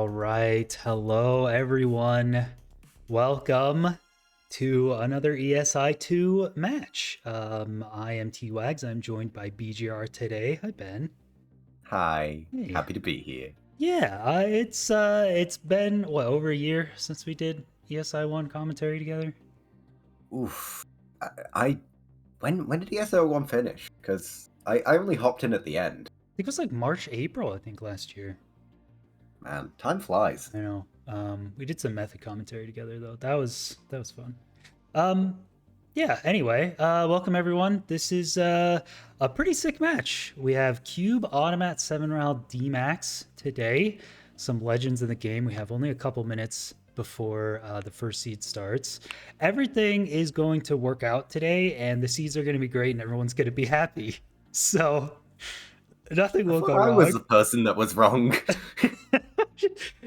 All right. Hello, everyone. Welcome to another ESI2 match. I am T-Wags. I'm joined by BGR today. Hi, Ben. Hi, Hey. happy to be here. Yeah, it's been what, over a year since we did ESI1 commentary together. Oof. When did ESO1 finish? Because I only hopped in at the end. I think it was like March, April, I think last year. Man, time flies. I know. We did some method commentary together though. That was fun. Um, yeah, anyway, welcome everyone. This is a pretty sick match. We have Cube Automat 7 round D-Max today. Some legends in the game. We have only a couple minutes before the first seed starts. Everything is going to work out today, and the seeds are going to be great, and everyone's going to be happy. So nothing I will thought go I was wrong. the person that was wrong.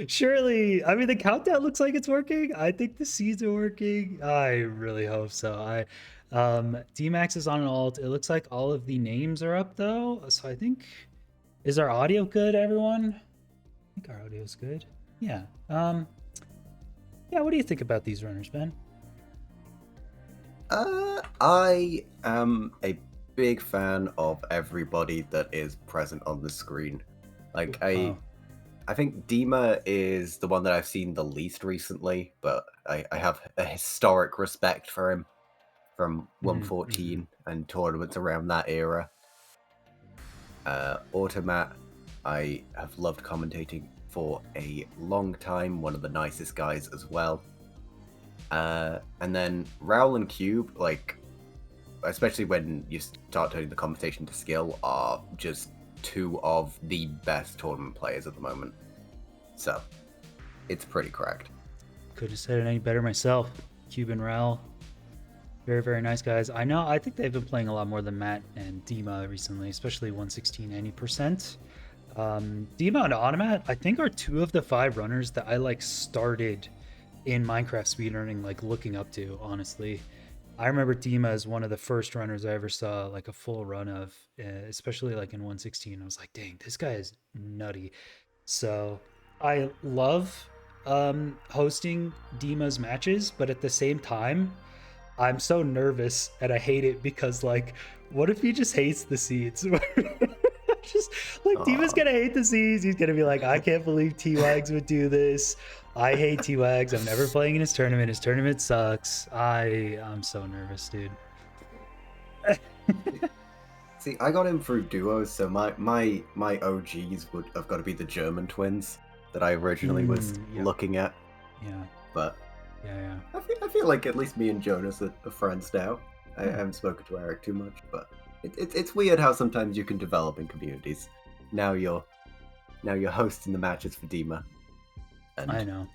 Surely, I mean, the countdown looks like it's working. I think the seeds are working. I really hope so. DMAX is on an alt. It looks like all of the names are up though. So I think, is our audio good, everyone? I think our audio is good. Yeah. Yeah. What do you think about these runners, Ben? I am a big fan of everybody that is present on the screen. Like Wow. I think Dima is the one that I've seen the least recently, but I have a historic respect for him from Mm-hmm. 114 and tournaments around that era. Automat, I have loved commentating for a long time, one of the nicest guys as well. And then Raoul and Cube, like, especially when you start turning the conversation to skill, are just two of the best tournament players at the moment. So, it's pretty cracked. Could have said it any better myself. Cube and Raul. Very, very nice guys. I think they've been playing a lot more than Matt and Dima recently, especially 116 90%. Dima and Automat, I think, are two of the 5 runners that I like started in Minecraft speedrunning, like looking up to, honestly. I remember Dima as one of the first runners I ever saw like a full run of, especially like in 116. I was like, dang, this guy is nutty. So I love hosting Dima's matches, but at the same time, I'm so nervous and I hate it because, like, what if he just hates the seeds? Just like Diva's gonna hate the seeds. He's gonna be like, I can't believe T-Wags would do this. I hate T-Wags. I'm never playing in his tournament. His tournament sucks. I'm so nervous, dude. See, I got him through duos, so my OGs would have got to be the German twins that I originally was Yep. looking at. Yeah. But Yeah. I feel like at least me and Jonas are friends now. I haven't spoken to Eric too much, but it's weird how sometimes you can develop in communities. Now you're hosting the matches for Dima. And I know.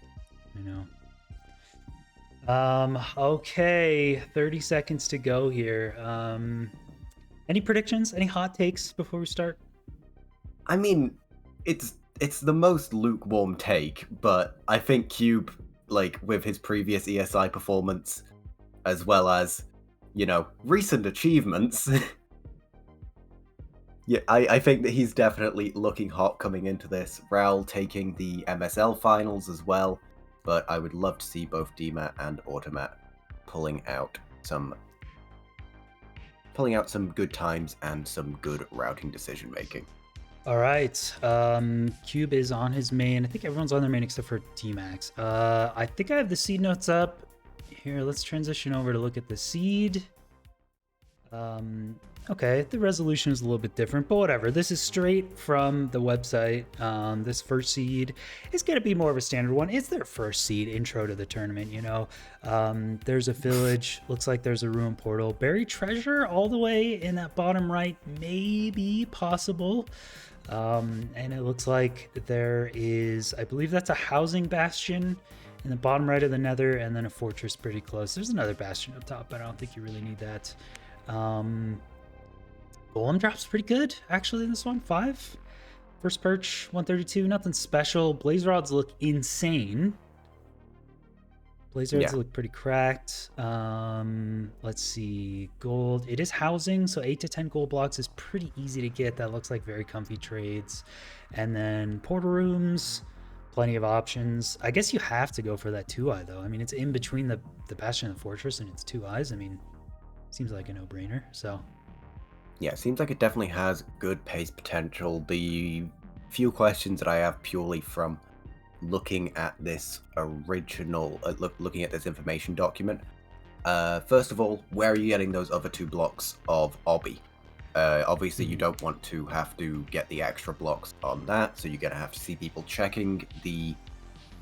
Okay, 30 seconds to go here. Any predictions? Any hot takes before we start? I mean, it's the most lukewarm take, but I think Cube, like with his previous ESI performance, as well as, recent achievements, yeah, I think that he's definitely looking hot coming into this. Raul taking the MSL finals as well, but I would love to see both Dima and Automat pulling out some good times and some good routing decision making. All right. Cube is on his main. I think everyone's on their main except for D-Max. I think I have the seed notes up. Here, let's transition over to look at the seed. Okay, the resolution is a little bit different, but whatever. This is straight from the website. This first seed is going to be more of a standard one. It's their first seed intro to the tournament, There's a village. Looks like there's a ruin portal. Buried treasure all the way in that bottom right, maybe possible. And it looks like there is, I believe that's a housing bastion in the bottom right of the nether, and then a fortress pretty close. There's another bastion up top, but I don't think you really need that. Golem drop's pretty good, actually, in this one. 5. First perch, 132. Nothing special. Blaze rods look insane. Blaze rods look pretty cracked. Let's see. Gold. It is housing, so 8 to 10 gold blocks is pretty easy to get. That looks like very comfy trades. And then portal rooms. Plenty of options. I guess you have to go for that 2-eye though. I mean, it's in between the Bastion and the Fortress, and it's 2-eyes. I mean, seems like a no-brainer. So Yeah, it seems like it definitely has good pace potential. The few questions that I have purely from looking at this original, looking at this information document. First of all, where are you getting those other 2 blocks of obby? Obviously, you don't want to have to get the extra blocks on that, so you're going to have to see people checking the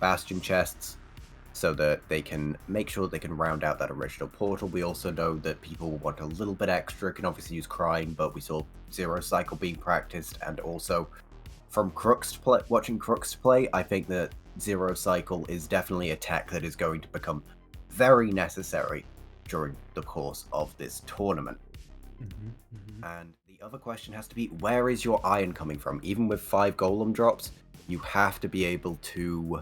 Bastion chests so that they can make sure they can round out that original portal. We also know that people want a little bit extra, can obviously use Crying, but we saw Zero Cycle being practiced, and also from watching Crooks play, I think that Zero Cycle is definitely a tech that is going to become very necessary during the course of this tournament. And the other question has to be, where is your iron coming from? Even with 5 golem drops, you have to be able to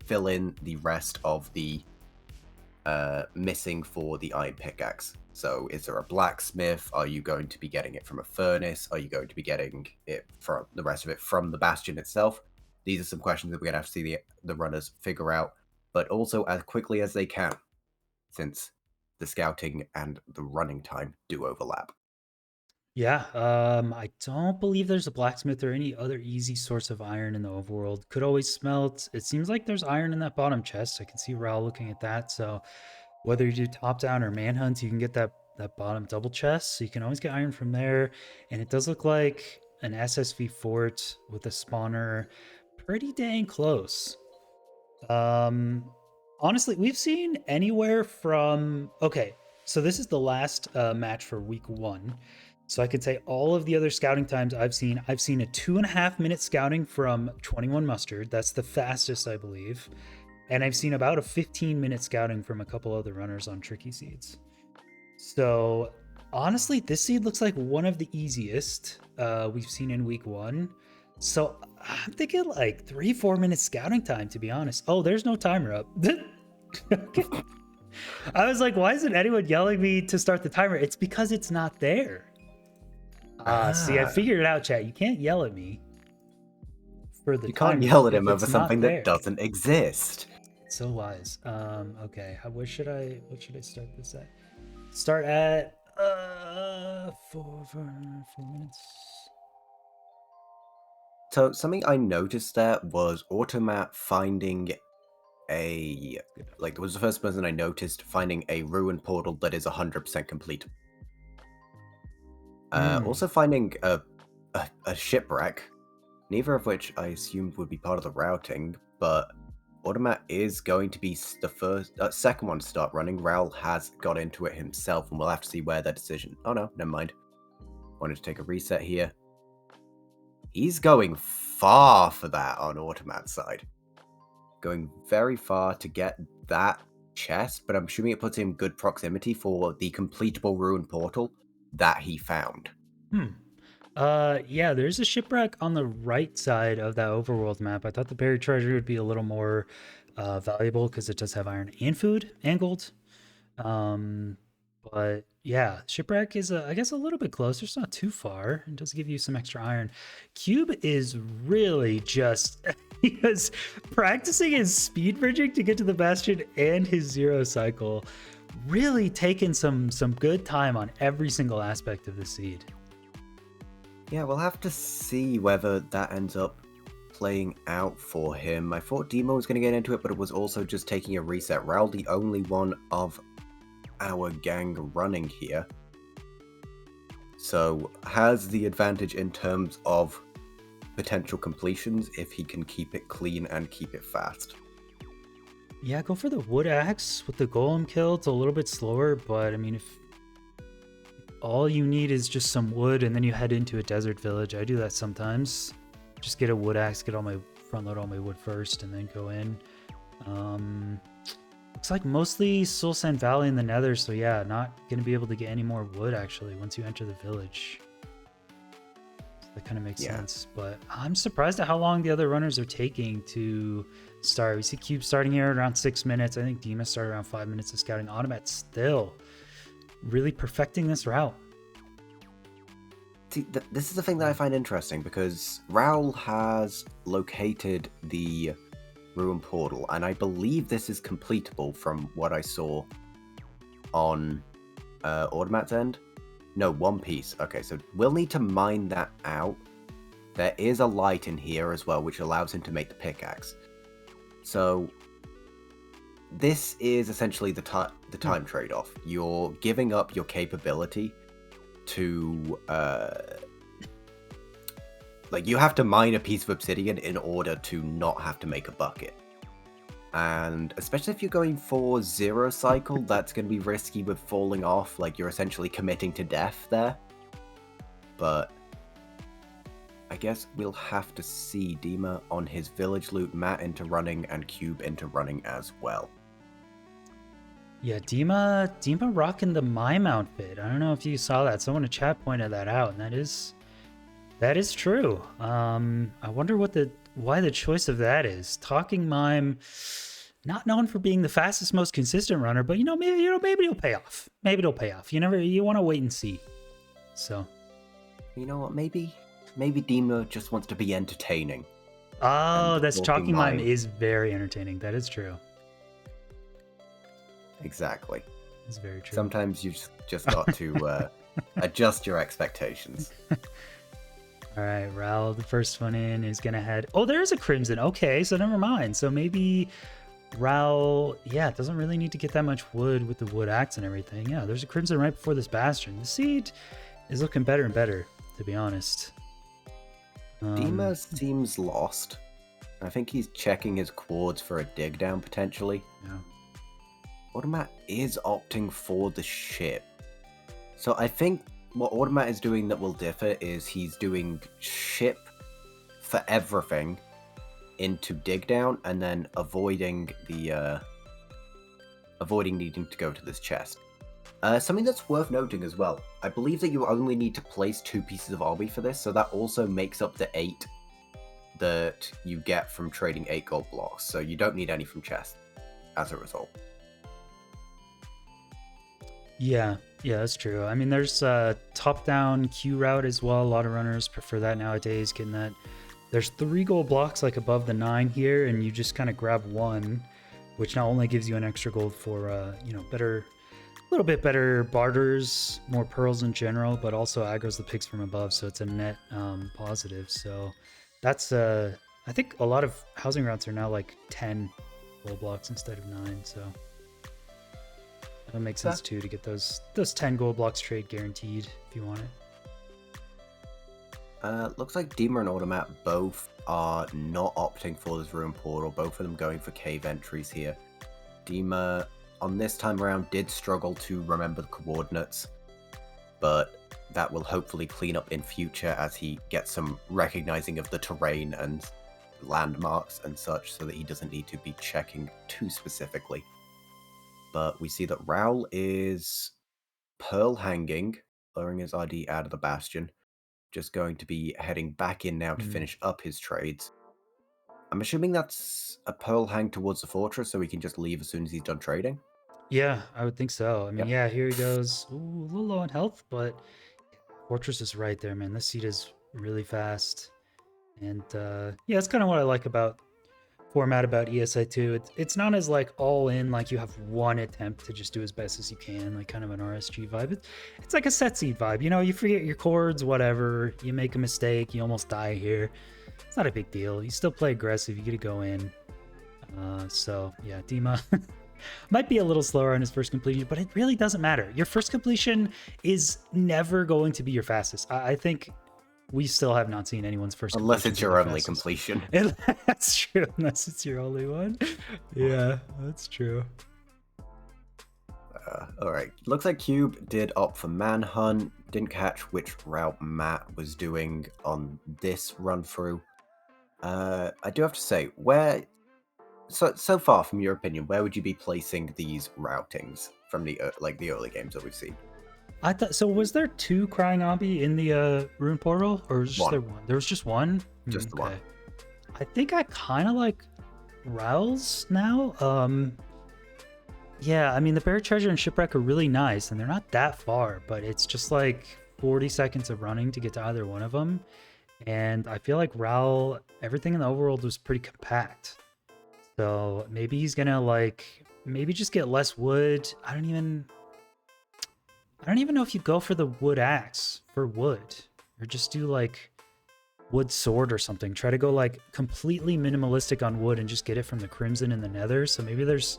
fill in the rest of the missing for the iron pickaxe. So is there a blacksmith? Are you going to be getting it from a furnace? Are you going to be getting it from the rest of it from the bastion itself? These are some questions that we're going to have to see the runners figure out, but also as quickly as they can, since the scouting and the running time do overlap. yeah, I don't believe there's a blacksmith or any other easy source of iron in the overworld. Could always smelt. It seems like there's iron in that bottom chest. I can see Raul looking at that. So whether you do top down or manhunt, you can get that bottom double chest. So you can always get iron from there. And it does look like an SSV fort with a spawner pretty dang close. Um, honestly, we've seen anywhere from okay. So this is the last match for week 1. So I could say all of the other scouting times I've seen. I've seen a 2.5 minute scouting from 21 Mustard. That's the fastest, I believe. And I've seen about a 15-minute scouting from a couple other runners on Tricky Seeds. So honestly, this seed looks like one of the easiest we've seen in week 1. So I'm thinking like 3-4 minute scouting time, to be honest. Oh, there's no timer up. Okay. I was like, why isn't anyone yelling me to start the timer? It's because it's not there. See, I figured it out, chat. You can't yell at me for the You can't timer yell at if him over it's not something that there. doesn't exist. So wise. Okay. What should I start this at? Start at 4 minutes. So something I noticed there was Automat finding was the first person I noticed finding a ruined portal that is 100% complete. Also finding a shipwreck, neither of which I assumed would be part of the routing, but Automat is going to be the second one to start running. Raul has got into it himself, and we'll have to see where that decision. Oh no, never mind. Wanted to take a reset here. He's going far for that on Automat's side. Going very far to get that chest, but I'm assuming it puts him good proximity for the completable ruined portal that he found. Yeah, there's a shipwreck on the right side of that overworld map. I thought the buried treasure would be a little more valuable because it does have iron and food and gold. But yeah, shipwreck is I guess a little bit closer. It's not too far. It does give you some extra iron. Cube is really just he was practicing his speed bridging to get to the bastion and his zero cycle. Really taking some good time on every single aspect of the seed. Yeah, we'll have to see whether that ends up playing out for him. I thought Demo was going to get into it, but it was also just taking a reset. Raul, the only one of our gang running here, so has the advantage in terms of potential completions if he can keep it clean and keep it fast. Yeah, go for the wood axe with the golem kill. It's a little bit slower, but I mean, if all you need is just some wood and then you head into a desert village, I do that sometimes. Just get a wood axe, get all my front load all my wood first, and then go in. Looks like mostly Soul Sand Valley in the Nether, so yeah, not gonna be able to get any more wood actually once you enter the village. So that kind of makes sense, but I'm surprised at how long the other runners are taking to start. We see Cube starting here around 6 minutes. I think Dima started around 5 minutes of scouting. Automat still really perfecting this route. See, this is the thing that I find interesting, because Raoul has located the Ruin Portal, and I believe this is completable from what I saw on Automat's end. No, One Piece. Okay, so we'll need to mine that out. There is a light in here as well, which allows him to make the pickaxe. So this is essentially the time trade-off. You're giving up your capability to like, you have to mine a piece of obsidian in order to not have to make a bucket. And especially if you're going for zero cycle, that's going to be risky with falling off. Like, you're essentially committing to death there. But I guess we'll have to see Dima on his village loot, Matt into running, and Cube into running as well. Yeah, Dima rocking the mime outfit. I don't know if you saw that. Someone in chat pointed that out, and that is true. I wonder why the choice of that is. Talking mime, not known for being the fastest, most consistent runner, but maybe it'll pay off. Maybe it'll pay off. You want to wait and see. So, you know what? Maybe Dima just wants to be entertaining. Oh, that's Talking Mime is very entertaining. That is true. Exactly. It's very true. Sometimes you just got to adjust your expectations. All right, Raoul, the first one in, is going to head... Oh, there is a Crimson. Okay, so never mind. So maybe Raoul, yeah, doesn't really need to get that much wood with the wood axe and everything. Yeah, there's a Crimson right before this Bastion. The seed is looking better and better, to be honest. Dima seems lost. I think he's checking his quads for a dig down, potentially. Yeah. Automat is opting for the ship. So I think what Automat is doing that will differ is he's doing ship for everything into dig down, and then avoiding needing to go to this chest. Something that's worth noting as well, I believe that you only need to place 2 pieces of obby for this, so that also makes up the 8 that you get from trading 8 gold blocks, so you don't need any from chest as a result. Yeah, that's true. I mean, there's top-down Q route as well. A lot of runners prefer that nowadays, getting that. There's 3 gold blocks like above the 9 here, and you just kind of grab 1, which not only gives you an extra gold for, better, a little bit better barters, more pearls in general, but also aggroes the pigs from above, so it's a net positive. So that's, I think a lot of housing routes are now like 10 gold blocks instead of 9, so... That makes sense too, to get those 10 gold blocks trade guaranteed if you want it. Looks like Dima and Automat both are not opting for this Ruin Portal, both of them going for cave entries here. Dima, on this time around, did struggle to remember the coordinates, but that will hopefully clean up in future as he gets some recognizing of the terrain and landmarks and such, so that he doesn't need to be checking too specifically. But we see that Raoul is pearl hanging, lowering his ID out of the Bastion. Just going to be heading back in now to finish up his trades. I'm assuming that's a pearl hang towards the fortress, so he can just leave as soon as he's done trading? Yeah, I would think so. I mean, yeah, here he goes. Ooh, a little low on health, but fortress is right there, man. This seed is really fast. And yeah, that's kind of what I like about format about ESI2. It's not as like all in, like you have one attempt to just do as best as you can, like kind of an RSG vibe. It's like a set seed vibe, you forget your chords, whatever, you make a mistake, you almost die here. It's not a big deal. You still play aggressive, you get to go in. So yeah, Dima might be a little slower on his first completion, but it really doesn't matter. Your first completion is never going to be your fastest. I think we still have not seen anyone's first completion. Unless it's your only completion. That's true, unless it's your only one. Yeah, that's true. Alright, looks like Cube did opt for Manhunt. Didn't catch which route Matt was doing on this run through. I do have to say, so far from your opinion, where would you be placing these routings from the early games that we've seen? I thought so. Was there 2 crying obby in the Ruin Portal, or was there one? There was just one. Just the one. I think I kind of like Raoul's now. Yeah, I mean the Buried Treasure and Shipwreck are really nice, and they're not that far, but it's just like 40 seconds of running to get to either one of them. And I feel like Raul, everything in the overworld was pretty compact. So maybe he's gonna like maybe just get less wood. I don't even know if you go for the wood axe for wood, or just do like wood sword or something. Try to go like completely minimalistic on wood and just get it from the Crimson and the Nether. So maybe there's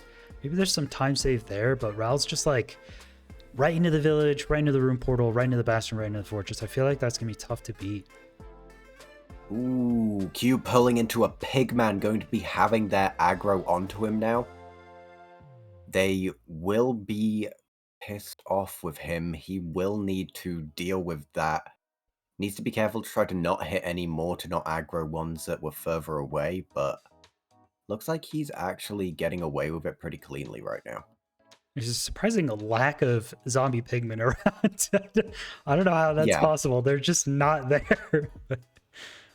some time saved there, but Raul's just like right into the village, right into the room portal, right into the bastion, right into the fortress. I feel like that's gonna be tough to beat. Ooh, Cube pulling into a pigman, going to be having their aggro onto him now. They will be pissed off with him. He will need to deal with that. Needs to be careful to try to not hit any more, to not aggro ones that were further away, but looks like he's actually getting away with it pretty cleanly right now. There's a surprising lack of zombie pigmen around. I don't know how that's possible. They're just not there.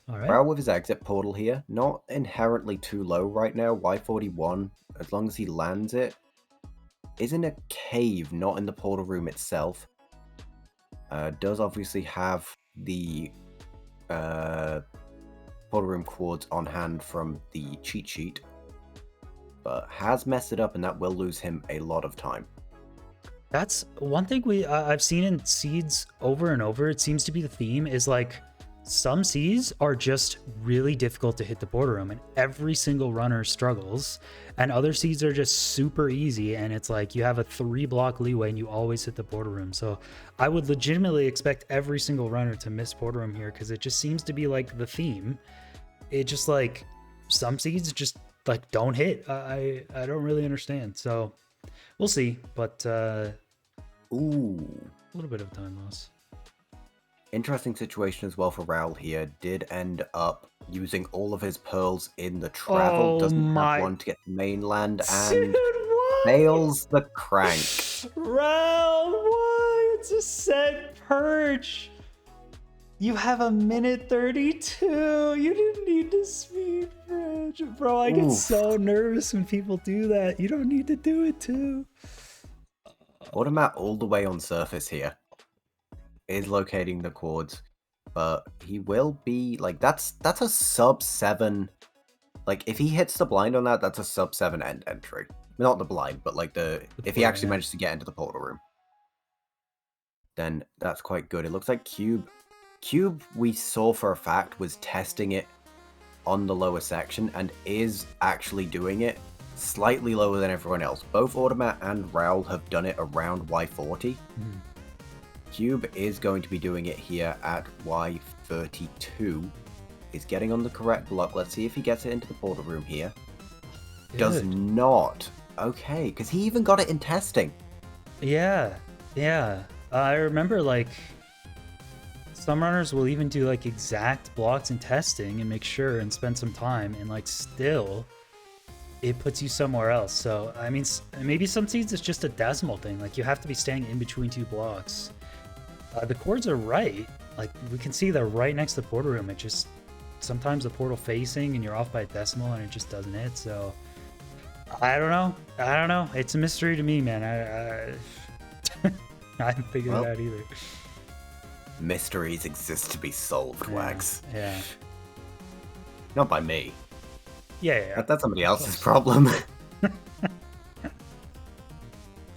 All right. Raul with his exit portal here, not inherently too low right now. Y41, as long as he lands it, is in a cave, not in the portal room itself. Does obviously have the portal room quartz on hand from the cheat sheet, but has messed it up, and that will lose him a lot of time. That's one thing I've seen in seeds over and over. It seems to be the theme is like some seeds are just really difficult to hit the border room, and every single runner struggles, and other seeds are just super easy, and it's like you have a 3-block leeway and you always hit the border room. So I would legitimately expect every single runner to miss border room here, because it just seems to be like the theme. It just like some seeds just like don't hit. I don't really understand, so we'll see. But ooh, a little bit of time loss. Interesting situation as well for Raul here. Did end up using all of his pearls in the travel. Doesn't have one to get to mainland, and fails the crank. Raul, why? It's a set purge. You have a minute 32. You didn't need to speed purge. Bro, I get so nervous when people do that. You don't need to do it too. Automat all the way on surface here. Is locating the quartz, but he will be like that's a sub 7. Like if he hits the blind on that, that's a sub 7 end entry. Not the blind, but like if he actually manages to get into the portal room, then that's quite good. It looks like Cube we saw for a fact was testing it on the lower section and is actually doing it slightly lower than everyone else. Both Automat and Raul have done it around Y40. Cube is going to be doing it here at Y32. Is getting on the correct block. Let's see if he gets it into the portal room here. Good. Does not. Okay, because he even got it in testing. Yeah. I remember like some runners will even do like exact blocks in testing and make sure and spend some time, and like still it puts you somewhere else. So I mean, maybe some seeds it's just a decimal thing. Like you have to be staying in between 2 blocks. The chords are right. Like we can see they're right next to the portal room. It just sometimes the portal facing and you're off by a decimal and it just doesn't hit. So I don't know. It's a mystery to me, man. I haven't figured it out either. Mysteries exist to be solved, Wags. Yeah. Not by me. Yeah. That's somebody else's problem.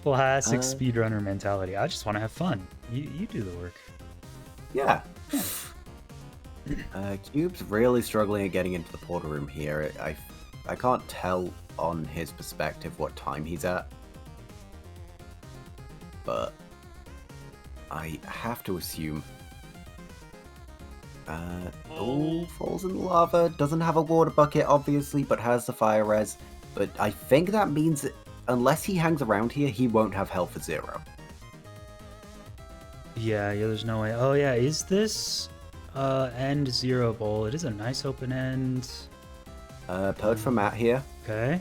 Classic speedrunner mentality. I just want to have fun. You do the work. Yeah. Cube's really struggling at getting into the portal room here. I can't tell on his perspective what time he's at, but I have to assume. Falls in the lava. Doesn't have a water bucket, obviously, but has the fire res. But I think that means that unless he hangs around here, he won't have health for 0. Yeah, there's no way. Oh yeah, is this end 0 bowl? It is a nice open end. Purge from Matt here. Okay.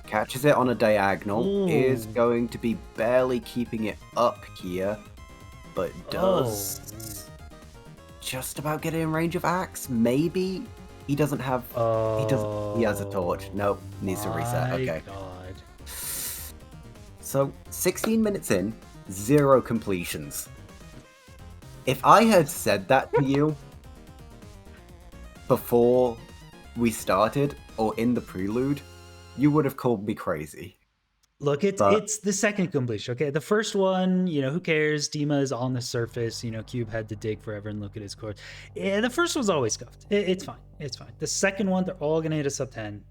Catches it on a diagonal. Ooh. Is going to be barely keeping it up here, but does just about get in range of axe. Maybe he doesn't have. He has a torch. Nope, needs to reset. Okay. God. So 16 minutes in, 0 completions. If I had said that to you before we started or in the prelude, you would have called me crazy. Look, But it's the second completion. Okay, the first one, who cares? Dima is on the surface. Cube had to dig forever and look at his course. Yeah, the first one's always scuffed. It's fine. It's fine. The second one, they're all gonna hit a sub 10,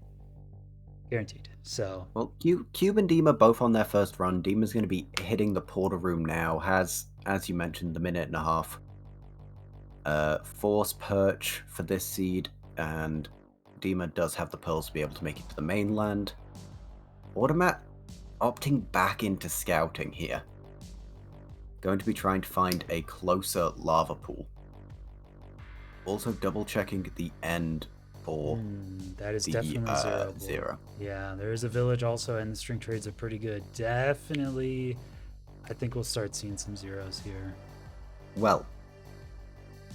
guaranteed. So well, Cube and Dima both on their first run. Dima's going to be hitting the portal room now. Has, as you mentioned, the minute and a half. Force perch for this seed, and Dima does have the pearls to be able to make it to the mainland. Automat opting back into scouting here. Going to be trying to find a closer lava pool. Also double checking the end for that is the definitely zero. Yeah, there is a village also, and the string trades are pretty good. Definitely, I think we'll start seeing some zeros here. Well,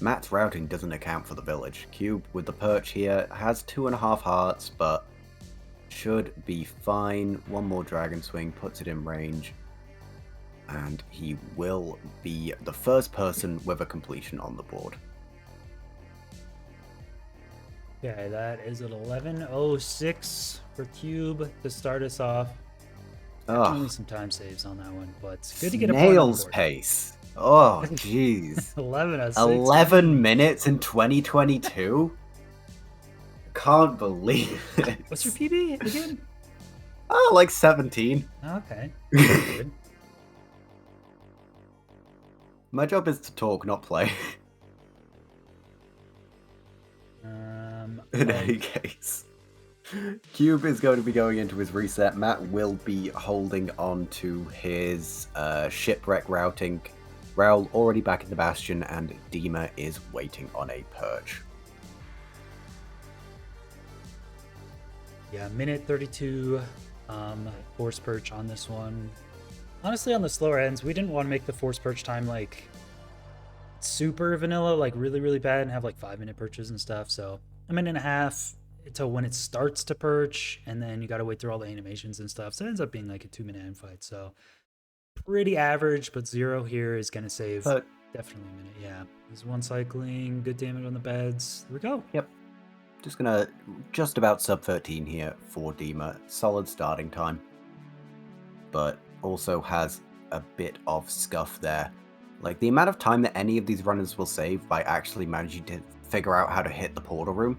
Matt's routing doesn't account for the village. Cube with the perch here has 2.5 hearts, but should be fine. One more dragon swing puts it in range, and he will be the first person with a completion on the board. Okay, that is at 11:06 for Cube to start us off. Definitely some time saves on that one, but good to get a point on the snail's board. pace. Oh, jeez. 11:06. 11 minutes in 2022? Can't believe it. What's your PB again? Oh, like 17. Okay. Good. My job is to talk, not play. In any case, Cube is going to be going into his reset. Matt will be holding on to his shipwreck routing. Raul already back in the Bastion, and Dima is waiting on a perch. Yeah, minute 32 force perch on this one. Honestly, on the slower ends, we didn't want to make the force perch time like super vanilla, like really, really bad, and have like 5-minute perches and stuff. So a minute and a half until when it starts to perch, and then you got to wait through all the animations and stuff. So it ends up being like a 2-minute end fight. So pretty average, but zero here is going to save definitely a minute. Yeah, there's one cycling, good damage on the beds. Here we go. Yep. Just about sub 13 here for Dima. Solid starting time, but also has a bit of scuff there. Like, the amount of time that any of these runners will save by actually managing to figure out how to hit the portal room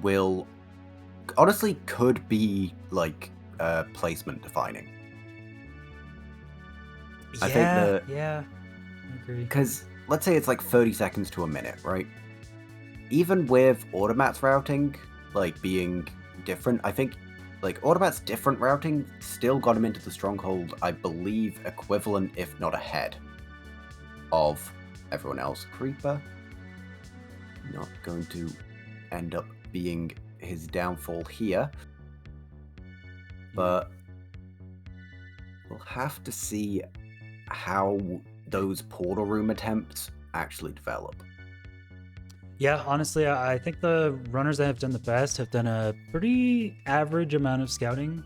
will honestly could be like placement defining. I think I agree. Because let's say it's like 30 seconds to a minute, right? Even with Automat's routing like being different, I think like Automat's different routing still got him into the stronghold, I believe, equivalent if not ahead of everyone else. Creeper not going to end up being his downfall here, but we'll have to see how those portal room attempts actually develop. Yeah, honestly, I think the runners that have done the best have done a pretty average amount of scouting.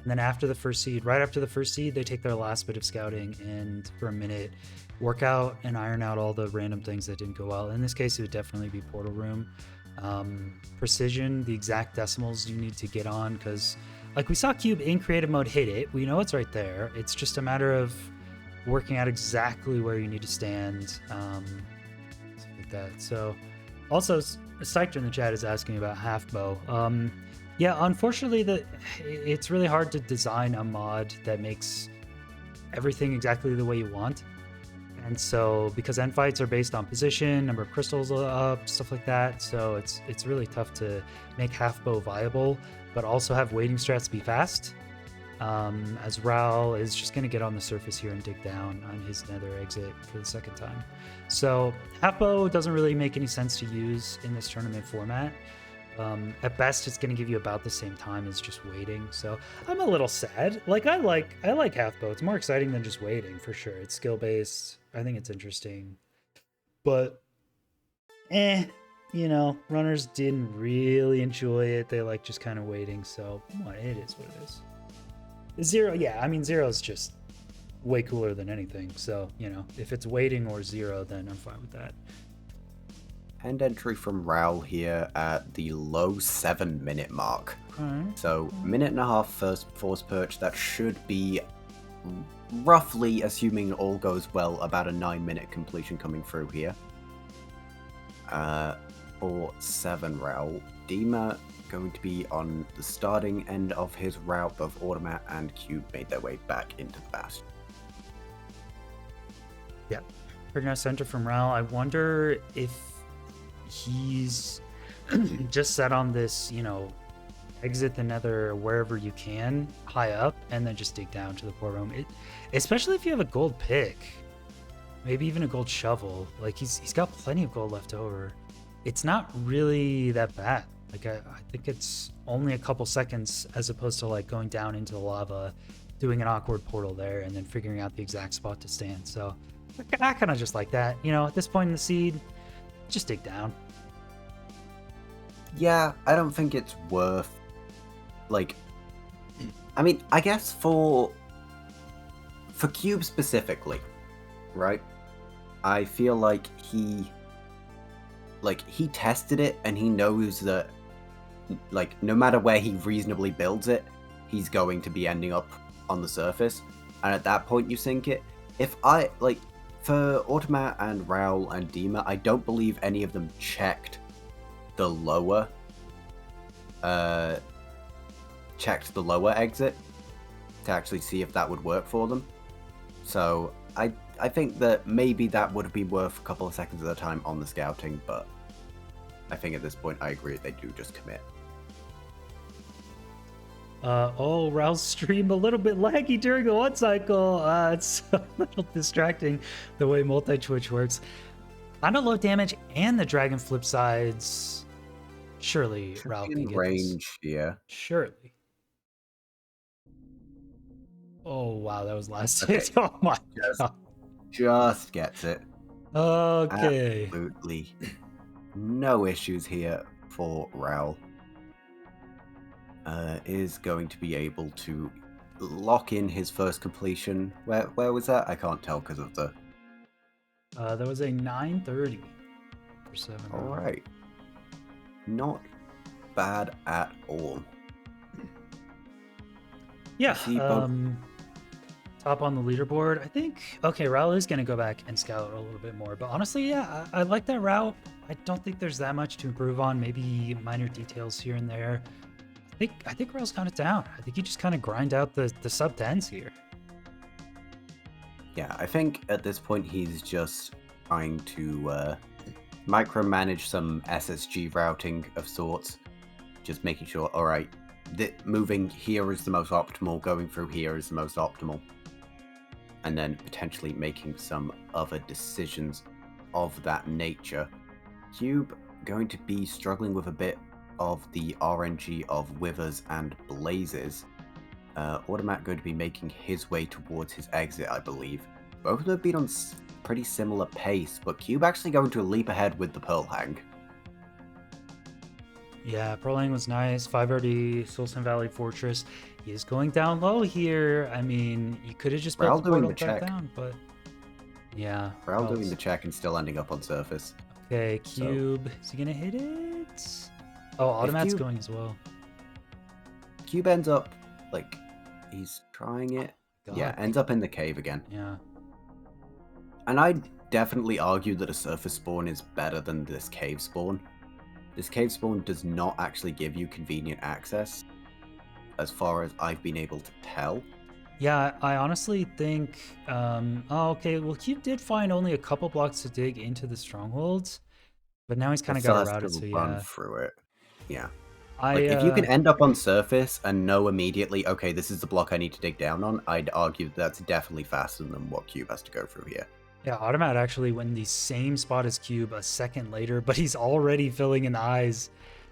And then after the first seed, right after the first seed, they take their last bit of scouting and for a minute work out and iron out all the random things that didn't go well. In this case, it would definitely be portal room. Precision, the exact decimals you need to get on, because like we saw Cube in creative mode hit it. We know it's right there. It's just a matter of working out exactly where you need to stand, stuff like that. So also, Psyched in the chat is asking about half bow. Yeah, unfortunately, it's really hard to design a mod that makes everything exactly the way you want. And so, because end fights are based on position, number of crystals up, stuff like that, so it's really tough to make half bow viable, but also have waiting strats be fast. As Raul is just going to get on the surface here and dig down on his nether exit for the second time. So half bow doesn't really make any sense to use in this tournament format. At best, it's going to give you about the same time as just waiting. So I'm a little sad. Like I like half bow. It's more exciting than just waiting for sure. It's skill based. I think it's interesting, but runners didn't really enjoy it. They like just kind of waiting. So it is what it is. Zero, yeah. I mean, zero is just way cooler than anything. So, you know, if it's waiting or 0, then I'm fine with that. End entry from Raoul here at the low 7-minute mark. Okay. So, minute and a half first force perch. That should be roughly, assuming all goes well, about a 9-minute completion coming through here. For 7 Raoul. Dima going to be on the starting end of his route. Both Automat and Cube made their way back into the Bastion. Yeah. Pretty nice center from Raul. I wonder if he's just set on this, you know, exit the nether wherever you can, high up, and then just dig down to the port room. Especially if you have a gold pick, maybe even a gold shovel. Like, he's got plenty of gold left over. It's not really that bad. Like, I think it's only a couple seconds as opposed to, like, going down into the lava, doing an awkward portal there, and then figuring out the exact spot to stand. So I kind of just like that. You know, at this point in the seed, just dig down. Yeah, I don't think it's worth, like, I mean, I guess for Cube specifically, right? I feel like he tested it and he knows that, like, no matter where he reasonably builds it, he's going to be ending up on the surface. And at that point, you sink it. If I, like, for Automat and Raoul and Dima, I don't believe any of them checked the lower exit to actually see if that would work for them. So I think that maybe that would be worth a couple of seconds at a time on the scouting, but I think at this point I agree they do just commit. Raul's stream a little bit laggy during the one cycle. It's a little distracting the way multi-twitch works. Kind of low damage and the dragon flip sides. Surely Raul can get range this. here. Surely. Oh wow, that was last hit. Oh my god. Just gets it. Okay. Absolutely no issues here for Raoul. Is going to be able to lock in his first completion. Where was that? I can't tell because of the... That was a 9:30 for 7. All right. Not bad at all. Yeah. Top on the leaderboard. I think, okay, Raul is going to go back and scout a little bit more. But honestly, yeah, I like that route. I don't think there's that much to improve on. Maybe minor details here and there. I think Raul's kind of down. I think you just kind of grind out the sub 10s here. Yeah, I think at this point he's just trying to micromanage some SSG routing of sorts. Just making sure, all right, moving here is the most optimal, going through here is the most optimal. And then potentially making some other decisions of that nature. Cube going to be struggling with a bit of the RNG of Withers and Blazes. Automat going to be making his way towards his exit, I believe. Both of them have been on pretty similar pace, but Cube actually going to leap ahead with the Pearl Hang. Yeah, Pearl Hang was nice. 5RD, Soulstone Valley Fortress. He is going down low here. I mean, you could have just built the portal back down, but yeah. Raoul doing the check and still ending up on surface. Okay, Cube. Is he gonna hit it? Oh, Automat's going as well. Cube ends up, like, he's trying it. God. Yeah, ends up in the cave again. Yeah. And I'd definitely argue that a surface spawn is better than this cave spawn. This cave spawn does not actually give you convenient access, as far as I've been able to tell. Yeah, I honestly think, okay, well, Cube did find only a couple blocks to dig into the strongholds, but now he's kind of got it routed, so run yeah. through it. Yeah. Like, if you can end up on surface and know immediately, okay, this is the block I need to dig down on, I'd argue that's definitely faster than what Cube has to go through here. Yeah, Automat actually went in the same spot as Cube a second later, but he's already filling in the eyes.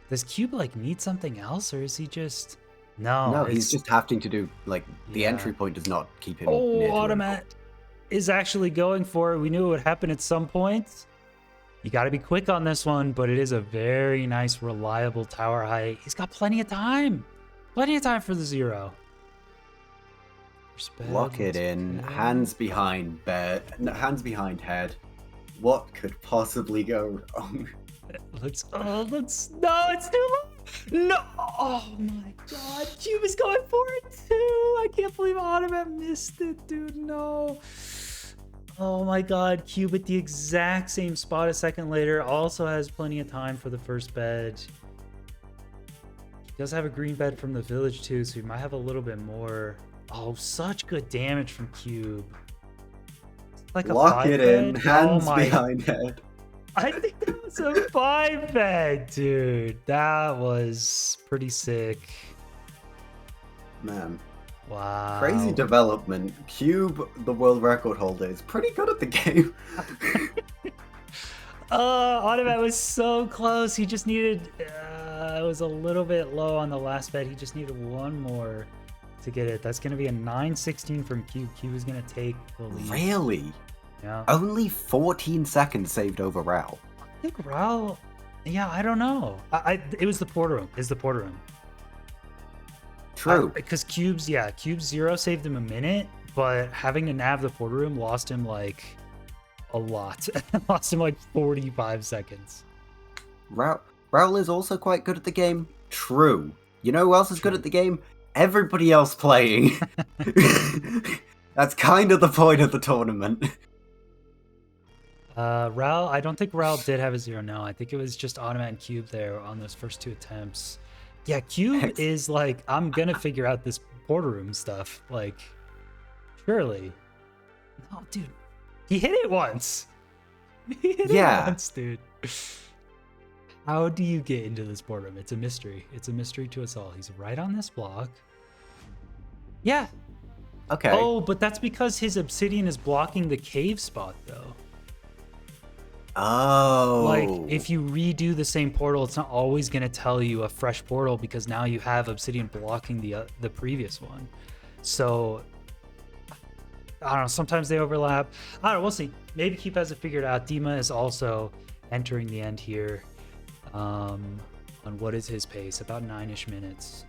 Does Cube, like, need something else, or is he just... No, he's just having to do, like, the entry point does not keep him near to Automat is actually going for it. We knew it would happen at some point. You got to be quick on this one, but it is a very nice, reliable tower height. He's got plenty of time. Plenty of time for the 0. First bed, Lock it let's in. go. Hands behind bed. No, hands behind head. What could possibly go wrong? Let's. Oh, let's. No, it's too low. No. Oh my God. Cube is going for it too. I can't believe Automat missed it, dude. No. Oh my God. Cube at the exact same spot a second later. Also has plenty of time for the first bed. He does have a green bed from the village too, so he might have a little bit more. Oh, such good damage from Cube. Like a Lock 5 it in. bed. Oh Hands my. behind head. I think that was a 5 bed, dude. That was pretty sick. Man, Wow. crazy development. Cube, the world record holder, is pretty good at the game. Automat was so close. He just needed. It was a little bit low on the last bed. He just needed one more to get it. That's gonna be a 9-16 from Cube. Cube is gonna take the lead. Really? Yeah. Only 14 seconds saved over Raul. I think Raul. Yeah, I don't know. It was the porter room. Is the porter room. True. Because Cube's 0 saved him a minute, but having to nav the porter room lost him like a lot. Lost him like 45 seconds. Raul is also quite good at the game. True. You know who else is good at the game? Everybody else playing. That's kind of the point of the tournament. Raul, I don't think Raul did have a 0. No, I think it was just Automat and Cube there on those first 2 attempts. Yeah, Cube is like, I'm gonna figure out this porter room stuff. Like, surely. No, dude. He hit it once. He hit it once, dude. How do you get into this porter room? It's a mystery. It's a mystery to us all. He's right on this block. Yeah. Okay. Oh, but that's because his obsidian is blocking the cave spot, though. Oh. Like, if you redo the same portal, it's not always going to tell you a fresh portal because now you have obsidian blocking the previous one. So, I don't know. Sometimes they overlap. I don't know. We'll see. Maybe Keep has it figured out. Dima is also entering the end here. On what is his pace? About 9-ish minutes.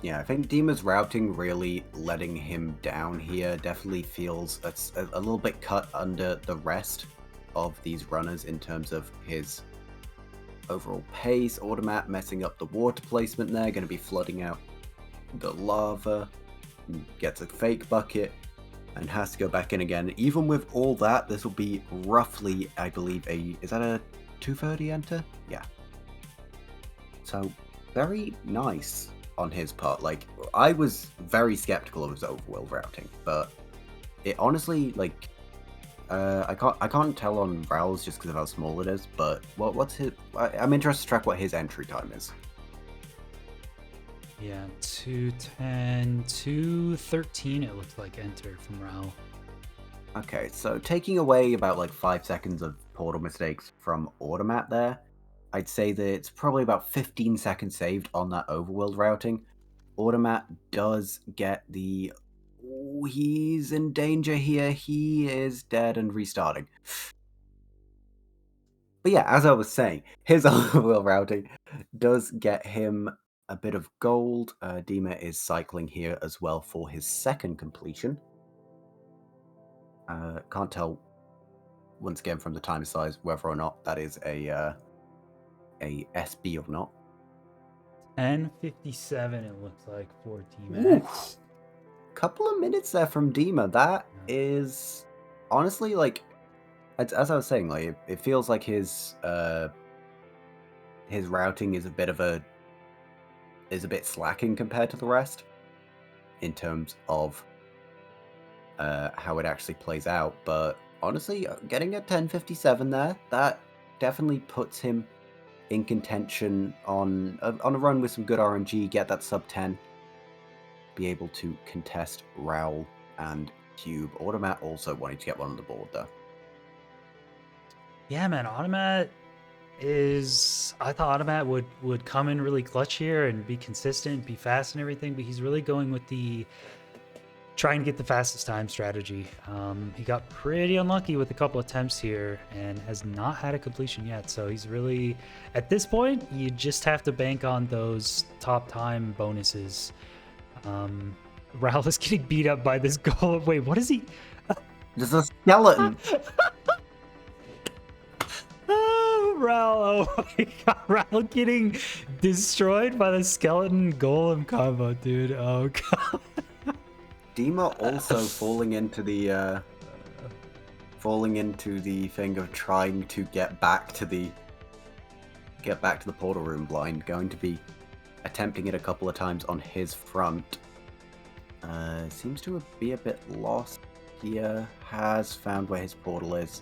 Yeah, I think Dima's routing really letting him down here. Definitely feels that's a little bit cut under the rest of these runners in terms of his overall pace. Automat messing up the water placement there, going to be flooding out the lava, gets a fake bucket, and has to go back in again. Even with all that, this will be roughly, I believe, is that a 230 enter? Yeah. So, very nice on his part. Like, I was very skeptical of his overworld routing, but it honestly, like, I can't tell on Raul's just because of how small it is, but what's his... I'm interested to track what his entry time is. Yeah, 210, 213 it looks like entered from Raul. Okay, so taking away about like 5 seconds of portal mistakes from Automat there, I'd say that it's probably about 15 seconds saved on that overworld routing. Automat does get the... Ooh, he's in danger here. He is dead and restarting. But yeah, as I was saying, his overworld routing does get him a bit of gold. Dima is cycling here as well for his second completion. Can't tell once again from the time size whether or not that is a SB or not. 10:57 it looks like for Dima. Couple of minutes there from Dima. That is honestly, like, as I was saying, like it feels like his routing is a bit slacking compared to the rest in terms of how it actually plays out. But honestly, getting a 10:57 there, that definitely puts him in contention on a run with some good RNG, get that sub 10, be able to contest Raul and Cube. Automat also wanting to get one on the board though. Yeah, man, Automat is... I thought Automat would come in really clutch here and be consistent, be fast and everything, but he's really going with the try and get the fastest time strategy. He got pretty unlucky with a couple attempts here and has not had a completion yet. So he's really, at this point, you just have to bank on those top time bonuses. Raul is getting beat up by this golem. Wait, what is he? There's a skeleton. Oh, Raul. Oh my god. Raul getting destroyed by the skeleton golem combo, dude. Oh god. Dima also falling into the thing of trying to get back to the portal room blind, going to be attempting it a couple of times on his front. Seems to be a bit lost here. Has found where his portal is.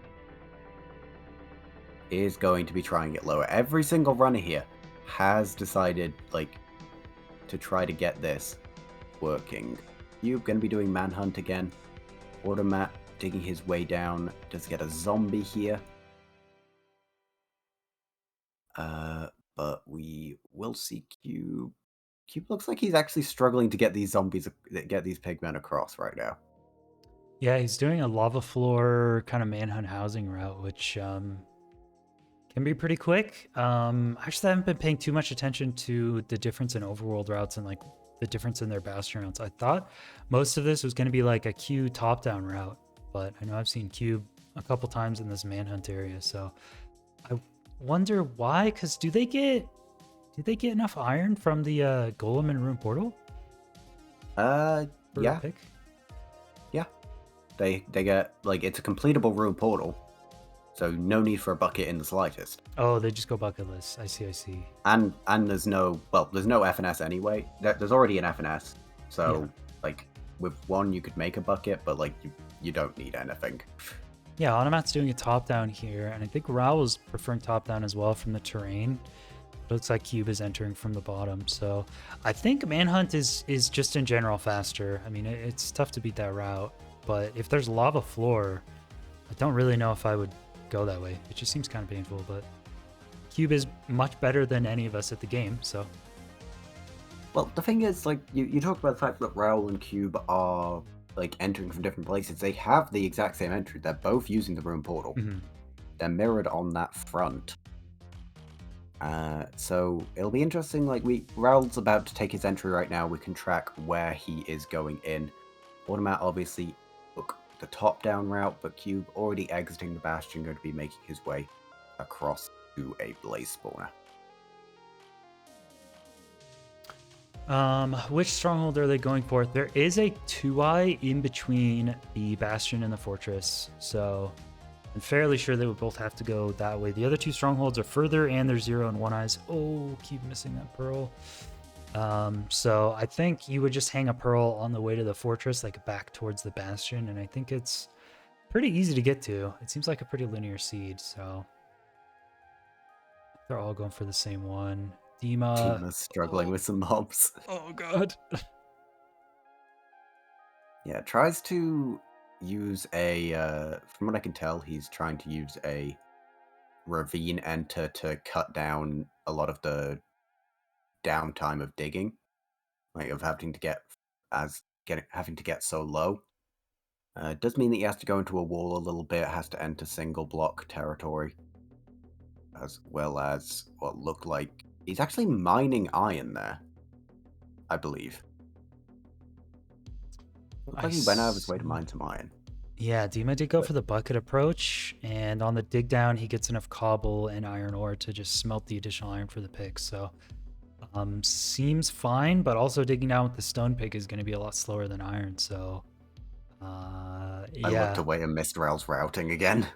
Is going to be trying it lower. Every single runner here has decided, like, to try to get this working. You're going to be doing Manhunt again. Automat digging his way down. Does get a zombie here. But we will see Cube. Cube looks like he's actually struggling to get these pigmen across right now. Yeah, he's doing a lava floor kind of manhunt housing route, which can be pretty quick. Actually, I haven't been paying too much attention to the difference in overworld routes and like the difference in their bastion routes. I thought most of this was going to be like a Q top-down route, but I know I've seen Cube a couple times in this manhunt area, so I wonder why. Because did they get enough iron from the golem and rune portal? Yeah. Pick? Yeah. They get, like, it's a completable rune portal, so no need for a bucket in the slightest. Oh, they just go bucketless. I see. And there's no FNS anyway. There's already an FNS, so like with one you could make a bucket, but like you don't need anything. Yeah, Automat's doing a top down here, and I think Raul is preferring top down as well from the terrain. It looks like Cube is entering from the bottom, so I think Manhunt is just in general faster. I mean, it's tough to beat that route, but if there's lava floor, I don't really know if I would go that way. It just seems kind of painful, but Cube is much better than any of us at the game, so. Well, the thing is, like, you talk about the fact that Raul and Cube are, like, entering from different places. They have the exact same entry. They're both using the rune portal. Mm-hmm. They're mirrored on that front. So it'll be interesting. Like, Raul's about to take his entry right now. We can track where he is going in. Automat obviously took the top-down route, but Cube already exiting the bastion, going to be making his way across to a blaze spawner. Which stronghold are they going for? There is a 2-eye in between the bastion and the fortress, so I'm fairly sure they would both have to go that way. The other two strongholds are further, and there's 0 and 1 eyes. Oh, keep missing that pearl. So I think you would just hang a pearl on the way to the fortress, like back towards the bastion, and I think it's pretty easy to get to. It seems like a pretty linear seed, so they're all going for the same one. Dima's struggling with some mobs. Oh god. Yeah, tries to use from what I can tell, he's trying to use a ravine enter to cut down a lot of the downtime of digging, like of having to get so low. It does mean that he has to go into a wall a little bit, has to enter single block territory, as well as what looked like he's actually mining iron there, I believe. Looks like he went out of his way to mine some iron. Yeah, Dima did go for the bucket approach, and on the dig down, he gets enough cobble and iron ore to just smelt the additional iron for the pick. So, seems fine, but also digging down with the stone pick is going to be a lot slower than iron. So, I looked away and missed Rail's routing again.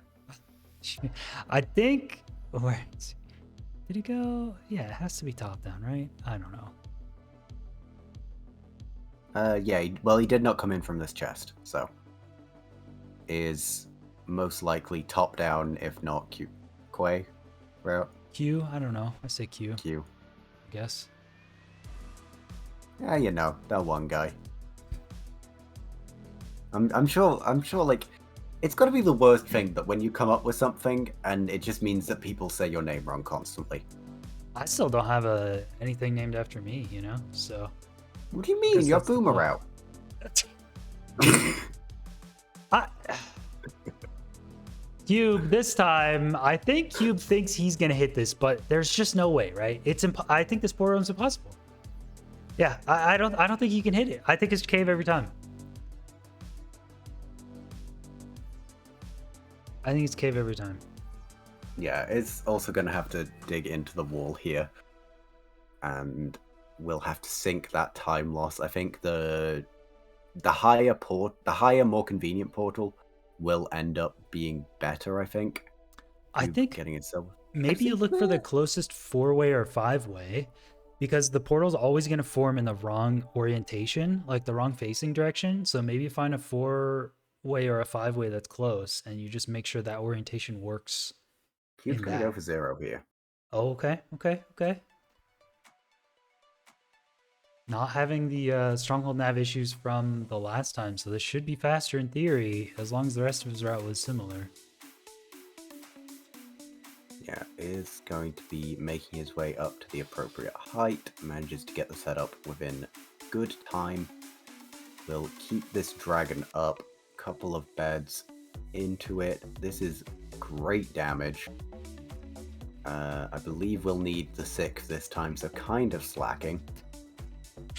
I think, where did he go? Yeah, it has to be top down, right? I don't know. Yeah, he did not come in from this chest, so is most likely top down, if not Q. Quay route. Q? I don't know. I say Q. Q. I guess. Yeah, you know, that one guy. I'm sure, like, it's got to be the worst thing that when you come up with something and it just means that people say your name wrong constantly. I still don't have anything named after me, you know, so. What do you mean? You're Boomer route. Cube, this time, I think Cube thinks he's going to hit this, but there's just no way, right? I think this portal is impossible. Yeah, I don't think he can hit it. I think it's cave every time. I think it's cave every time. Yeah, it's also going to have to dig into the wall here. And we'll have to sink that time loss. I think the higher, more convenient portal will end up being better, I think. I think Getting it silver. maybe you look for the closest 4-way or 5-way, because the portal's always going to form in the wrong orientation, like the wrong facing direction. So maybe you find a 4-way or a 5-way that's close, and you just make sure that orientation works Cube's in going to go that. for 0 here. Oh, okay. Not having the stronghold nav issues from the last time, so this should be faster in theory, as long as the rest of his route was similar. Yeah, is going to be making his way up to the appropriate height, manages to get the setup within good time. We'll keep this dragon up, couple of beds into it. This is great damage. I believe we'll need the 6 this time, so kind of slacking.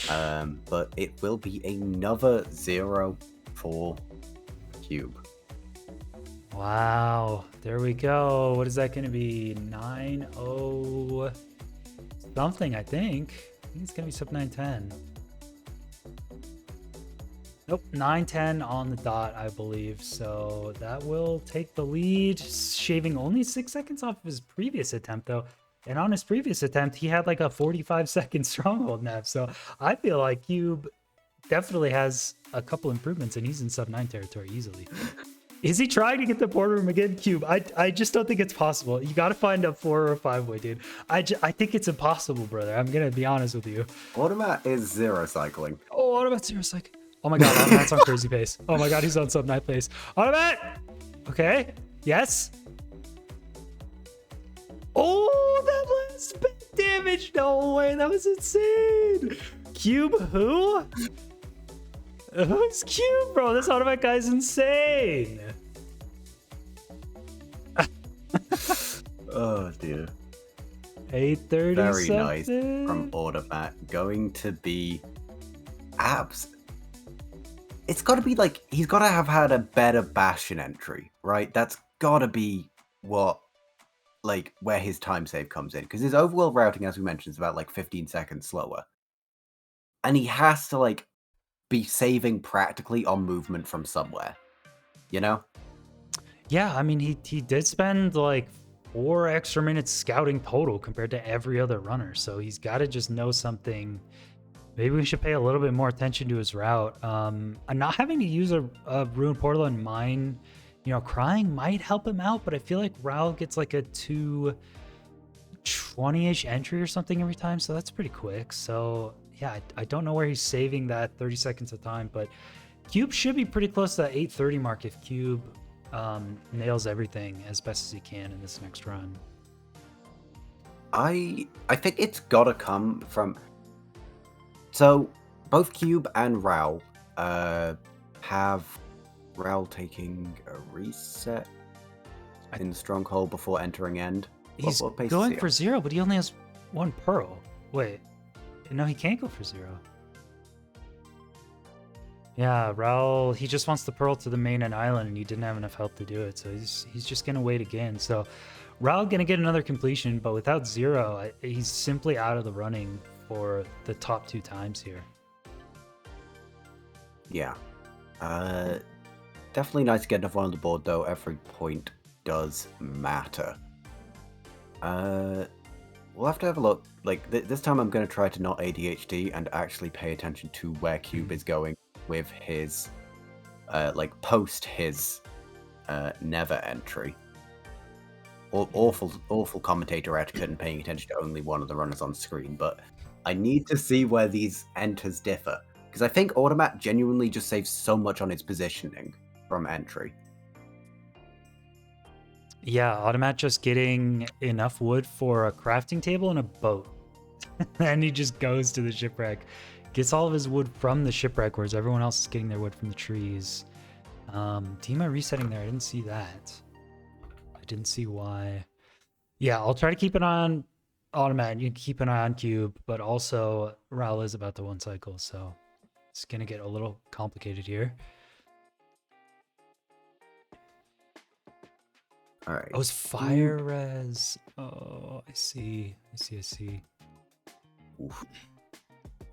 But it will be another 0 for Cube. Wow, there we go. What is that going to be? 9-0 something, I think. I think it's going to be sub 910. Nope, 910 on the dot, I believe. So that will take the lead, shaving only 6 seconds off of his previous attempt, though. And on his previous attempt, he had like a 45-second stronghold nav. So I feel like Cube definitely has a couple improvements, and he's in sub 9 territory easily. Is he trying to get the border room again, Cube? I just don't think it's possible. You got to find a 4 or a 5-way, dude. I think it's impossible, brother. I'm going to be honest with you. Automat is 0 cycling. Oh, Automat's 0 cycling. Oh my god, Automat's on crazy pace. Oh my god, he's on sub 9 pace. Automat! Okay. Yes. Oh, that last bit damage. No way. That was insane. Cube who? Who's Cube, bro? This Automat guy's insane. Oh dear. 830 Very something. nice from Automat. Going to be abs. It's got to be like, he's got to have had a better Bastion entry, right? That's got to be what, like, where his time save comes in. Because his overworld routing, as we mentioned, is about like 15 seconds slower. And he has to, like, be saving practically on movement from somewhere. You know? Yeah, I mean, he did spend like 4 extra minutes scouting total compared to every other runner. So he's got to just know something. Maybe we should pay a little bit more attention to his route. And not having to use a ruined portal and mine, crying might help him out, but I feel like Raul gets like a 220-ish entry or something every time, so that's pretty quick. So yeah, I don't know where he's saving that 30 seconds of time, but Cube should be pretty close to that 830 mark if Cube nails everything as best as he can in this next run. I think it's gotta come from... So, both Cube and Raul have Raul taking a reset in the Stronghold before entering end. He's what pace going is he for at? 0, but he only has 1 pearl. Wait, no, he can't go for 0. Yeah, Raul, he just wants the pearl to the main and island, and he didn't have enough health to do it, so he's just gonna wait again. So Raul gonna get another completion, but without 0, he's simply out of the running for the top 2 times here. Yeah. Definitely nice to get another one on the board, though. Every point does matter. We'll have to have a look. Like, this time I'm going to try to not ADHD and actually pay attention to where Cube is going with his, post his never entry. Awful commentator etiquette and paying attention to only one of the runners on screen, but I need to see where these enters differ. Because I think Automat genuinely just saves so much on its positioning from entry. Yeah, Automat just getting enough wood for a crafting table and a boat. And he just goes to the shipwreck. Gets all of his wood from the shipwreck, whereas everyone else is getting their wood from the trees. Dima resetting there, I didn't see that. I didn't see why. Yeah, I'll try to keep it on Automat, you can keep an eye on Cube, but also Ral is about to one cycle, so it's gonna get a little complicated here. All right. Oh, it's fire res. Oh, I see. I see. Oof.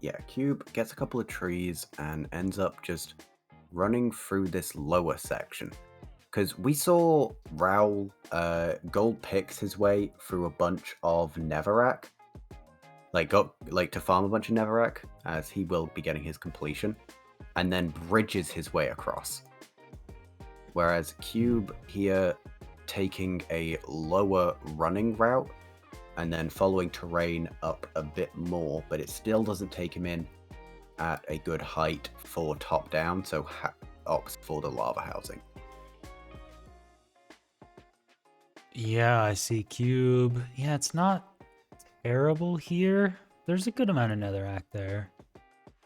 Yeah, Cube gets a couple of trees and ends up just running through this lower section. Because we saw Raoul gold picks his way through a bunch of Netherrack. To farm a bunch of Netherrack, as he will be getting his completion, and then bridges his way across. Whereas Cube here taking a lower running route and then following terrain up a bit more, but it still doesn't take him in at a good height for top down, so opts for the lava housing. Yeah, I see Cube. Yeah, it's not terrible here. There's a good amount of Netherrack there.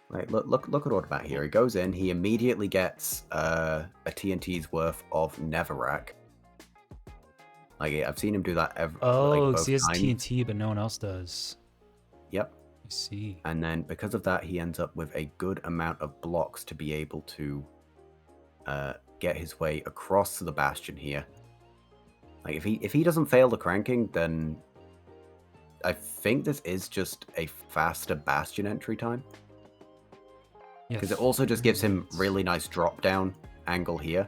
Right, look at Automat here. He goes in, he immediately gets a TNT's worth of Netherrack. Like, I've seen him do that Because he has times. TNT, but no one else does. Yep. I see. And then because of that, he ends up with a good amount of blocks to be able to get his way across to the bastion here. Like, if he doesn't fail the cranking, then I think this is just a faster bastion entry time. Because it also just gives him really nice drop down angle here.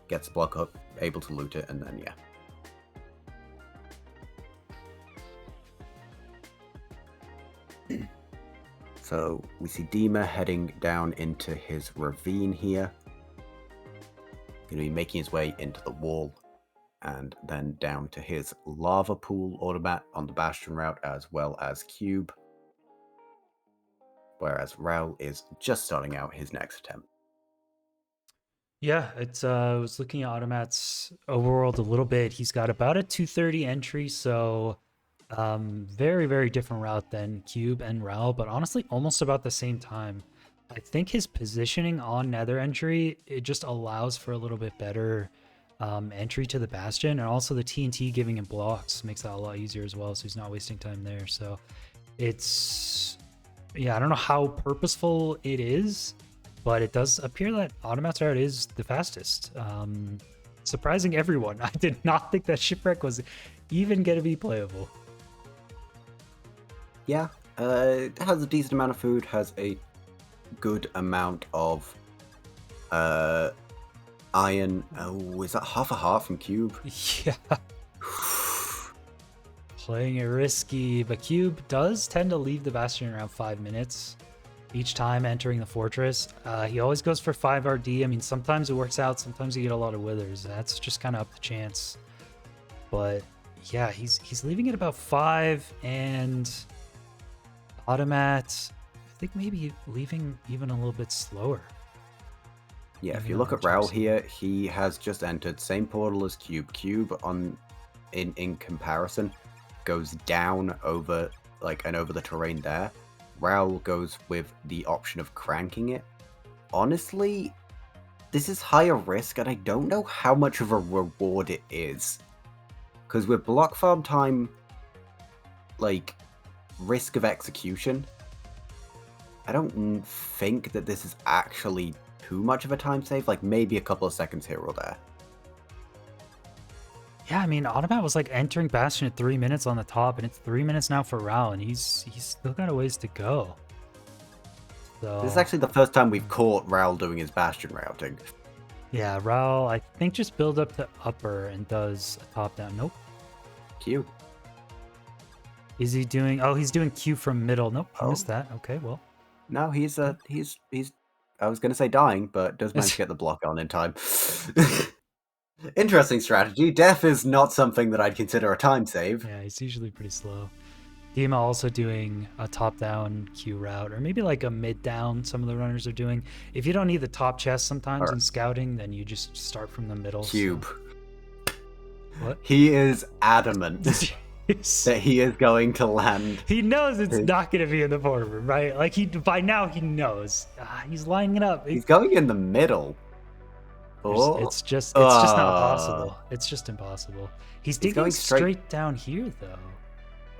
Gets the block up, able to loot it, and then yeah. So we see Dima heading down into his ravine here. Going to be making his way into the wall and then down to his lava pool Automat on the bastion route, as well as Cube. Whereas Raoul is just starting out his next attempt. Yeah, it's I was looking at Automat's overworld a little bit. He's got about a 230 entry, so very, very different route than Cube and Raoul, but honestly almost about the same time. I think his positioning on Nether entry, it just allows for a little bit better entry to the bastion, and also the TNT giving him blocks makes that a lot easier as well, so he's not wasting time there. So it's, yeah, I don't know how purposeful it is, but it does appear that Automat's route is the fastest. Surprising everyone. I did not think that Shipwreck was even going to be playable. Yeah, it has a decent amount of food, has a good amount of iron. Oh, is that half a heart from Cube? Yeah. Playing it risky, but Cube does tend to leave the bastion around 5 minutes each time entering the fortress. He always goes for 5 RD. I mean, sometimes it works out, sometimes you get a lot of withers. That's just kind of up to chance. But yeah, he's leaving it about 5, and Automat, I think maybe leaving even a little bit slower. Yeah, if you look at Raoul here, he has just entered same portal as Cube. Cube in comparison goes down over over the terrain there. Raoul goes with the option of cranking it. Honestly, this is higher risk, and I don't know how much of a reward it is. Because with block farm time, risk of execution, I don't think that this is actually too much of a time save. Maybe a couple of seconds here or there. Yeah, I mean, Automat was entering Bastion at 3 minutes on the top, and it's 3 minutes now for Raoul, and he's still got a ways to go. So this is actually the first time we've caught Raoul doing his Bastion routing. Yeah, Raoul, I think, just builds up to upper and does a top down. Nope. Q. Is he doing? Oh, he's doing Q from middle. Nope, I missed that. Okay, well. No, he's I was gonna say dying, but does manage to get the block on in time. Interesting strategy. Death is not something that I'd consider a time save. Yeah, he's usually pretty slow. Dima also doing a top-down Q route, or maybe a mid-down some of the runners are doing. If you don't need the top chest sometimes in scouting, then you just start from the middle. Cube. So. What? He is adamant that he is going to land. He knows it's not going to be in the forward, right? By now he knows. He's lining it up. He's going in the middle. It's just not possible. It's just impossible. He's digging going straight down here, though.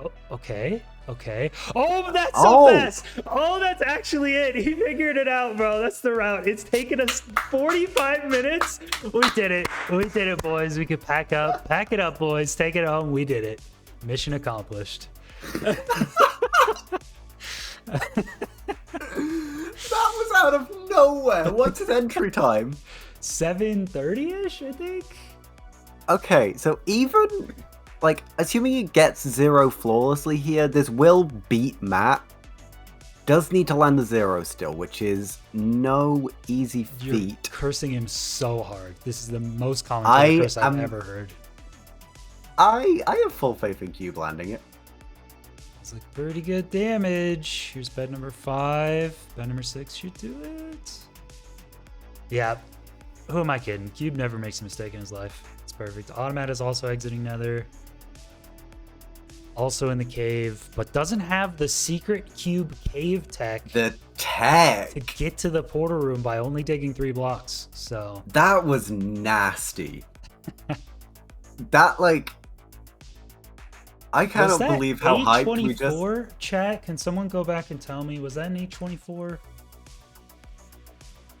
Oh, okay. Okay. Oh, that's so Oh! fast. Oh, that's actually it. He figured it out, bro. That's the route. It's taken us 45 minutes. We did it. We did it, boys. We could pack up. Pack it up, boys. Take it home. We did it. Mission accomplished. That was out of nowhere. What's his entry time? 7:30-ish, I think. Okay, so even, like, assuming he gets 0 flawlessly here, this will beat Matt. Does need to land the 0 still, which is no easy You're feat. cursing him so hard. This is the most common curse I've ever heard. I have full faith in Cube landing it. It's like pretty good damage. Here's bed number 5. Bed number 6 should do it. Yeah. Who am I kidding? Cube never makes a mistake in his life. It's perfect. Automat is also exiting Nether. Also in the cave, but doesn't have the secret cube cave tech. The tech! To get to the portal room by only digging 3 blocks. So that was nasty. That, like, I cannot believe how hyped we just... Chat, can someone go back and tell me, was that an 824?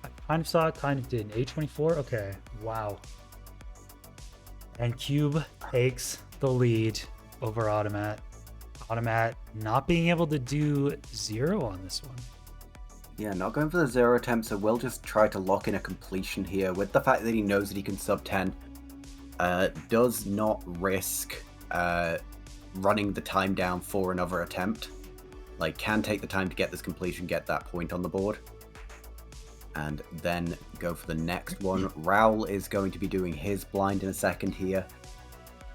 I kind of saw it, kind of didn't. 824? Okay, wow. And Cube takes the lead over Automat. Automat not being able to do 0 on this one. Yeah, not going for the 0 attempt, so we'll just try to lock in a completion here with the fact that he knows that he can sub 10. Does not risk running the time down for another attempt. Like, can take the time to get this completion, get that point on the board. And then go for the next one. Raoul is going to be doing his blind in a second here.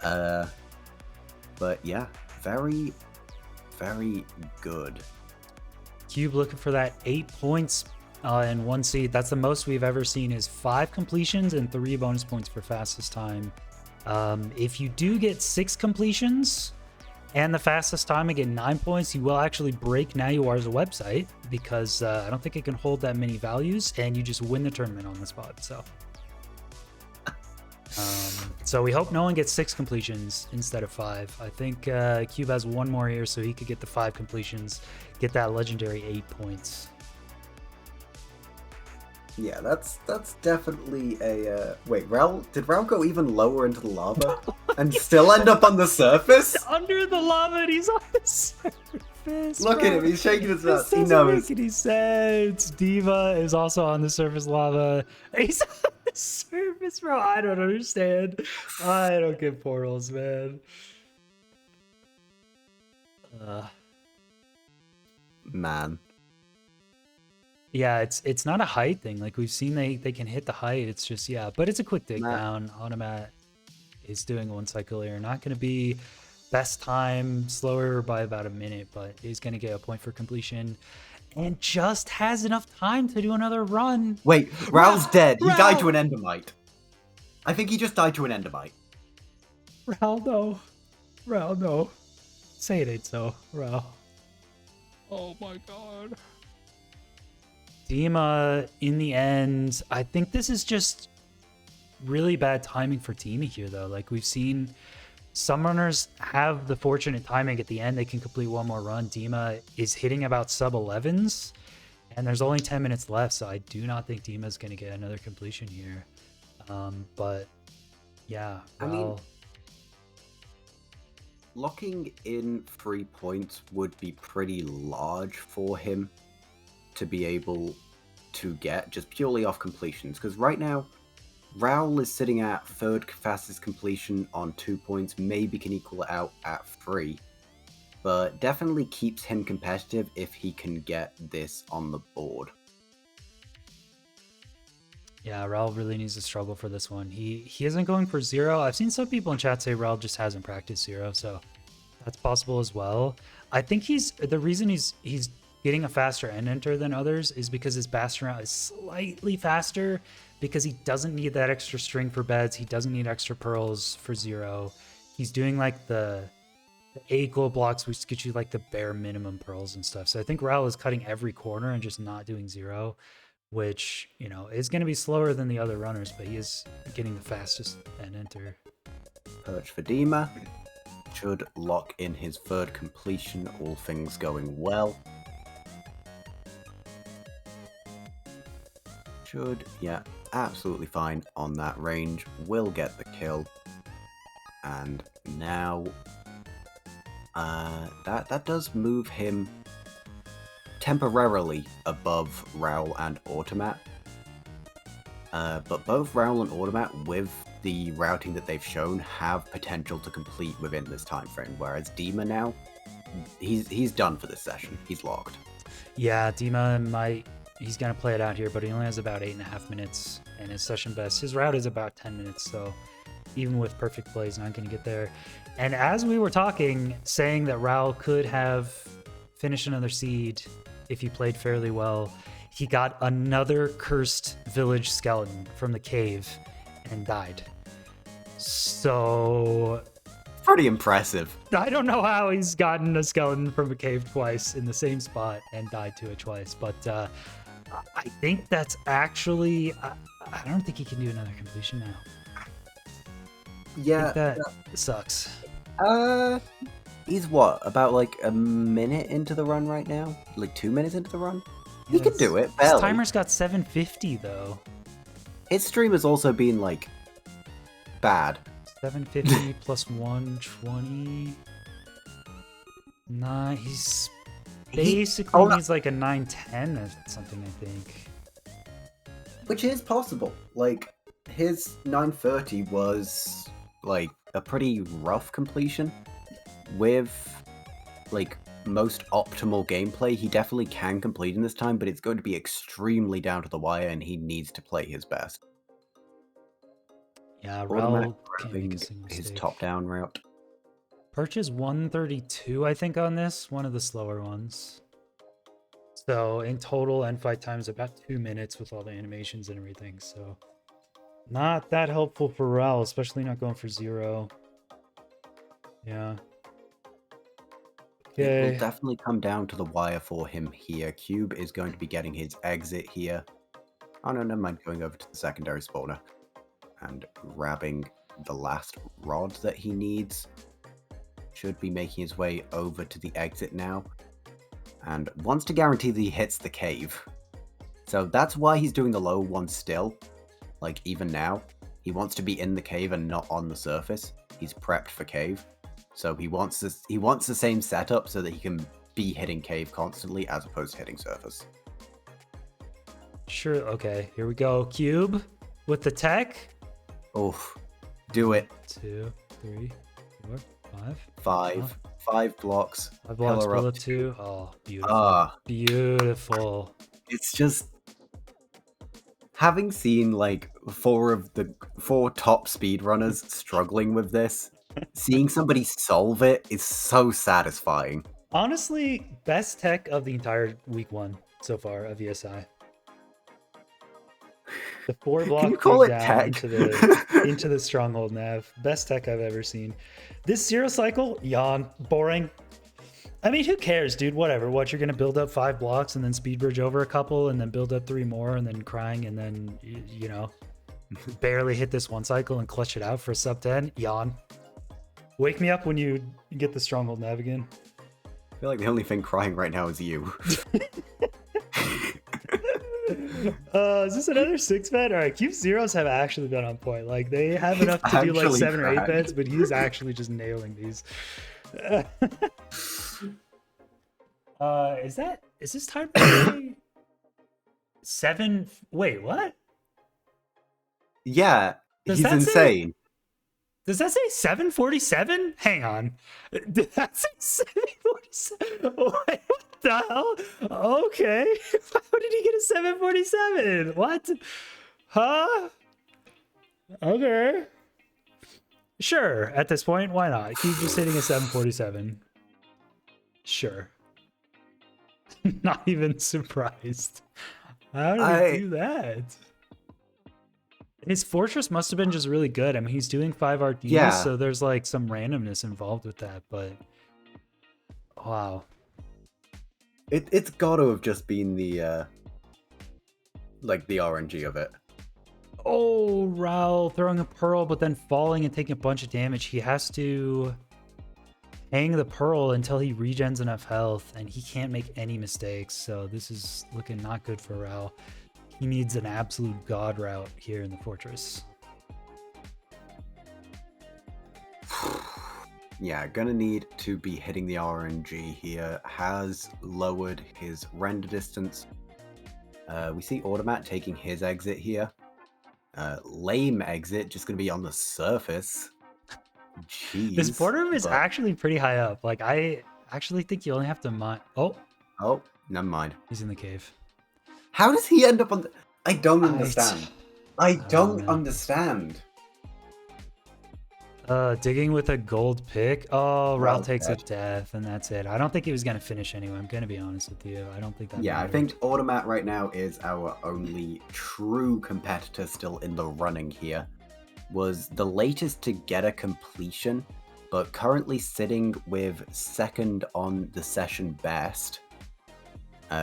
But yeah, very, very good. Cube looking for that 8 points in 1 seed. That's the most we've ever seen, is 5 completions and 3 bonus points for fastest time. If you do get 6 completions and the fastest time and get 9 points, you will actually break Now You Are's website, because I don't think it can hold that many values, and you just win the tournament on the spot. So we hope no one gets 6 completions instead of 5. I think Cube has 1 more here, so he could get the 5 completions, get that legendary 8 points. Yeah, that's definitely a... Wait, did Raoul go even lower into the lava and still end up on the surface? Under the lava and he's on the surface. Look at him, he's shaking his nuts. He knows. Doesn't make any sense. Diva is also on the surface lava. He's on the surface, bro. I don't understand. I don't get portals, man. Man. Yeah, it's not a height thing. Like, we've seen they can hit the height. It's just, yeah, but it's a quick dig down. Automat is doing 1 cycle here. Not going to be best time, slower by about a minute, but he's going to get a point for completion and just has enough time to do another run. Wait, Raoul's dead. He died to an endermite. I think he just died to an endermite. Raoul, no. Raoul, no. Say it ain't so, Raoul. Oh my god. Dima, in the end, I think this is just really bad timing for Dima here, though. Like, we've seen some runners have the fortunate timing at the end. They can complete 1 more run. Dima is hitting about sub 11s, and there's only 10 minutes left, so I do not think Dima is going to get another completion here. But, yeah, well... I mean, locking in 3 points would be pretty large for him to be able to get just purely off completions, because right now Raoul is sitting at 3rd fastest completion on 2 points, maybe can equal it out at 3, but definitely keeps him competitive if he can get this on the board. Yeah, Raoul really needs to struggle for this one. He isn't going for 0. I've seen some people in chat say Raoul just hasn't practiced 0, so that's possible as well. I think the reason he's getting a faster end enter than others is because his Bastion route is slightly faster, because he doesn't need that extra string for beds. He doesn't need extra pearls for 0. He's doing like the 8 gold blocks, which get you like the bare minimum pearls and stuff. So I think Raoul is cutting every corner and just not doing 0, which, you know, is going to be slower than the other runners, but he is getting the fastest end enter. Perch for Dima. should lock in his third completion, all things going well. Should, yeah, absolutely fine on that range. Will get the kill. And now, that does move him temporarily above Raoul and Automat. But both Raoul and Automat, with the routing that they've shown, have potential to complete within this time frame. Whereas Dima now, he's done for this session. He's locked. Yeah, Dima he's gonna play it out here, but he only has about 8.5 minutes, and his session best. His route is about 10 minutes, so even with perfect play, he's not gonna get there. And as we were talking, saying that Raoul could have finished another seed if he played fairly well, he got another cursed village skeleton from the cave and died. So Pretty impressive. I don't know how he's gotten a skeleton from a cave twice in the same spot and died to it twice, but I think that's actually... I don't think he can do another completion now. Yeah, that sucks. He's what, about like a minute into the run right now? Like 2 minutes into the run? He Yeah, can do it, His barely. timer's got 750 though. His stream has also been like bad. 750 plus 120. Nah, he's basically needs like a 910 or something, I think. Which is possible. Like, his 930 was like a pretty rough completion. With like most optimal gameplay, he definitely can complete in this time, but it's going to be extremely down to the wire, and he needs to play his best. Yeah, Automatic Raoul can't make a single his mistake. top-down route. Purchase 132, I think, on this. One of the slower ones. So in total, end fight time is about 2 minutes with all the animations and everything. So not that helpful for Raoul, especially not going for 0. Yeah. It Okay. will definitely come down to the wire for him here. Cube is going to be getting his exit here. Oh no, never mind. Going over to the secondary spawner and grabbing the last rod that he needs. Should be making his way over to the exit now. And wants to guarantee that he hits the cave. So that's why he's doing the low one still. Like, even now. He wants to be in the cave and not on the surface. He's prepped for cave. So he wants this, he wants the same setup so that he can be hitting cave constantly as opposed to hitting surface. Sure. Okay. Here we go. Cube with the tech. Oof. Do it. 2, 3, 4, 5. 5. 5 blocks. 5 blocks, Pillar up bullet 2. Oh, beautiful. Ah. Beautiful. It's just... Having seen, like, 4 top speedrunners struggling with this, seeing somebody solve it is so satisfying. Honestly, best tech of the entire week 1 so far of ESI. The 4 block Can you call it down tech? into the stronghold nav. Best tech I've ever seen. This 0 cycle, yawn, boring. I mean, who cares, dude? Whatever. What, you're gonna build up 5 blocks and then speed bridge over a couple and then build up 3 more and then crying and then you know barely hit this 1 cycle and clutch it out for a sub 10? Yawn. Wake me up when you get the stronghold nav again. I feel like the only thing crying right now is you. Is this another 6 bet? All right, Cube Zeros have actually been on point. Like, they have enough to do like Actually 7 or 8 cracked. bets, but he's actually just nailing these. Is this time 7? Wait, what? Yeah, Does he's that say- insane. Does that say 747? Hang on. Did that say 747? What the hell? Okay. How did he get a 747? What? Huh? Okay. Sure. At this point, why not? He's just hitting a 747. Sure. Not even surprised. How did he do that? His fortress must have been just really good. I mean, he's doing 5 RDs, Yeah. so there's like some randomness involved with that, but wow. It's got to have just been the like the RNG of it. Oh, Raoul throwing a pearl, but then falling and taking a bunch of damage. He has to hang the Pearl until he regens enough health, and he can't make any mistakes. So this is looking not good for Rao. He needs an absolute god route here in the fortress. Yeah, gonna need to be hitting the RNG here. Has lowered his render distance. We see Automat taking his exit here. Lame exit, just gonna be on the surface. Jeez. This border room is but- actually pretty high up. Like, I actually think you only have to mine. Oh, never mind. he's in the cave. How does he end up on the... I don't understand. I don't know. understand. Digging with a gold pick. Oh, Rao Well, takes a dead. death, and that's it. I don't think he was gonna finish anyway. I'm gonna be honest with you. I don't think that. Yeah, I mattered. think Automat right now is our only true competitor still in the running here. Was the latest to get a completion, but currently sitting with second on the session best.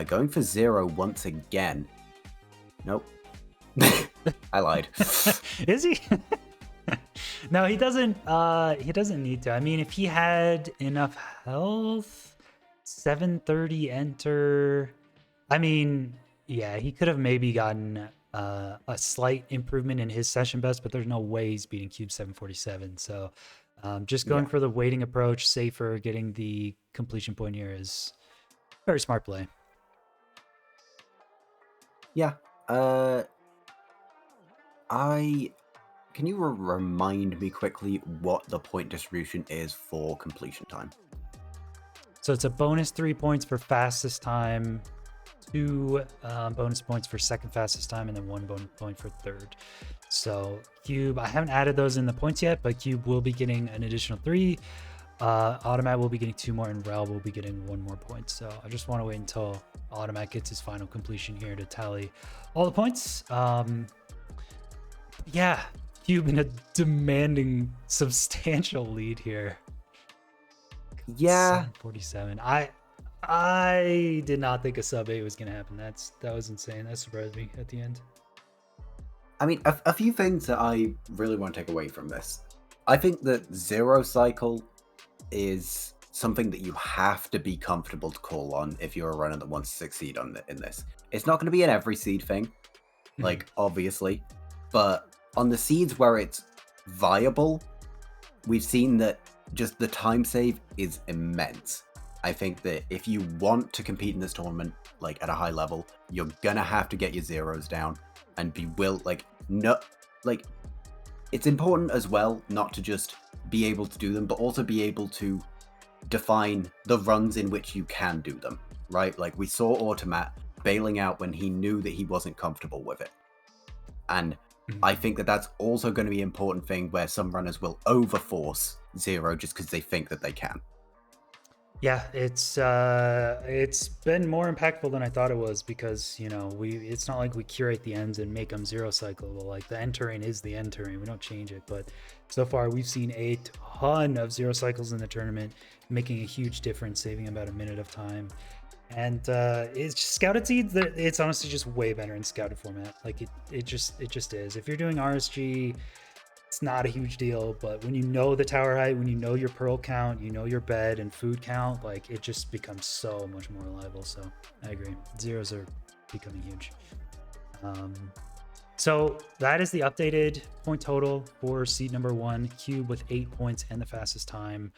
Going for 0 once again. Nope. I lied. Is he? No, he doesn't. He doesn't need to. I mean, if he had enough health, 730 enter. I mean, yeah, he could have maybe gotten a slight improvement in his session best, but there's no way he's beating Cube 747. So, just going for the waiting approach, safer, getting the completion point here is very smart play. Yeah. Can you remind me quickly what the point distribution is for completion time? So it's a bonus 3 points for fastest time, 2 bonus points for second fastest time, and then 1 bonus point for third. So Cube, I haven't added those in the points yet, but Cube will be getting an additional 3. Automat will be getting 2 more, and Rel will be getting 1 more point. So I just want to wait until Automat gets his final completion here to tally all the points. Yeah, Cube in a demanding, substantial lead here. Yeah. 47. I did not think a sub 8 was gonna happen. That was insane. That surprised me at the end. I mean, a few things that I really want to take away from this. I think that 0 cycle is something that you have to be comfortable to call on if you're a runner that wants to succeed in this. It's not going to be an every seed thing, like, obviously, but on the seeds where it's viable, we've seen that just the time save is immense. I think that if you want to compete in this tournament, like, at a high level, you're gonna have to get your zeros down and be it's important as well not to just be able to do them, but also be able to define the runs in which you can do them, right? Like, we saw Automat bailing out when he knew that he wasn't comfortable with it. And I think that that's also going to be an important thing where some runners will overforce 0 just because they think that they can. Yeah, it's been more impactful than I thought it was because, you know, it's not like we curate the ends and make them 0 cycle. Like, the end terrain is the end terrain. We don't change it. But so far we've seen a ton of 0 cycles in the tournament, making a huge difference, saving about a minute of time. And it's just scouted seeds. It's honestly just way better in scouted format. Like, it just is. If you're doing RSG, it's not a huge deal, but when you know the tower height, when you know your pearl count, you know your bed and food count, like, it just becomes so much more reliable. So I agree, zeros are becoming huge. So that is the updated point total for seed number 1. Cube with 8 points and the fastest time.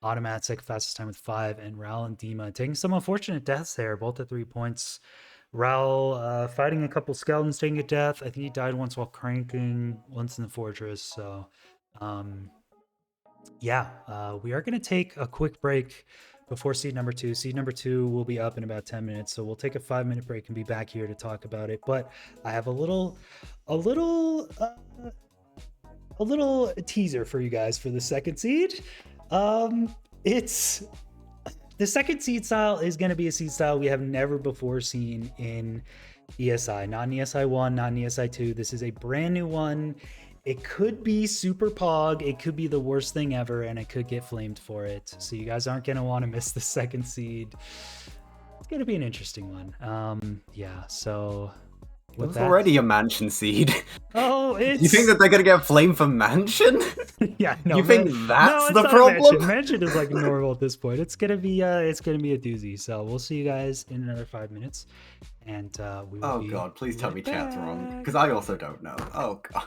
Automat second fastest time with 5, and Ral and Dima taking some unfortunate deaths there, both at 3 points. Ral fighting a couple skeletons, taking a death. I think he died once while cranking, once in the fortress. So, yeah, we are going to take a quick break before seed number 2. Seed number 2 will be up in about 10 minutes. So we'll take a 5-minute break and be back here to talk about it. But I have a little teaser for you guys for the second seed. It's the second seed style is going to be a seed style we have never before seen in ESI, not in ESI1, not in ESI2. This is a brand new one. It could be super pog. It could be the worst thing ever, and it could get flamed for it. So you guys aren't going to want to miss the second seed. It's going to be an interesting one. Yeah, so It with was that. already a mansion seed. Oh, You think it's that they're gonna get flamed for mansion? yeah, no, You think no, that's it's the not a mansion. problem? Mansion is like normal at this point. It's gonna be a doozy. So we'll see you guys in another 5 minutes, and we will Oh be god, please tell me right chat's wrong, back. because I also don't know. Oh god.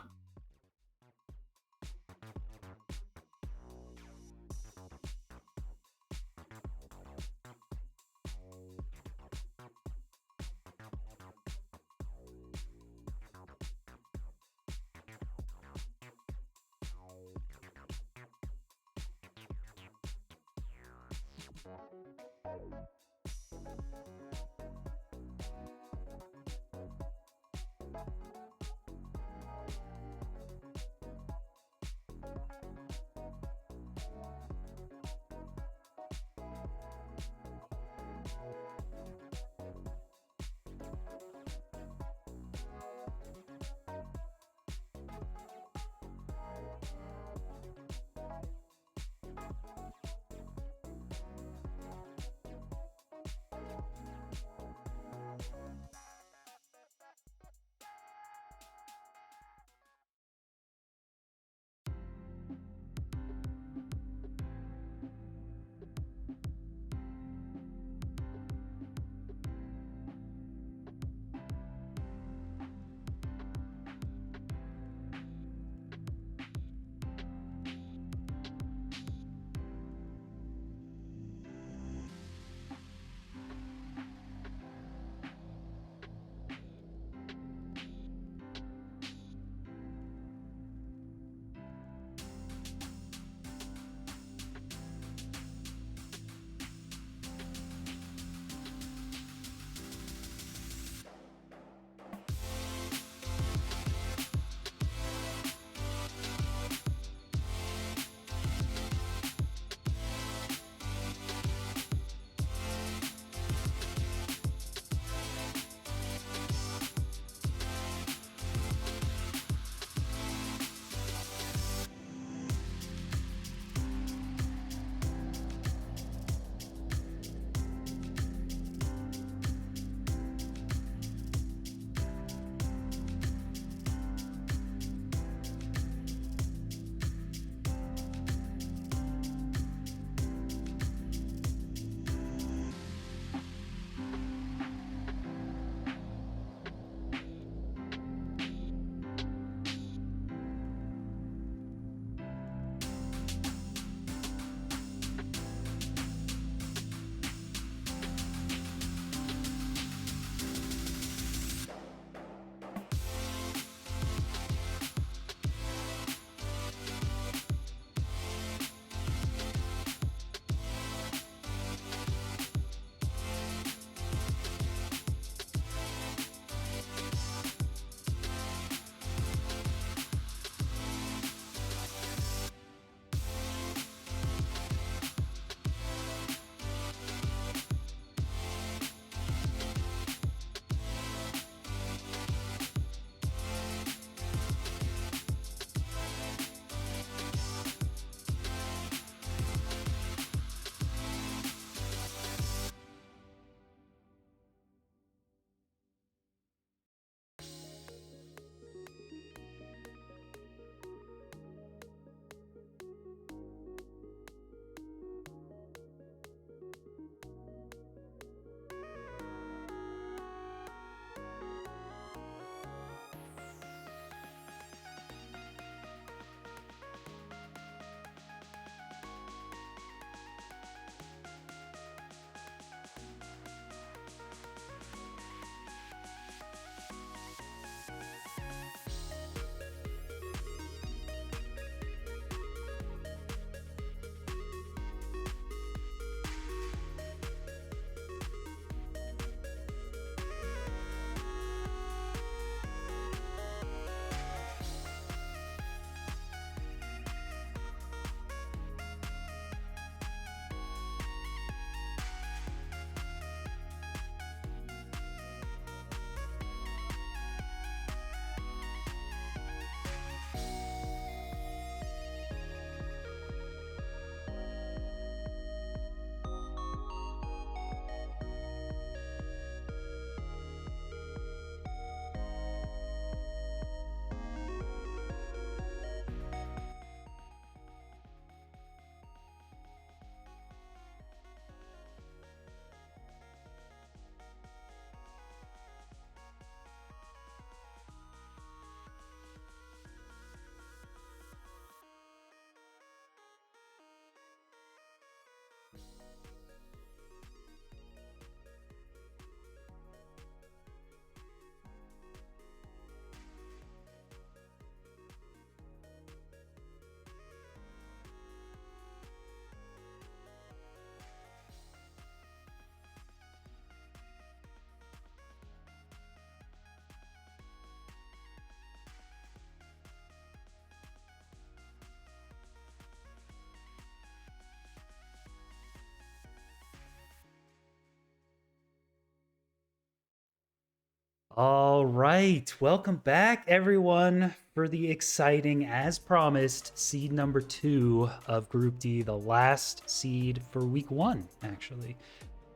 All right, welcome back, everyone, for the exciting, as promised, seed number 2 of Group D, the last seed for week 1, actually.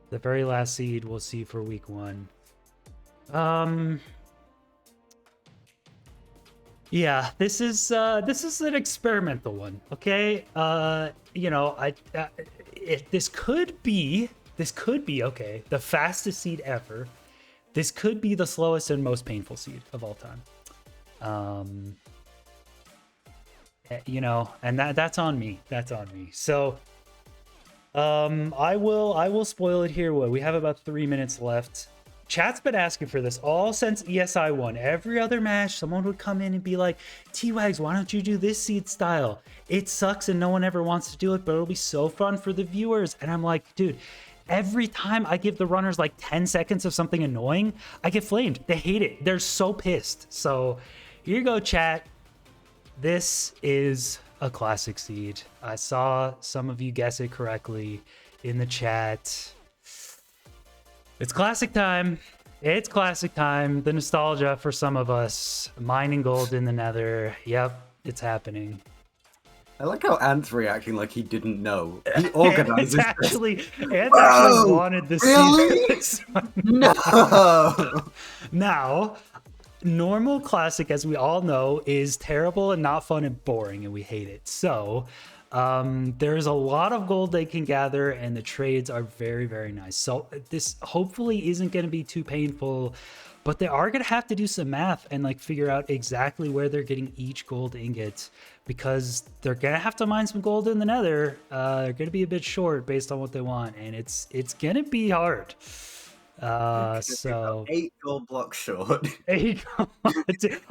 The very last seed we'll see for week 1. Yeah, this is an experimental one, okay? This could be okay, the fastest seed ever. This could be the slowest and most painful seed of all time. And that's on me. That's on me. So, I will spoil it here. We have about 3 minutes left. Chat's been asking for this all since ESI1. Every other match, someone would come in and be like, T-Wags, why don't you do this seed style? It sucks and no one ever wants to do it, but it'll be so fun for the viewers. And I'm like, dude, every time I give the runners like 10 seconds of something annoying, I get flamed. They hate it. They're so pissed. So here you go, chat. This is a classic seed. I saw some of you guess it correctly in the chat. It's classic time. It's classic time. The nostalgia for some of us. Mining gold in the nether. Yep, it's happening. I like how Ant's reacting like he didn't know. He organizes Ant actually wanted the seed. No! Now, normal classic, as we all know, is terrible and not fun and boring, and we hate it. So there's a lot of gold they can gather, and the trades are very, very nice. So this hopefully isn't going to be too painful, but they are going to have to do some math and like figure out exactly where they're getting each gold ingot, because they're going to have to mine some gold in the nether. They're going to be a bit short based on what they want, and it's going to be hard. So 8 gold blocks short. 8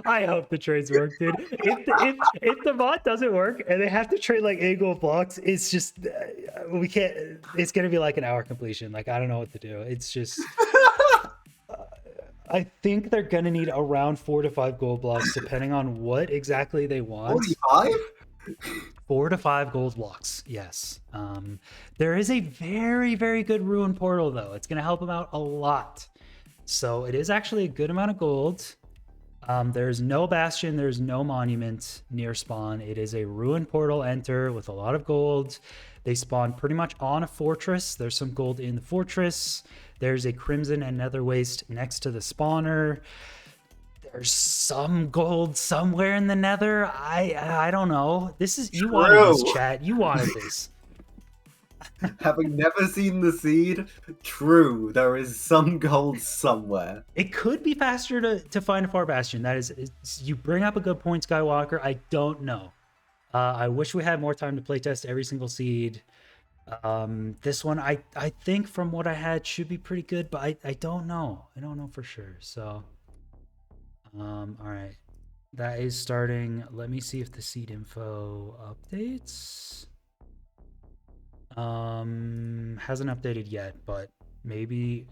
I hope the trades work, dude. If the bot doesn't work and they have to trade like 8 gold blocks, it's just we can't. It's gonna be like an hour completion. Like I don't know what to do. It's just I think they're gonna need around 4 to 5 gold blocks, depending on what exactly they want. 45? 4 to 5 gold blocks, yes. There is a very, very good ruin portal, though. It's going to help them out a lot. So it is actually a good amount of gold. There's no bastion, there's no monument near spawn. It is a ruin portal enter with a lot of gold. They spawn pretty much on a fortress. There's some gold in the fortress. There's a crimson and nether waste next to the spawner. There's some gold somewhere in the nether. I don't know. This is you wanted this, chat. You wanted this. Having never seen the seed, true, there is some gold somewhere. It could be faster to find a far bastion. That is, you bring up a good point, Skywalker. I don't know. I wish we had more time to playtest every single seed. This one, I think from what I had should be pretty good, but I don't know. I don't know for sure. So. All right, that is starting. Let me see if the seed info updates. Hasn't updated yet, but maybe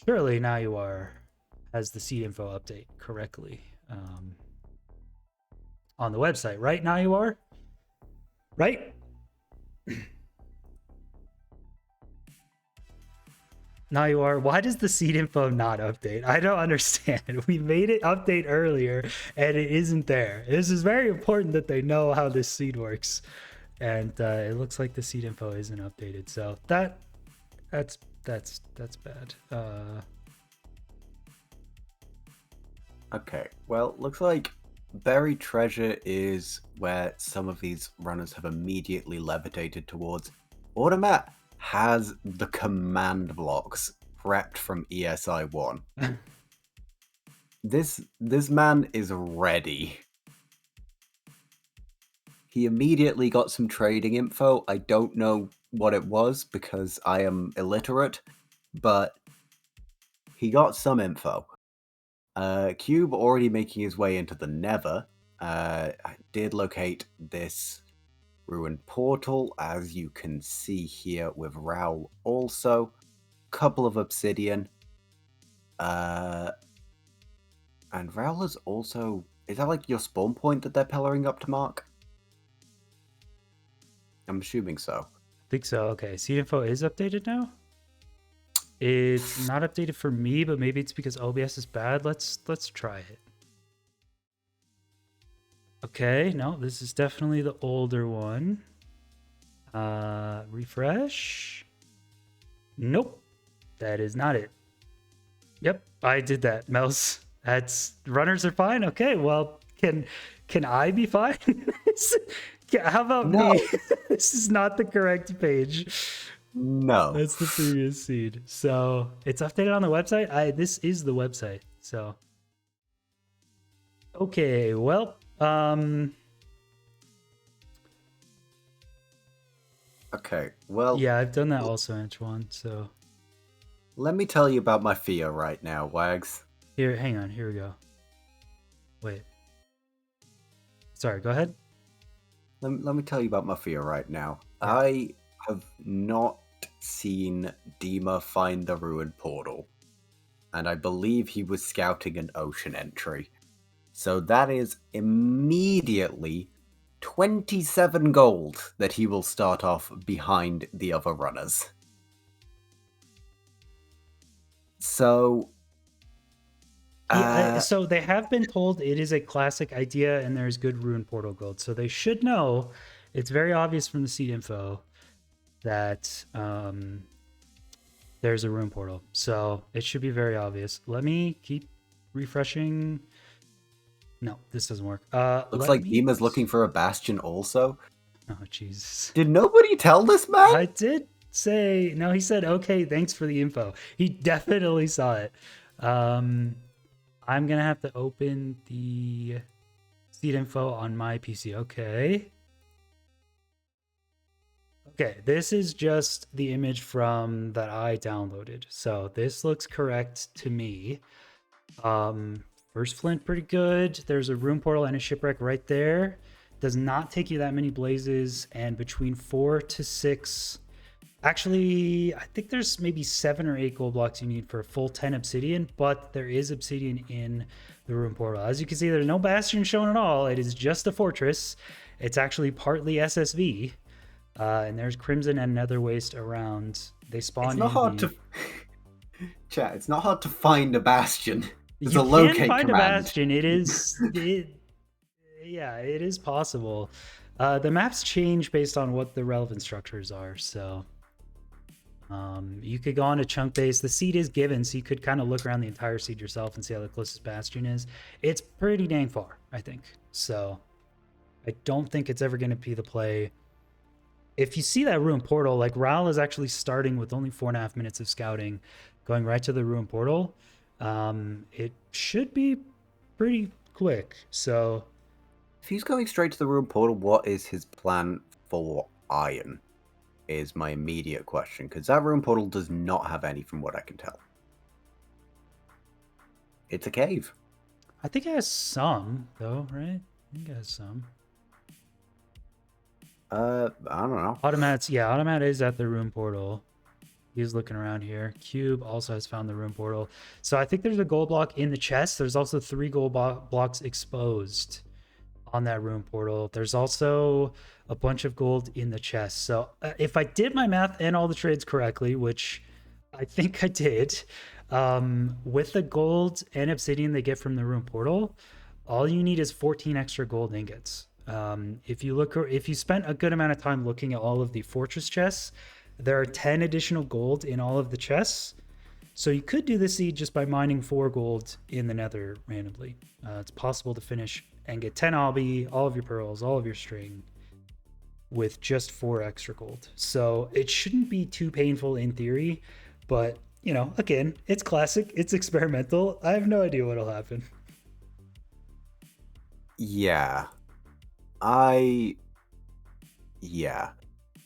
surely Now You Are has the seed info update correctly on the website, right? Now You Are, right? Now You Are. Why does the seed info not update? I don't understand. We made it update earlier and it isn't there. This is very important that they know how this seed works. And it looks like the seed info isn't updated. So that's bad. Okay, well, looks like buried treasure is where some of these runners have immediately levitated towards. Automat has the command blocks prepped from ESI1. This man is ready. He immediately got some trading info. I don't know what it was because I am illiterate, but he got some info. Cube already making his way into the Nether. I did locate this ruined portal, as you can see here with Raoul also. Couple of obsidian. And Raoul is also... Is that like your spawn point that they're pillaring up to mark? I'm assuming so. I think so. Okay, seed info is updated now? It's not updated for me, but maybe it's because OBS is bad. Let's try it. Okay, no, this is definitely the older one. Refresh. Nope, that is not it. Yep, I did that. Mouse. That's runners are fine. Okay, well, can I be fine? How about No. me? This is not the correct page. No. That's the previous seed. So it's updated on the website. This is the website. So okay, well, Okay, well, yeah, I've done that also, Antoine. So let me tell you about my fear right now, Wags. here, hang on. Here we go. Wait. Sorry, go ahead. Let me tell you about my fear right now. Yeah. I have not seen Dima find the ruined portal, and I believe he was scouting an ocean entry. So that is immediately 27 gold that he will start off behind the other runners. So Yeah, so they have been told it is a classic idea and there's good rune portal gold. So they should know. It's very obvious from the seed info that there's a rune portal. So it should be very obvious. Let me keep refreshing. No, this doesn't work. looks like Dima's looking for a bastion also. Oh, Jesus. Did nobody tell this man? I did say, no, he said, okay, thanks for the info. He definitely saw it. I'm going to have to open the seed info on my PC. Okay. Okay, this is just the image from that I downloaded. So this looks correct to me. First flint, pretty good. There's a room portal and a shipwreck right there. Does not take you that many blazes, and between 4 to 6. Actually, I think there's maybe 7 or 8 gold blocks you need for a full 10 obsidian, but there is obsidian in the room portal. As you can see, there's no bastion shown at all. It is just a fortress. It's actually partly SSV. And there's Crimson and Nether Waste around. They spawn. It's not hard to chat. It's not hard to find a bastion. There's you a locate can find command. a bastion. It is. Yeah, it is possible. The maps change based on what the relevant structures are. So you could go on to chunk base. The seed is given, so you could kind of look around the entire seed yourself and see how the closest bastion is. It's pretty dang far, I think. So I don't think it's ever going to be the play. If you see that ruin portal, like Ral is actually starting with only 4.5 minutes of scouting, going right to the ruin portal. It should be pretty quick. So if he's going straight to the ruin portal, what is his plan for iron? Is my immediate question, because that ruin portal does not have any from what I can tell. It's a cave. I think it has some, though, right? I think it has some. I don't know. Automat is at the room portal. He's looking around here. Cube also has found the room portal. So I think there's a gold block in the chest. There's also 3 gold blocks exposed on that room portal. There's also a bunch of gold in the chest. So if I did my math and all the trades correctly, which I think I did, with the gold and obsidian they get from the room portal, all you need is 14 extra gold ingots. If you spent a good amount of time looking at all of the fortress chests, there are 10 additional gold in all of the chests. So you could do this seed just by mining 4 gold in the nether randomly. It's possible to finish and get 10 obby, all of your pearls, all of your string with just 4 extra gold. So it shouldn't be too painful in theory, but you know, again, it's classic, it's experimental. I have no idea what'll happen. Yeah.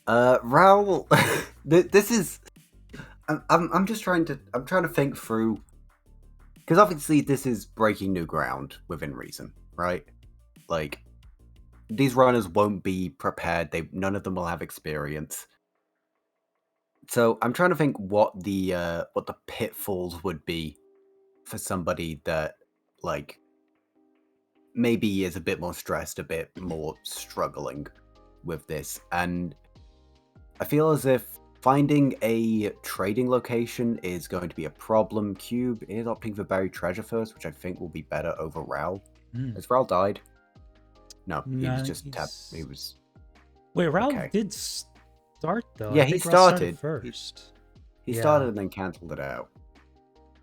Raoul, this is. I'm just trying to think through, because obviously this is breaking new ground within reason, right? Like, these runners won't be prepared. None of them will have experience. So I'm trying to think what the pitfalls would be for somebody that, like, maybe is a bit more stressed, a bit more struggling with this. And I feel as if Finding a trading location is going to be a problem. Cube is opting for buried treasure first, which I think will be better over Raoul. Hmm. Has Raoul died? No, he was No, just he was Wait, Raul okay. did start though. Yeah, I he think Raul started started. first. He Yeah. started and then cancelled it out.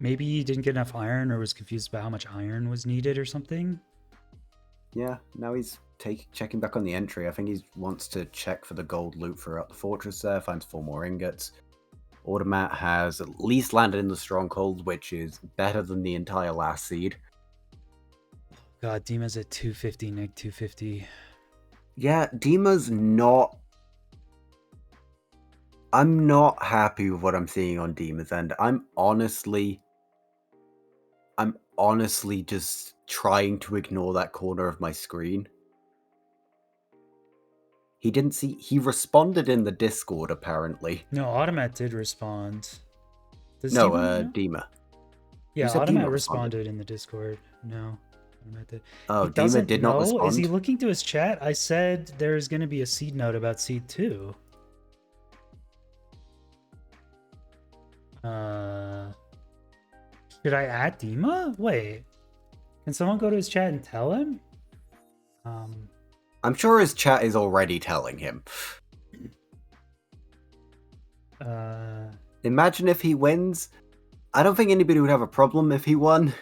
Maybe he didn't get enough iron or was confused about how much iron was needed or something. Yeah, now he's checking back on the entry. I think he wants to check for the gold loot throughout the fortress there, finds 4 more ingots. Automat has at least landed in the stronghold, which is better than the entire last seed. God, Dima's at 250, Nick, 250. Yeah, Dima's not... I'm not happy with what I'm seeing on Dima's end. I'm honestly just trying to ignore that corner of my screen. He didn't see... He responded in the Discord, apparently. No, Automat did respond. Does No, Dima not know? Dima. Yeah, said Automat Dima responded. responded in the Discord. No. Automat did. Oh, He Dima doesn't did not know? Is he respond? looking to his chat? I said there's going to be a seed note about seed 2. Should I add Dima? Wait. Can someone go to his chat and tell him? I'm sure his chat is already telling him. Imagine if he wins. I don't think anybody would have a problem if he won.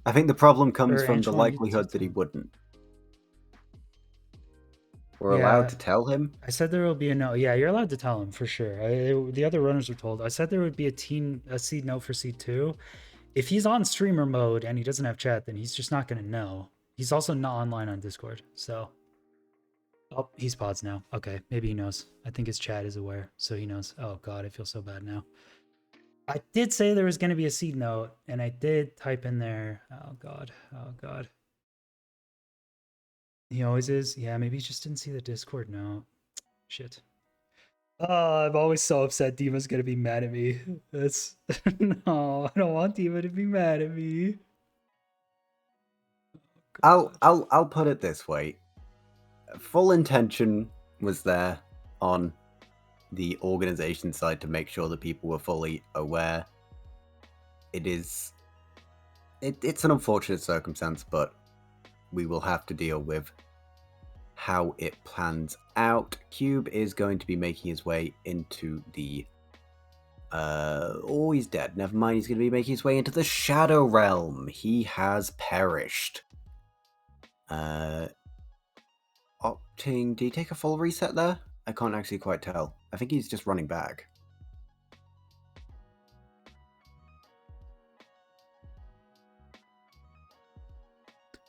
I think the problem comes from the likelihood that he wouldn't. We're allowed to tell him? I said there will be a note. Yeah, you're allowed to tell him for sure. The other runners were told. I said there would be a seed note for seed 2. If he's on streamer mode and he doesn't have chat, then he's just not going to know. He's also not online on Discord, so... Oh, he's pods now. Okay, maybe he knows. I think his chat is aware, so he knows. Oh god, I feel so bad now. I did say there was going to be a seed note, and I did type in there. Oh god, oh god. He always is. Yeah, maybe he just didn't see the Discord note. Shit. Oh, I'm always so upset Dima's gonna be mad at me. That's no, I don't want Dima to be mad at me. I'll put it this way. Full intention was there on the organization side to make sure that people were fully aware. It's an unfortunate circumstance, but we will have to deal with how it plans out. Cube is going to be making his way into the... oh, he's dead. Never mind, he's going to be making his way into the Shadow Realm. He has perished. Opting... Did he take a full reset there? I can't actually quite tell. I think he's just running back.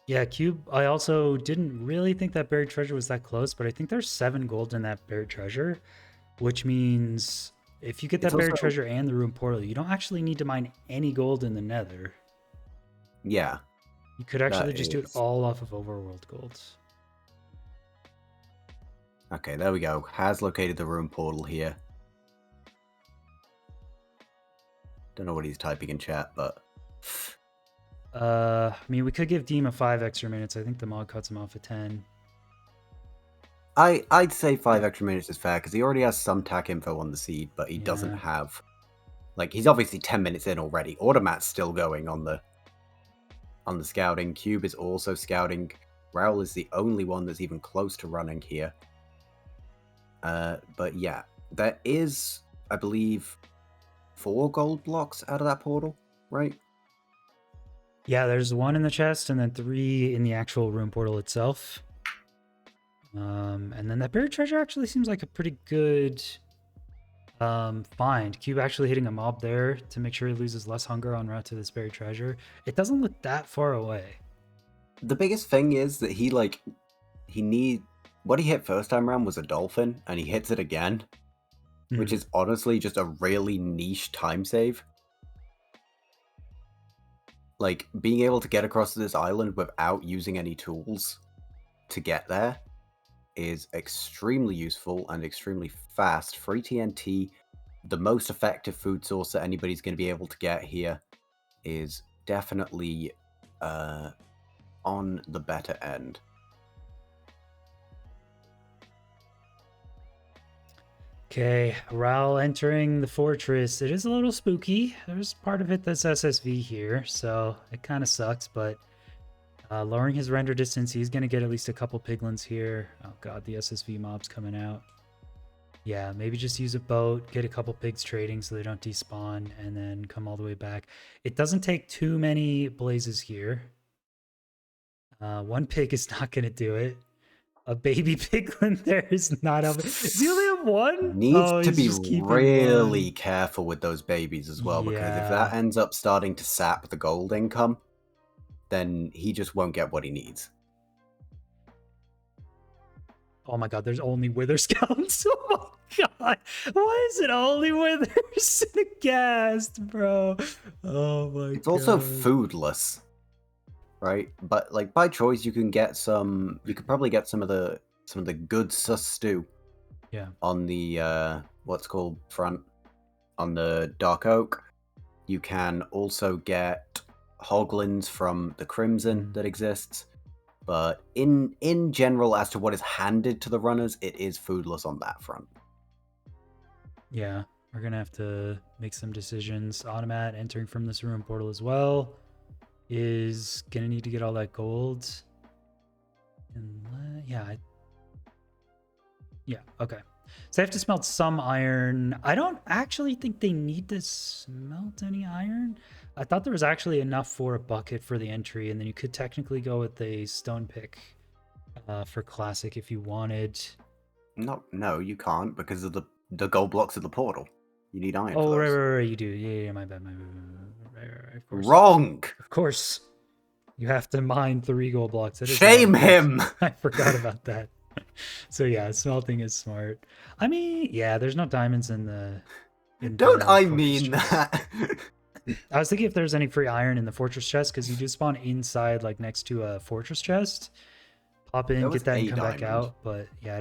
Yeah, Cube, I also didn't really think that buried treasure was that close, but I think there's 7 gold in that buried treasure, which means if you get that buried treasure and the rune portal, you don't actually need to mine any gold in the nether. Yeah. You could actually just do it all off of overworld gold. Okay, there we go. Has located the rune portal here. Don't know what he's typing in chat, but... I mean, we could give Dima 5 extra minutes. I think the mod cuts him off at 10. I'd say 5 extra minutes is fair, because he already has some tac info on the seed, but he doesn't have... Like, he's obviously 10 minutes in already. Automat's still going on the scouting. Cube is also scouting. Raoul is the only one that's even close to running here. But yeah, there is, I believe, 4 gold blocks out of that portal, right? Yeah, there's 1 in the chest and then 3 in the actual room portal itself. And then that buried treasure actually seems like a pretty good find. Cube actually hitting a mob there to make sure he loses less hunger en route to this buried treasure. It doesn't look that far away. The biggest thing is that what he hit first time around was a dolphin, and he hits it again, which is honestly just a really niche time save. Like, being able to get across to this island without using any tools to get there is extremely useful and extremely fast. Free TNT, the most effective food source that anybody's going to be able to get here, is definitely on the better end. Okay, Raul entering the fortress. It is a little spooky. There's part of it that's SSV here, so it kind of sucks, but lowering his render distance, he's going to get at least a couple piglins here. Oh god, the SSV mob's coming out. Yeah, maybe just use a boat, get a couple pigs trading so they don't despawn, and then come all the way back. It doesn't take too many blazes here. One pig is not going to do it. A baby piglin there is not helping. Does he only have one? Needs Oh, to he's be just keeping really one. careful with those babies as well, because if Yeah. that ends up starting to sap the gold income, then he just won't get what he needs. Oh my god, there's only wither scouts. Oh my god. Why is it only withers in a ghast, bro? Oh my god. It's also foodless, right? But like by choice, you can get some. You could probably get some of the good sus stew. Yeah. On the what's called front on the dark oak. You can also get hoglins from the crimson that exists. But in general, as to what is handed to the runners, it is foodless on that front. Yeah, we're gonna have to make some decisions. Automat entering from this ruin portal as well is gonna need to get all that gold. And yeah, okay. So I have to smelt some iron. I don't actually think they need to smelt any iron. I thought there was actually enough for a bucket for the entry, and then you could technically go with a stone pick for classic if you wanted. No, you can't because of the gold blocks of the portal. You need iron for Oh, those. right, you do. Yeah, my bad. Right, of course. Wrong! Of course. You have to mine 3 gold blocks. That is Shame him! I forgot about that. So yeah, smelting is smart. I mean, yeah, there's no diamonds in the... Don't I fortress mean chest. that? I was thinking if there's any free iron in the fortress chest, because you do spawn inside, like next to a fortress chest. Pop in, get that, and come back out. But yeah,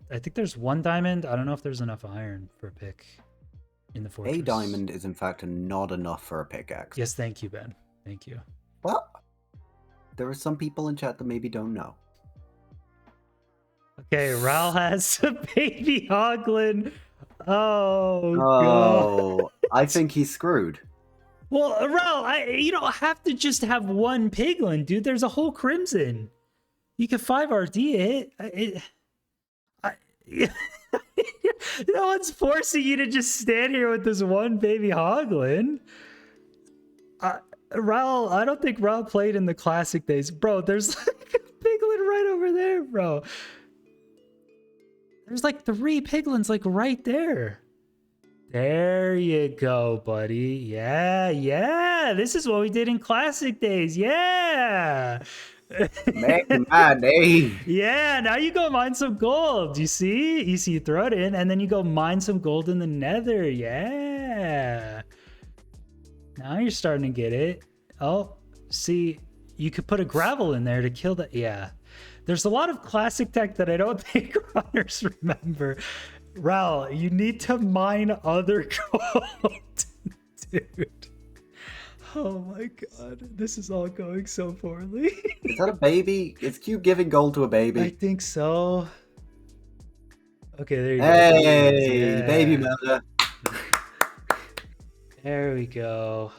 I think there's 1 diamond. I don't know if there's enough iron for a pick in the fortress. A diamond is in fact not enough for a pickaxe. Yes, thank you, Ben. Thank you. Well, there are some people in chat that maybe don't know. Okay, Ral has a baby hoglin. Oh, God. I God. think he's screwed. Well, Ral, you don't have to just have 1 piglin, dude. There's a whole crimson. You can 5 RD it. No one's forcing you to just stand here with this 1 baby hoglin. Ral, I don't think Ral played in the classic days. Bro, there's like a piglin right over there, bro. There's like 3 piglins like right there. There you go, buddy. Yeah. This is what we did in classic days. Yeah. Man, hey. Yeah, now you go mine some gold. You see? You throw it in, and then you go mine some gold in the nether. Yeah. Now you're starting to get it. Oh, see, you could put a gravel in there to kill the... Yeah. There's a lot of classic tech that I don't think runners remember. Ral, you need to mine other gold. Dude. Oh my god. This is all going so poorly. Is that a baby? Is Cube giving gold to a baby? I think so. Okay, there you go. Hey, Yeah. baby mother. There we go.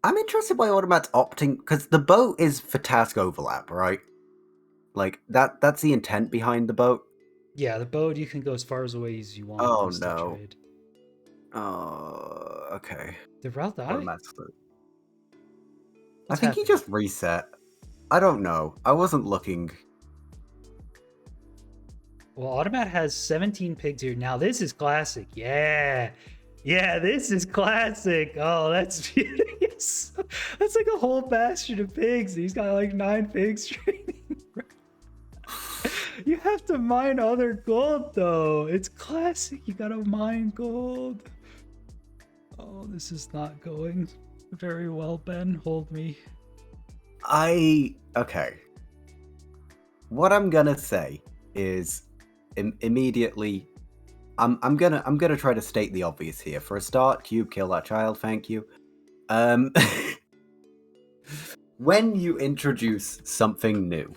I'm interested by Automat's opting, because the boat is for task overlap, right? Like, that's the intent behind the boat. Yeah, the boat, you can go as far away as you want. Oh, no. Okay. Did Ral die? Automat's I think he just reset. I don't know. I wasn't looking. Well, Automat has 17 pigs here. Now, this is classic. Yeah. Yeah, this is classic. Oh, that's beautiful. That's like a whole bastion of pigs. He's got like 9 pigs training. You have to mine other gold, though. It's classic. You gotta mine gold. Oh, this is not going very well, Ben. Hold me. Okay. What I'm gonna say is immediately I'm gonna try to state the obvious here. For a start, Cube, kill that child, thank you. When you introduce something new,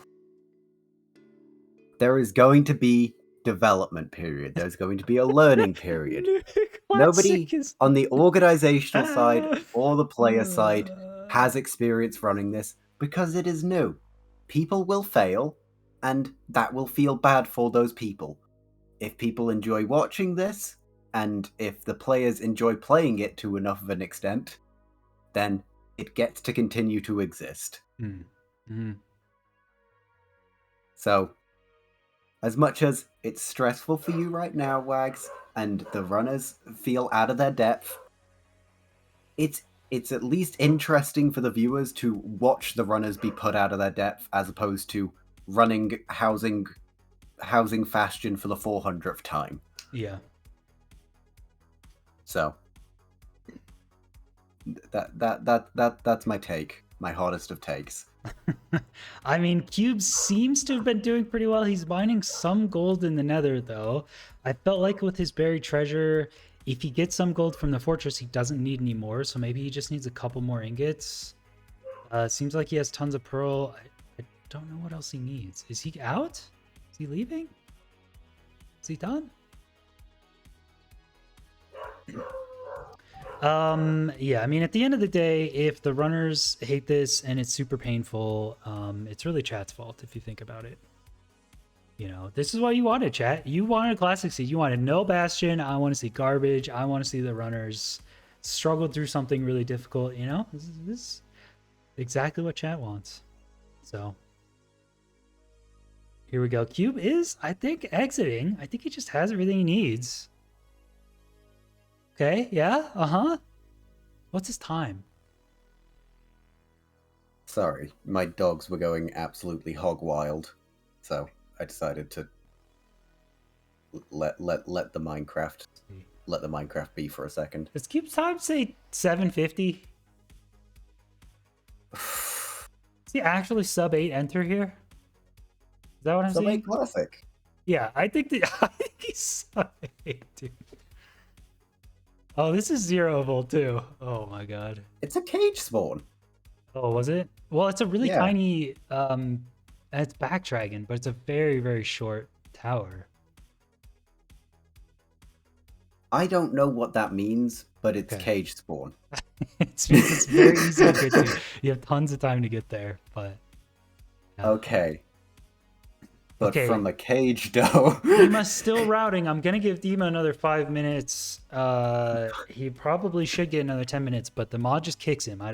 there is going to be development period. There's going to be a learning period. Classic Nobody is. on the organizational side or the player side Uh, has experience running this because it is new. People will fail, and that will feel bad for those people. If people enjoy watching this, and if the players enjoy playing it to enough of an extent, then it gets to continue to exist. So, as much as it's stressful for you right now, Wags, and the runners feel out of their depth, it's at least interesting for the viewers to watch the runners be put out of their depth as opposed to running housing Fastion for the 400th time. Yeah. So that's my take, my hardest of takes. I mean, Cube seems to have been doing pretty well. He's mining some gold in the Nether, though. I felt like with his buried treasure, if he gets some gold from the fortress, he doesn't need any more. So maybe he just needs a couple more ingots. Seems like he has tons of pearl. I don't know what else he needs. Is he out? Is he leaving? Is he done? Yeah, I mean, at the end of the day, if the runners hate this and it's super painful, it's really chat's fault if you think about it. You know, this is what you wanted, chat. You wanted a classic seed. You wanted no Bastion. I want to see garbage. I want to see the runners struggle through something really difficult. You know, this is exactly what chat wants. So here we go. Cube is, I think, exiting. I think he just has everything he needs. Okay, yeah, What's his time? Sorry, my dogs were going absolutely hog wild, so I decided to let the Minecraft be for a second. Does Cube's time say 750? Is he actually sub 8 enter here? Is that what I'm saying? Classic. Yeah, I think he's sub 8, dude. Oh, this is 0 volt too. Oh my god. It's a cage spawn. Oh, was it? Well, it's a really tiny it's back dragon, but it's a very, very short tower. I don't know what that means, but it's cage spawn. It's very easy to get to. You have tons of time to get there, but okay. But from a cage, though. Dima's still routing. I'm going to give Dima another 5 minutes. He probably should get another 10 minutes, but the mod just kicks him. I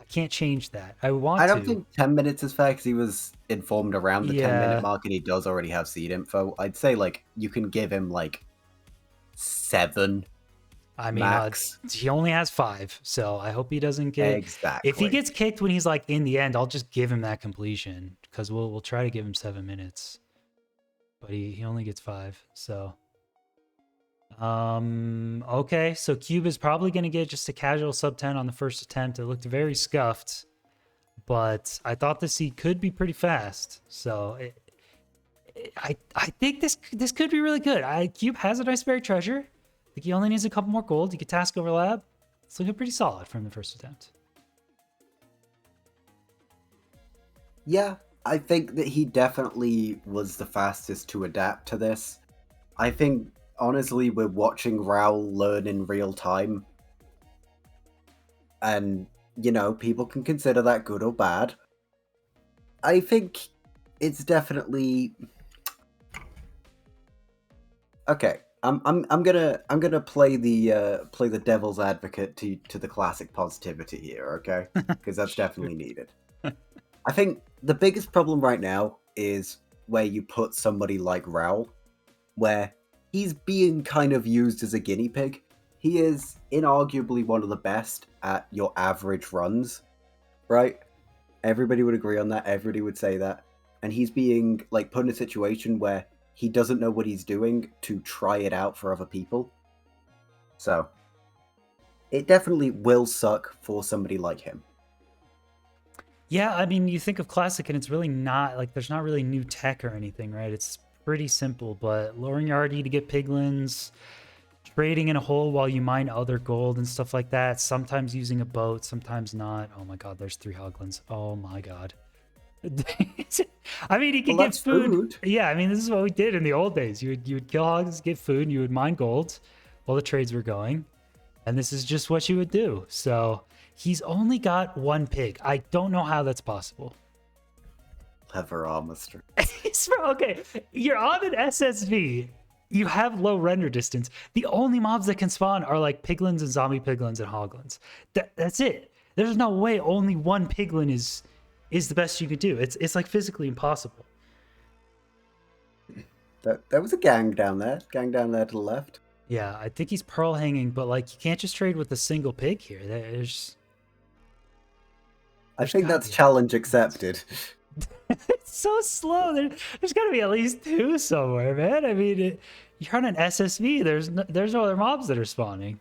can't change that. I don't think 10 minutes is fair because he was informed around the 10-minute mark and he does already have seed info. I'd say, like, you can give him, like, 7. I mean, max. He only has 5, so I hope he doesn't get... Exactly. If he gets kicked when he's, like, in the end, I'll just give him that completion, because we'll try to give him 7 minutes. But he only gets 5, so... Okay, so Cube is probably going to get just a casual sub 10 on the first attempt. It looked very scuffed, but I thought the seed could be pretty fast, so... I think this could be really good. Cube has a nice buried treasure. I think he only needs a couple more gold. He could task overlap. It's looking pretty solid from the first attempt. Yeah, I think that he definitely was the fastest to adapt to this. I think, honestly, we're watching Raoul learn in real time. And, you know, people can consider that good or bad. I think it's definitely... Okay, I'm gonna play the devil's advocate to the classic positivity here, okay? Because that's definitely needed. I think the biggest problem right now is where you put somebody like Raoul, where he's being kind of used as a guinea pig. He is inarguably one of the best at your average runs, right? Everybody would agree on that. Everybody would say that. And he's being like put in a situation where he doesn't know what he's doing to try it out for other people. So, it definitely will suck for somebody like him. Yeah, I mean, you think of Classic and it's really not, like, there's not really new tech or anything, right? It's pretty simple, but lowering your RD to get piglins, trading in a hole while you mine other gold and stuff like that, sometimes using a boat, sometimes not. Oh my god, there's 3 hoglins. Oh my god. I mean, he Well, could get that's food. food. Yeah, I mean, this is what we did in the old days. You would kill hogs, get food, and you would mine gold while the trades were going. And this is just what you would do. So he's only got one pig. I don't know how that's possible. Lever armister. Okay, you're on an SSV. You have low render distance. The only mobs that can spawn are like piglins and zombie piglins and hoglins. That's it. There's no way only one piglin is the best you could do. It's like physically impossible. There was a gang down there. Gang down there to the left. Yeah, I think he's pearl hanging, but like you can't just trade with a single pig here. I think gotta that's be challenge accepted. It's so slow. There's got to be at least two somewhere, man. I mean, you're on an SSV. There's no other mobs that are spawning.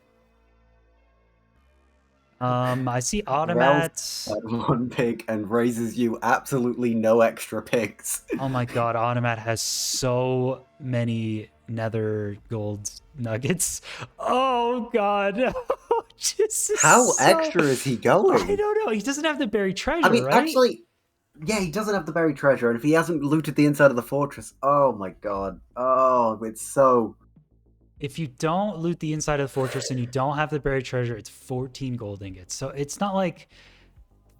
I see automats. One pig and raises you absolutely no extra pigs. Oh my god, automat has so many nether gold nuggets. Oh god. How extra is he going? I don't know. He doesn't have the buried treasure, I mean, right? actually, yeah, he doesn't have the buried treasure, and if he hasn't looted the inside of the fortress, oh my god. Oh, it's so... If you don't loot the inside of the fortress and you don't have the buried treasure, it's 14 gold ingots. So it's not like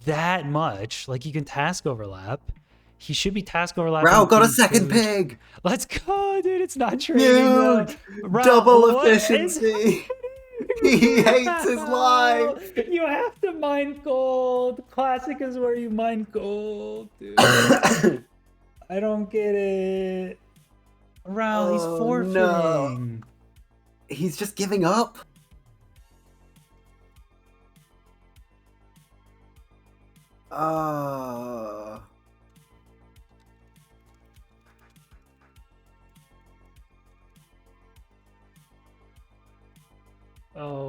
that much. Like you can task overlap. He should be task overlapping. Rao got a getting second food. pig! Let's go, dude. It's not trading. Dude! Rao, Double what is efficiency! He hates his life! You have to mine gold. Classic is where you mine gold, dude. I don't get it. Rao, he's Oh, forfeiting. no. He's just giving up. Oh.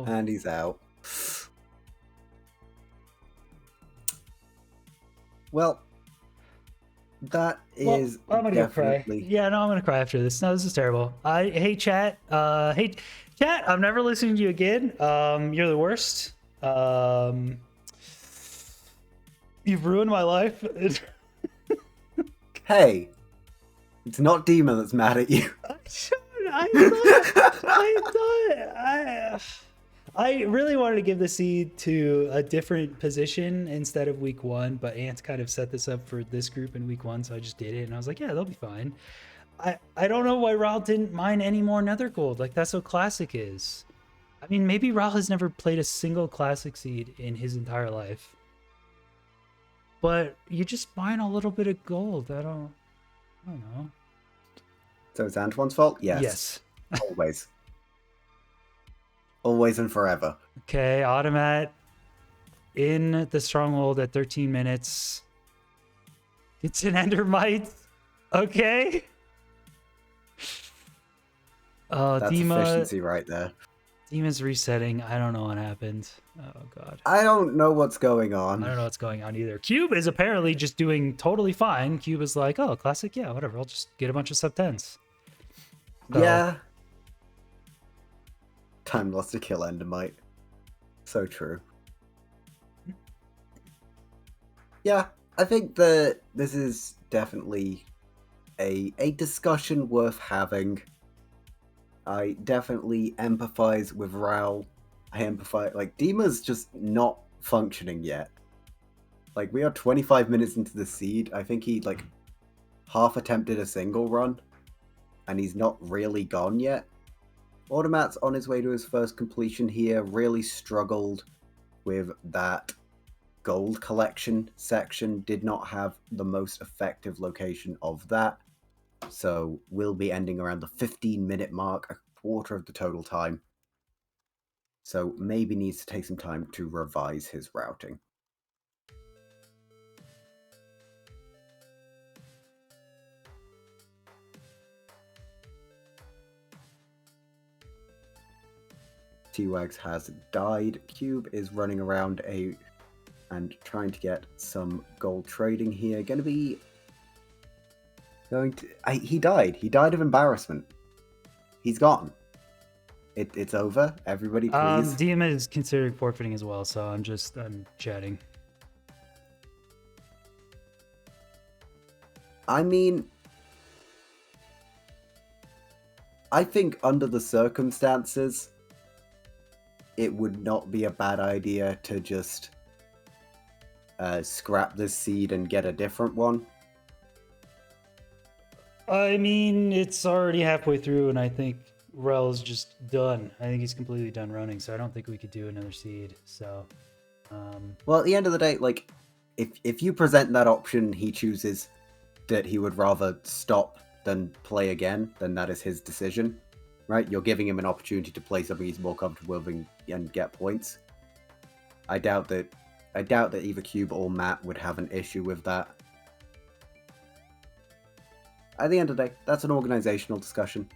And he's out. Well, that is I'm gonna definitely... go cry. Yeah, no, I'm gonna cry after this. No, this is terrible. Hey chat. Hey chat. I'm never listening to you again. You're the worst. You've ruined my life. Hey, it's not Dima that's mad at you. I really wanted to give the seed to a different position instead of week one, but Ant kind of set this up for this group in week one, so I just did it, and I was like, yeah, they'll be fine. I don't know why Ral didn't mine any more nether gold. Like, that's what classic is. I mean, maybe Ral has never played a single classic seed in his entire life. But you just mine a little bit of gold. I don't know. So it's Antoine's fault? Yes. Yes. Always. Always and forever. Okay, automat in the stronghold at 13 minutes. It's an endermite. Okay. That's Dima, efficiency right there. Dima's resetting. I don't know what happened. Oh god. I don't know what's going on. I don't know what's going on either. Cube is apparently just doing totally fine. Cube is like, oh, classic, yeah, whatever. I'll just get a bunch of sub 10s. So, yeah. Time lost to kill Endermite. So true. Yeah, I think that this is definitely a discussion worth having. I definitely empathize with Raul. I empathize, like, Dima's just not functioning yet. Like, we are 25 minutes into the seed. I think he, like, half attempted a single run, and he's not really gone yet. Automat's on his way to his first completion here, really struggled with that gold collection section, did not have the most effective location of that. So we'll be ending around the 15-minute mark, a quarter of the total time. So maybe needs to take some time to revise his routing. T-Wags has died. Cube is running around and trying to get some gold trading here. He died. He died of embarrassment. He's gone. It's over. Everybody, please. Dima is considering forfeiting as well, so I'm chatting. I mean, I think under the circumstances, it would not be a bad idea to just scrap this seed and get a different one. I mean, it's already halfway through, and I think Rel's just done. I think he's completely done running, so I don't think we could do another seed. So, Well, at the end of the day, like, if you present that option, he chooses that he would rather stop than play again, then that is his decision, right? You're giving him an opportunity to play something he's more comfortable with and get points. I doubt that either Cube or Matt would have an issue with that. At the end of the day, that's an organizational discussion.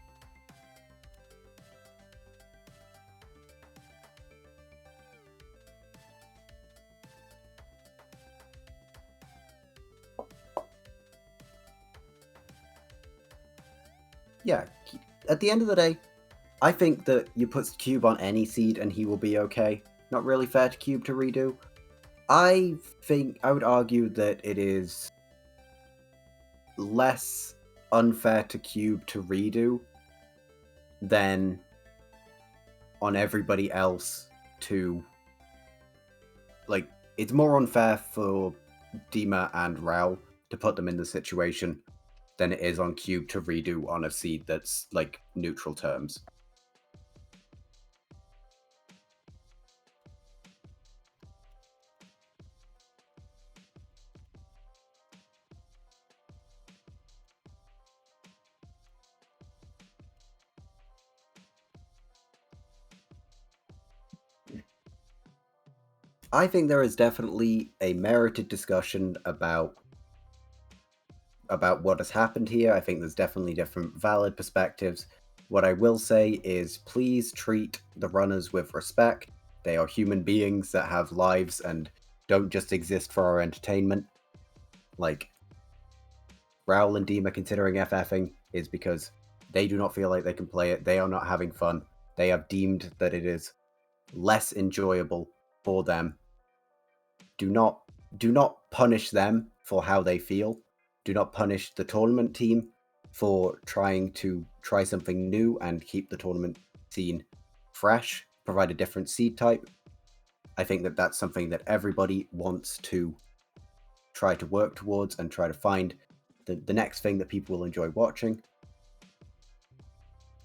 Yeah, at the end of the day, I think that you put Cube on any seed and he will be okay. Not really fair to Cube to redo. I think I would argue that it is less unfair to Cube to redo than on everybody else to, like, it's more unfair for Dima and Rao to put them in the situation than it is on Cube to redo on a seed that's like neutral terms. I think there is definitely a merited discussion about what has happened here. I think there's definitely different valid perspectives. What I will say is please treat the runners with respect. They are human beings that have lives and don't just exist for our entertainment. Like, Raul and Dima considering FFing is because they do not feel like they can play it. They are not having fun. They have deemed that it is less enjoyable for them. Do not punish them for how they feel. Do not punish the tournament team for trying to try something new and keep the tournament scene fresh, provide a different seed type. I think that that's something that everybody wants to try to work towards and try to find the next thing that people will enjoy watching.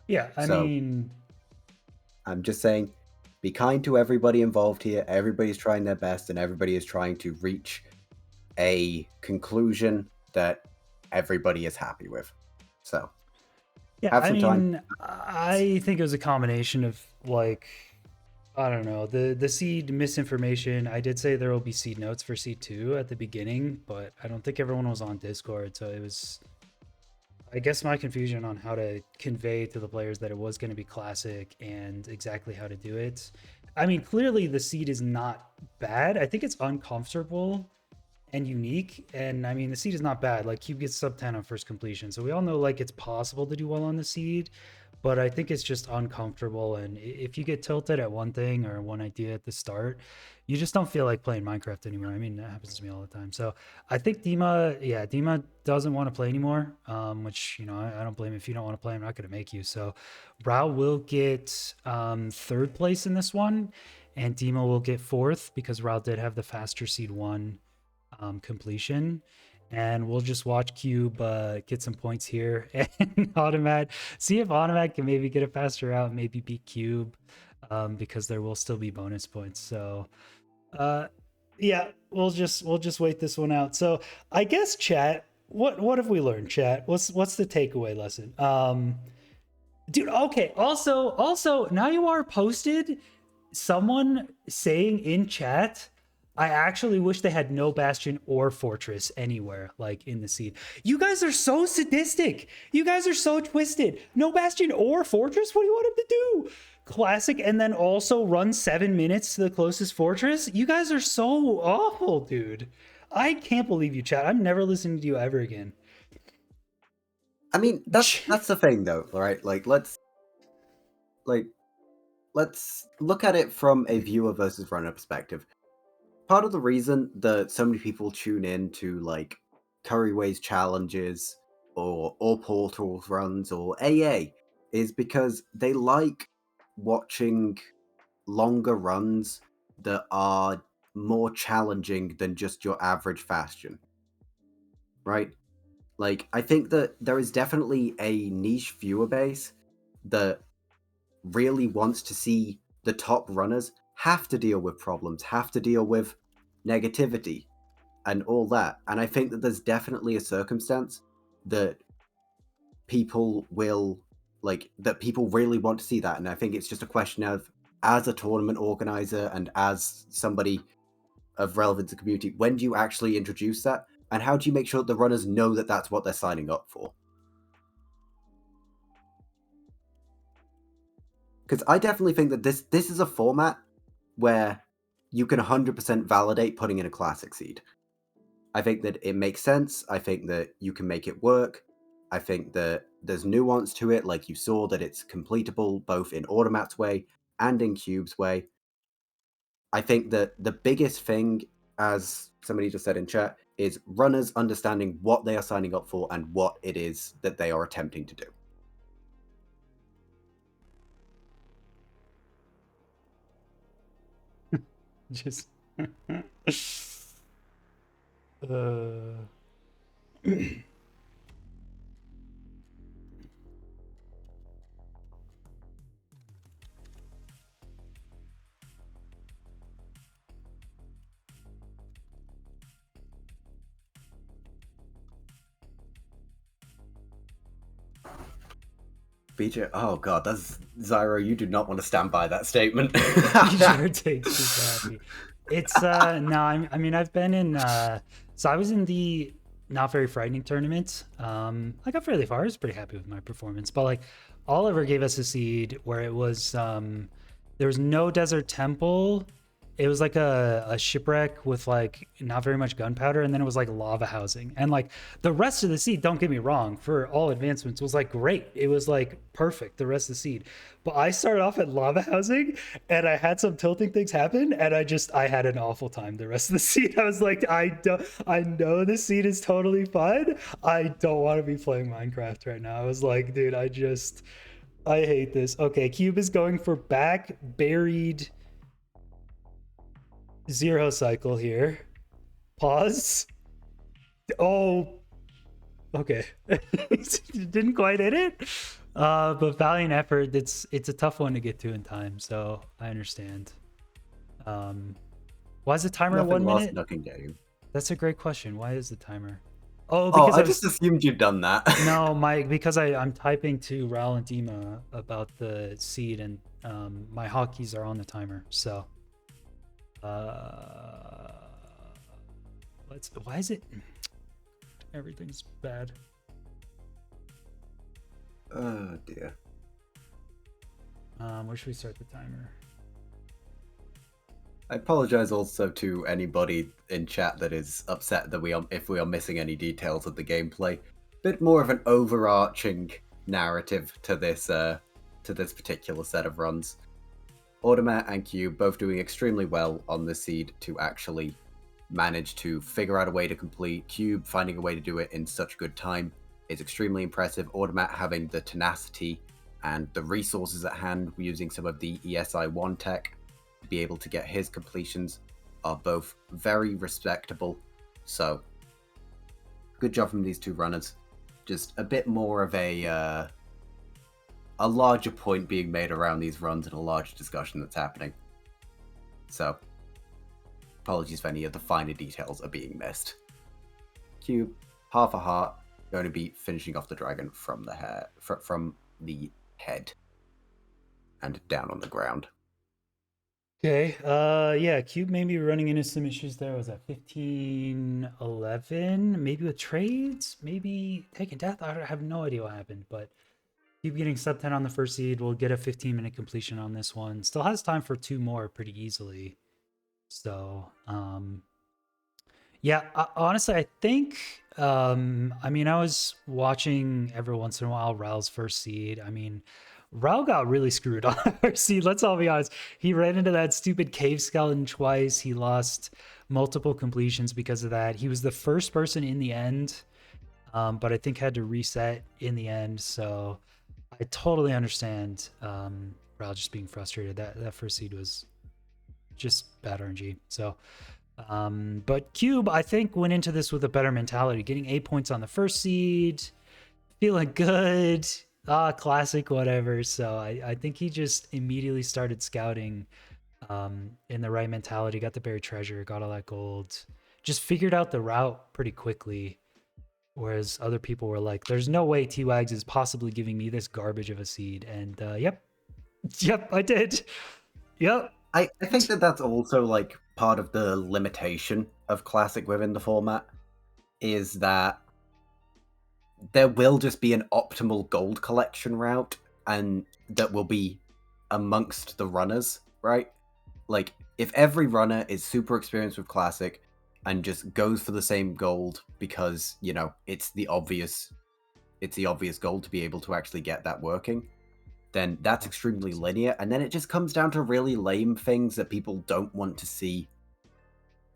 yeah, I So mean, I'm just saying, be kind to everybody involved here. Everybody's trying their best and everybody is trying to reach a conclusion that everybody is happy with. So yeah, have I some time. mean, I think it was a combination of like, I don't know, the seed misinformation. I did say there will be seed notes for seed 2 at the beginning, but I don't think everyone was on Discord, so it was, I guess, my confusion on how to convey to the players that it was going to be classic and exactly how to do it. I mean, clearly the seed is not bad. I think it's uncomfortable and unique. And I mean, the seed is not bad. Like, Cube gets sub 10 on first completion. So we all know like it's possible to do well on the seed, but I think it's just uncomfortable. And if you get tilted at one thing or one idea at the start, you just don't feel like playing Minecraft anymore. I mean, that happens to me all the time. So I think Dima doesn't want to play anymore, which, you know, I don't blame him. If you don't want to play, I'm not going to make you. So Rao will get third place in this one, and Dima will get fourth because Rao did have the faster seed 1 completion. And we'll just watch Cube get some points here and Automat, see if Automat can maybe get a faster out, maybe beat Cube, because there will still be bonus points. So yeah, we'll just wait this one out. So I guess chat, what have we learned, chat? What's the takeaway lesson? Dude, okay. Also, now you are posted someone saying in chat, I actually wish they had no bastion or fortress anywhere, like in the seed. You guys are so sadistic. You guys are so twisted. No bastion or fortress? What do you want him to do? Classic, and then also run 7 minutes to the closest fortress? You guys are so awful, dude. I can't believe you, chat. I'm never listening to you ever again. I mean, that's the thing though, right? Like let's look at it from a viewer versus runner perspective. Part of the reason that so many people tune in to like Curryways challenges or all portals runs or AA is because they like watching longer runs that are more challenging than just your average Bastion, right? Like, I think that there is definitely a niche viewer base that really wants to see the top runners have to deal with problems, have to deal with negativity and all that. And I think that there's definitely a circumstance that people will that people really want to see that. And I think it's just a question of, as a tournament organizer and as somebody of relevance to the community, when do you actually introduce that? And how do you make sure that the runners know that that's what they're signing up for? Because I definitely think that this is a format where you can 100% validate putting in a classic seed. I think that it makes sense. I think that you can make it work. I think that there's nuance to it, like you saw that it's completable both in Automat's way and in Cube's way. I think that the biggest thing, as somebody just said in chat, is runners understanding what they are signing up for and what it is that they are attempting to do. Just BJ, oh god, that's Zyro. You do not want to stand by that statement. sure takes super happy. It's no, I mean I've been in so I was in the not very frightening tournament. I got fairly far. I was pretty happy with my performance, but like Oliver gave us a seed where it was there was no desert temple. It was like a shipwreck with like not very much gunpowder, and then it was like lava housing. And like the rest of the seed, don't get me wrong, for all advancements was like great. It was like perfect, the rest of the seed. But I started off at lava housing and I had some tilting things happen, and I had an awful time the rest of the seed. I was like, I know this seed is totally fun. I don't want to be playing Minecraft right now. I was like, dude, I hate this. Okay, Cube is going for back buried zero cycle here. Pause. Oh, okay. Didn't quite hit it. But valiant effort. It's a tough one to get to in time, so I understand. Why is the timer Nothing 1 lost, minute? nothing gained. That's a great question. Why is the timer? Oh, Oh, because I just assumed you'd done that. no, because I'm typing to Raul and Dima about the seed, and my hotkeys are on the timer. So, why is it? Everything's bad. Oh dear. Where should we start the timer? I apologize also to anybody in chat that is upset that if we are missing any details of the gameplay. Bit more of an overarching narrative to this particular set of runs. Automat and Cube both doing extremely well on the seed to actually manage to figure out a way to complete. Cube finding a way to do it in such good time is extremely impressive. Automat having the tenacity and the resources at hand using some of the ESI1 tech to be able to get his completions are both very respectable. So, good job from these two runners. Just a bit more of a larger point being made around these runs and a larger discussion that's happening. So, apologies if any of the finer details are being missed. Cube, half a heart, going to be finishing off the dragon from the head and down on the ground. Okay. Yeah, Cube may be running into some issues there. Was that 15-11? Maybe with trades? Maybe taking death? I have no idea what happened, but Cube getting sub 10 on the first seed. We'll get a 15-minute completion on this one. Still has time for 2 more pretty easily. So, yeah, honestly, I think, I mean, I was watching every once in a while Raul's first seed. I mean, Rao got really screwed on our seed. Let's all be honest. He ran into that stupid cave skeleton twice. He lost multiple completions because of that. He was the first person in the end, but I think had to reset in the end. So I totally understand Rao just being frustrated. That first seed was just bad RNG. So, but Cube, I think, went into this with a better mentality, getting 8 points on the first seed, feeling good. Classic, whatever. So I think he just immediately started scouting in the right mentality, got the buried treasure, got all that gold, just figured out the route pretty quickly. Whereas other people were like, there's no way T-Wags is possibly giving me this garbage of a seed. And yep, I did. Yep. I think that that's also like part of the limitation of Classic within the format, is that there will just be an optimal gold collection route, and that will be amongst the runners, right? Like, if every runner is super experienced with Classic and just goes for the same gold because, you know, it's the obvious goal to be able to actually get that working, then that's extremely linear, and then it just comes down to really lame things that people don't want to see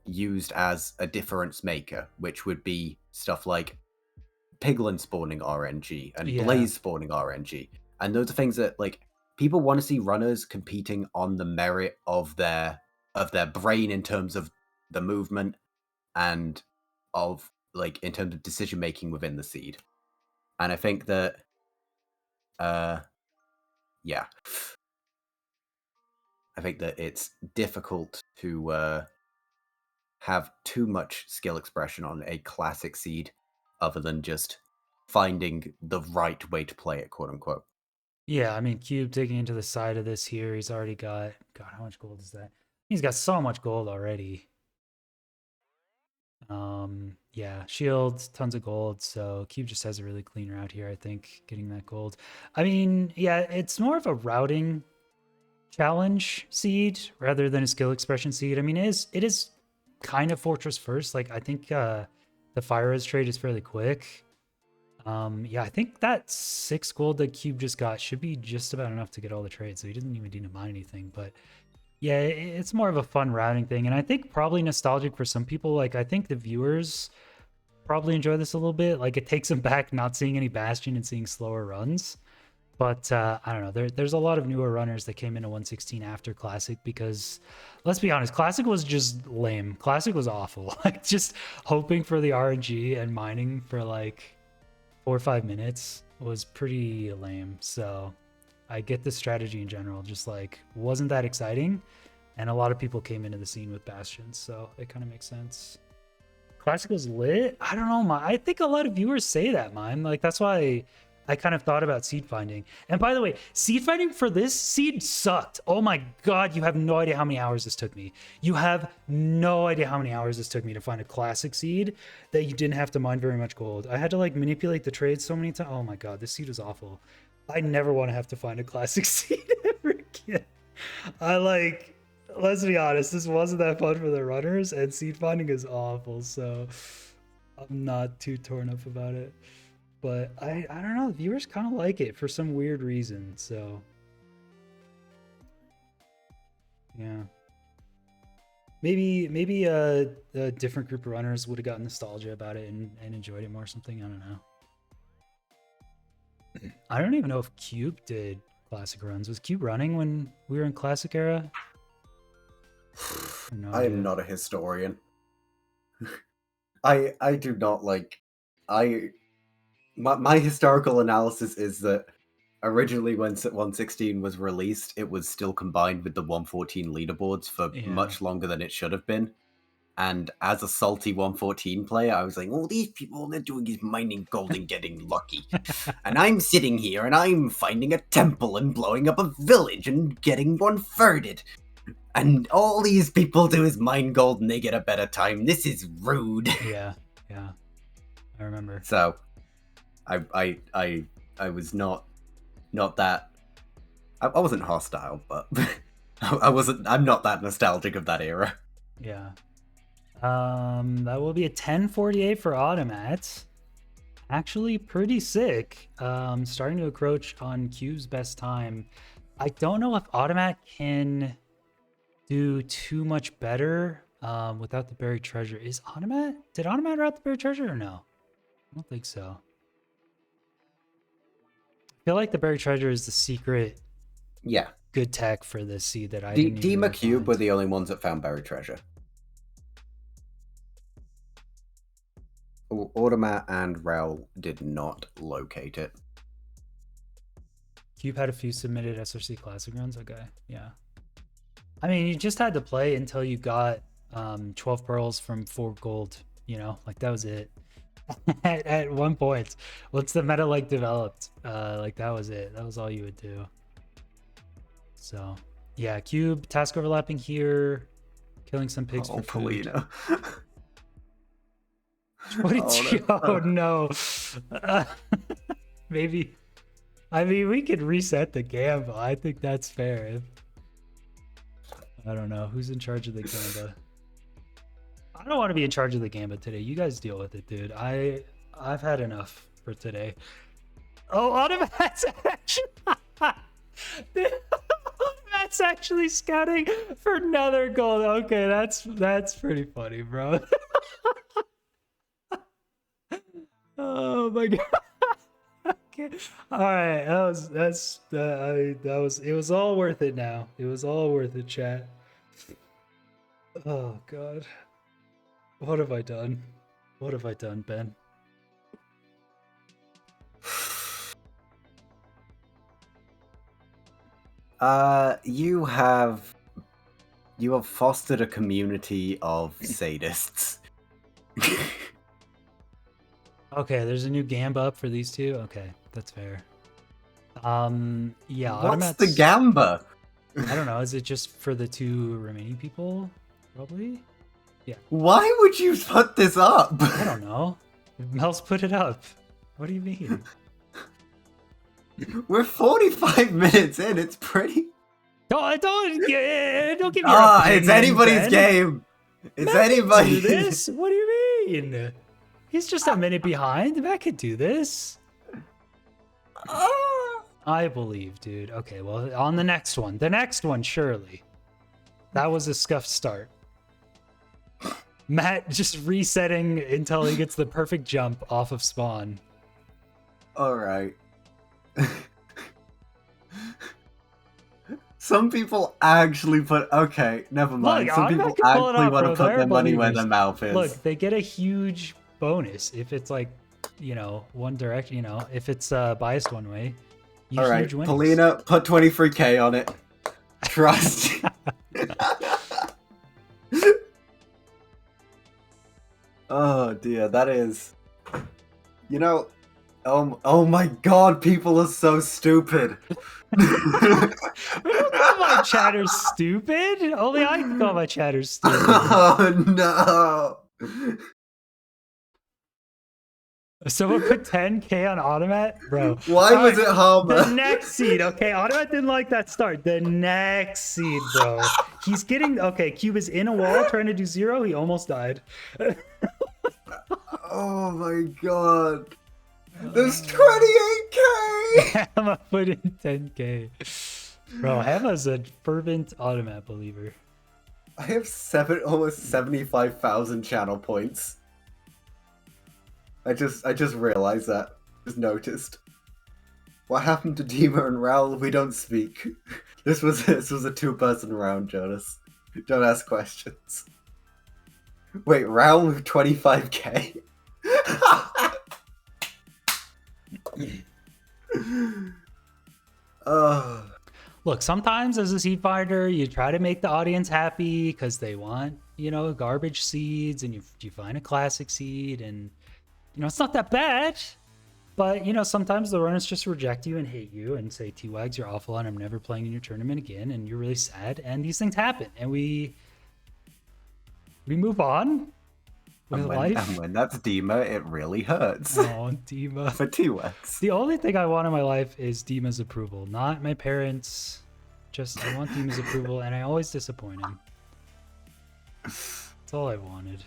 used as a difference maker, which would be stuff like Piglin spawning RNG and Blaze spawning RNG. And those are things that, like, people want to see runners competing on the merit of their brain in terms of the movement and of, like, in terms of decision making within the seed. And I think that yeah, I think that it's difficult to have too much skill expression on a Classic seed other than just finding the right way to play it, quote unquote. Yeah, I mean, Cube digging into the side of this here, he's already got, God, how much gold is that? He's got so much gold already. Yeah, shields, tons of gold. So Cube just has a really clean route here, I think, getting that gold. I mean, yeah, it's more of a routing challenge seed rather than a skill expression seed. I mean, it is kind of Fortress first. Like, I think the Fire Res trade is fairly quick. Yeah, I think that 6 gold that Cube just got should be just about enough to get all the trades, so he doesn't even need to mine anything. But yeah, it's more of a fun routing thing, and I think probably nostalgic for some people. Like, I think the viewers probably enjoy this a little bit. Like, it takes them back not seeing any Bastion and seeing slower runs. But I don't know. There's a lot of newer runners that came into 116 after Classic because, let's be honest, Classic was just lame. Classic was awful. Like, just hoping for the RNG and mining for like 4 or 5 minutes was pretty lame. So I get the strategy in general, just like wasn't that exciting. And a lot of people came into the scene with Bastions, so it kind of makes sense. Classic was lit. I don't know, I think a lot of viewers say that, Mime. Like, that's why I kind of thought about seed finding. And by the way, seed finding for this seed sucked. Oh my God, you have no idea how many hours this took me. You have no idea how many hours this took me to find a classic seed that you didn't have to mine very much gold. I had to like manipulate the trade so many times. Oh my God, this seed was awful. I never want to have to find a classic seed ever again. Let's be honest, this wasn't that fun for the runners, and seed finding is awful, so I'm not too torn up about it. But I don't know, viewers kind of like it for some weird reason, so yeah. Maybe a different group of runners would have gotten nostalgia about it and enjoyed it more or something. I don't know. I don't even know if Cube did classic runs. Was Cube running when we were in classic era? No I am not a historian. I do not like my historical analysis is that originally when 116 was released, it was still combined with the 114 leaderboards for much longer than it should have been. And as a salty 114 player, I was like, oh, these people, all they're doing is mining gold and getting lucky. And I'm sitting here and I'm finding a temple and blowing up a village and getting one thirded. And all these people do is mine gold and they get a better time. This is rude. Yeah. I remember. So I was not that I wasn't hostile, but I'm not that nostalgic of that era. Yeah. That will be a 1048 for Automat. actually pretty sick. Starting to encroach on Cube's best time. I don't know if Automat can do too much better without the buried treasure. Did Automat route the buried treasure or no? I don't think so. I feel like the buried treasure is the secret Yeah. good tech for this seed that I didn't even Dima really Cube find. were the only ones that found buried treasure. Automat and Rel did not locate it. Cube had a few submitted SRC Classic runs. Okay, yeah. I mean, you just had to play until you got 12 pearls from 4 gold. You know, like that was it. at one point, once the meta like developed, like that was it. That was all you would do. So, yeah, Cube task overlapping here, killing some pigs for food. Polina. What did you? Oh no. Maybe. I mean, we could reset the Gamba. I think that's fair. I don't know who's in charge of the Gamba. I don't want to be in charge of the Gamba today. You guys deal with it, dude. I've had enough for today. Oh, Automat's actually. That's actually scouting for another gold. Okay, that's pretty funny, bro. Oh my god. Okay. All right. It was all worth it now. It was all worth it, chat. Oh god. What have I done? What have I done, Ben? You have fostered a community of sadists. Okay, there's a new Gamba up for these two. Okay, that's fair. Yeah. What's the Gamba? I don't know. Is it just for the 2 remaining people? Probably. Yeah. Why would you put this up? I don't know. Mel's put it up. What do you mean? We're 45 minutes in. It's pretty. Don't give me. It's anybody's game. It's anybody's. Do this? What do you mean? He's just a minute behind. Matt could do this. I believe, dude. Okay, well, on the next one. The next one, surely. That was a scuffed start. Matt just resetting until he gets the perfect jump off of spawn. All right. Some people actually put. Okay, never mind. Look, some people actually want to put their money where their mouth is. Look, they get a huge bonus if it's like, you know, one direction. You know, if it's biased one way. All right, Polina, put 23k on it. Trust. Oh dear, that is. You know. Oh my god, people are so stupid. We don't call my chatter stupid. Only I can call my chatter stupid. Oh no. Someone put 10k on Automat? Bro. Why was it Harmer? The next seed. Okay, Automat didn't like that start. The next seed, bro. He's getting... Okay, Cube is in a wall trying to do 0. He almost died. Oh my god. There's 28k! Hamma put in 10k. Bro, Hamma's a fervent Automat believer. I have almost 75,000 channel points. I just realized that. Just noticed. What happened to Dima and Raul? We don't speak. This was a 2-person round, Jonas. Don't ask questions. Wait, Raul with 25k? Look, sometimes as a seed finder, you try to make the audience happy because they want, you know, garbage seeds, and you find a classic seed, and you know it's not that bad. But you know, sometimes the runners just reject you and hate you and say, "T-Wags, you're awful, and I'm never playing in your tournament again," and you're really sad. And these things happen, and we move on. And when that's Dima, it really hurts. Oh, Dima. For T-Wags. The only thing I want in my life is Dima's approval, not my parents. Just, I want Dima's approval, and I always disappoint him. That's all I wanted.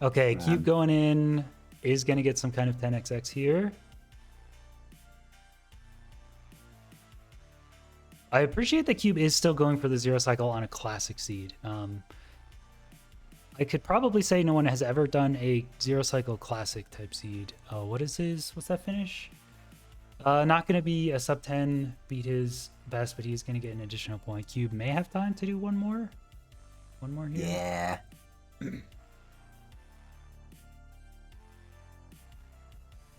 Okay, Cube Man. going in is going to get some kind of 10xx here. I appreciate that Cube is still going for the zero cycle on a classic seed. I could probably say no one has ever done a zero cycle classic type seed. Oh, what's that finish? Not going to be a sub 10, beat his best, but he's going to get an additional point. Cube may have time to do one more. One more here. Yeah.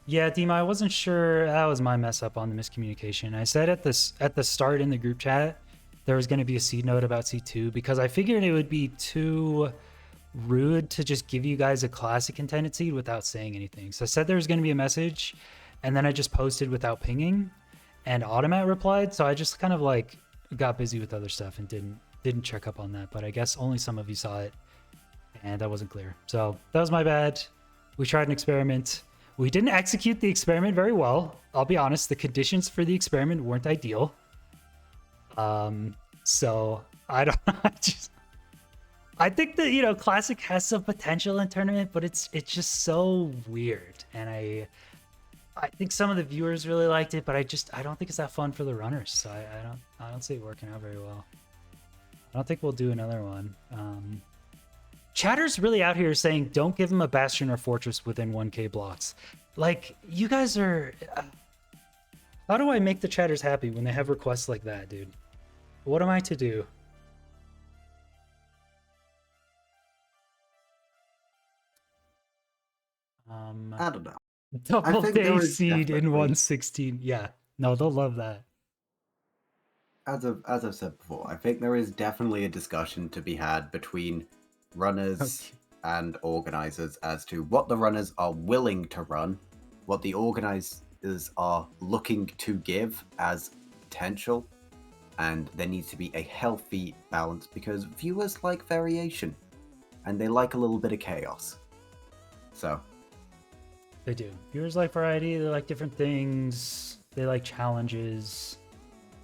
Yeah, Dima, I wasn't sure. That was my mess up on the miscommunication. I said at the start in the group chat there was going to be a seed note about C2 because I figured it would be too rude to just give you guys a classic intended seed without saying anything. So I said there was going to be a message, and then I just posted without pinging, and Automat replied. So I just kind of like got busy with other stuff and didn't check up on that. But I guess only some of you saw it, and that wasn't clear. So that was my bad. We tried an experiment. We didn't execute the experiment very well. I'll be honest, the conditions for the experiment weren't ideal. So I don't I think that, you know, Classic has some potential in tournament, but it's just so weird. And I think some of the viewers really liked it, but I don't think it's that fun for the runners. So I don't see it working out very well. I don't think we'll do another one. Chatter's really out here saying, don't give him a bastion or fortress within 1k blocks. Like, you guys are... how do I make the chatters happy when they have requests like that, dude? What am I to do? I don't know. Double day seed in definitely... 116. Yeah. No, they'll love that. As I've said before, I think there is definitely a discussion to be had between runners and organizers as to what the runners are willing to run, what the organizers are looking to give as potential, and there needs to be a healthy balance because viewers like variation and they like a little bit of chaos. So they do. Viewers like variety, they like different things, they like challenges.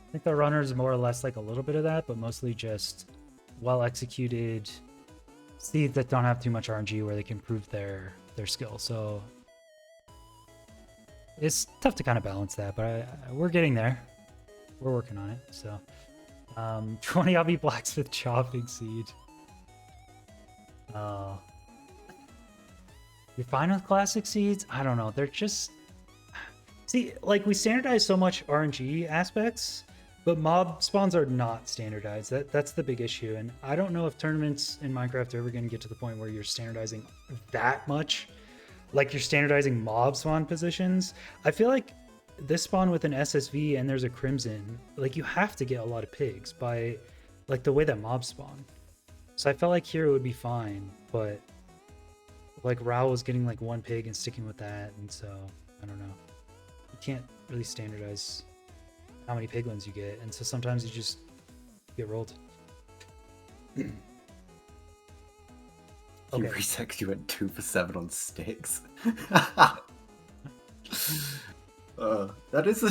I think the runners more or less like a little bit of that, but mostly just well executed seeds that don't have too much RNG where they can prove their skill. So it's tough to kind of balance that, but we're getting there. We're working on it. So 20 Obby Blacksmith chopping seed. You're fine with classic seeds? I don't know. They're just... see, like, we standardize so much RNG aspects, but mob spawns are not standardized. That's the big issue. And I don't know if tournaments in Minecraft are ever going to get to the point where you're standardizing that much. Like, you're standardizing mob spawn positions. I feel like this spawn with an SSV and there's a Crimson, like, you have to get a lot of pigs by, like, the way that mobs spawn. So I felt like here it would be fine, but, like, Rao was getting, like, one pig and sticking with that, and so, I don't know. You can't really standardize how many piglins you get, and so sometimes you just get rolled. Okay. You resexed, you went 2 for 7 on sticks. That is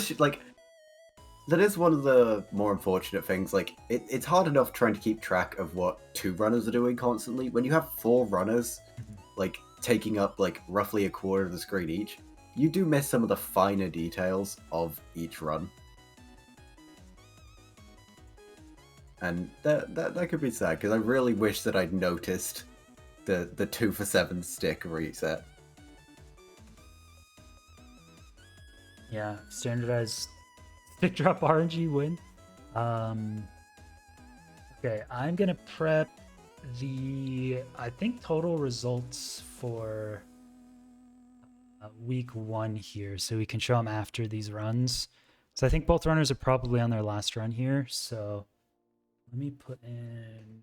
that is one of the more unfortunate things. Like, it's hard enough trying to keep track of what 2 runners are doing constantly. When you have 4 runners, like, taking up, like, roughly a quarter of the screen each, you do miss some of the finer details of each run. And that could be sad, because I really wish that I'd noticed the 2 for 7 stick reset. Yeah, standardized stick drop RNG win. Okay, I'm gonna prep the, I think, total results for week 1 here, so we can show them after these runs. So I think both runners are probably on their last run here, so let me put in,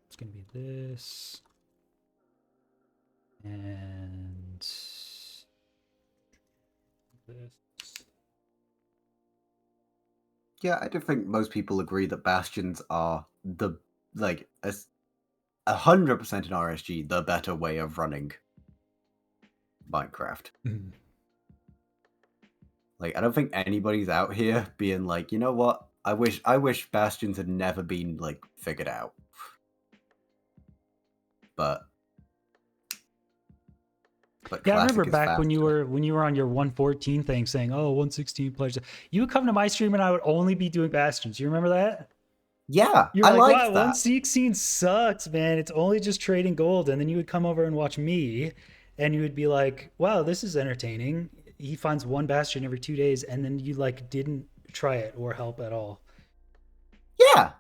it's gonna be this, and this. Yeah, I do think most people agree that Bastions are the, like, 100% in RSG, the better way of running Minecraft. Like, I don't think anybody's out here being like, you know what? I wish Bastions had never been, like, figured out. But but Yeah, I remember classic is back when faster. you were on your 114 thing saying, "Oh, 116 pledge." You would come to my stream and I would only be doing bastions. You remember that? Yeah, You were I like, "Wow, liked that. 116 sucks, man. It's only just trading gold." And then you would come over and watch me, and you would be like, "Wow, this is entertaining." He finds one bastion every 2 days, and then you like didn't try it or help at all. Yeah,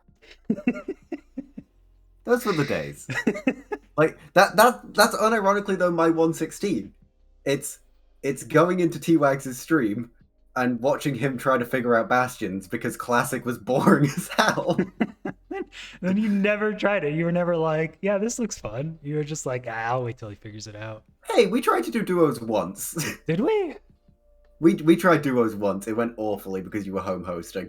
those were the days. Like that's unironically though my 116. It's it's going into T-Wags' stream and watching him try to figure out bastions because classic was boring as hell. Then you never tried it. You were never like, "Yeah, this looks fun." You were just like, "I'll wait till he figures it out." Hey, we tried to do duos once. Did we? we tried duos once. It went awfully because you were home hosting.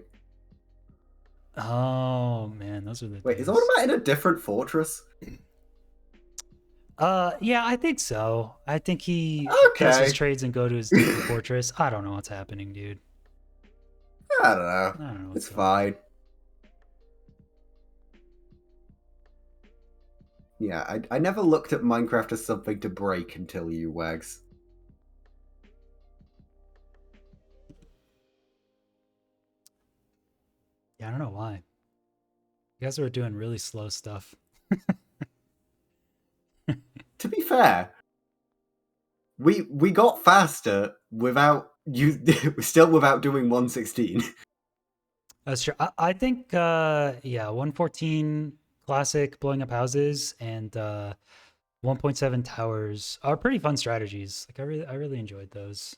Oh man, those are the Wait, is days. Automat in a different fortress? Yeah, I think so. I think he does his Okay. trades and go to his different fortress. I don't know what's happening, dude. I don't know. I don't know It's what's up. fine. Yeah, I never looked at Minecraft as something to break until you, Wags. Yeah, I don't know why. You guys were doing really slow stuff. To be fair, we got faster without you still without doing 116. That's true. I think yeah, 114 classic blowing up houses and 1.7 towers are pretty fun strategies. Like I really enjoyed those.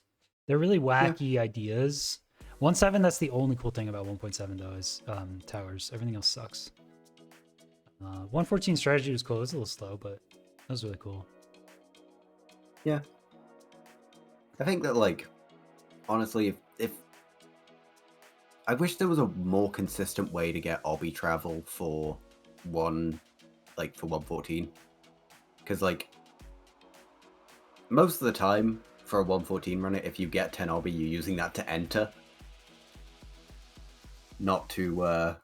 They're really Yeah. wacky ideas. 1.7, that's the only cool thing about 1.7 though, is towers. Everything else sucks. 114 strategy was cool. It was a little slow, but that was really cool. Yeah. I think that like honestly if I wish there was a more consistent way to get obby travel for for 114. Cuz like most of the time for a 114 runner, if you get 10 obby, you're using that to enter, not to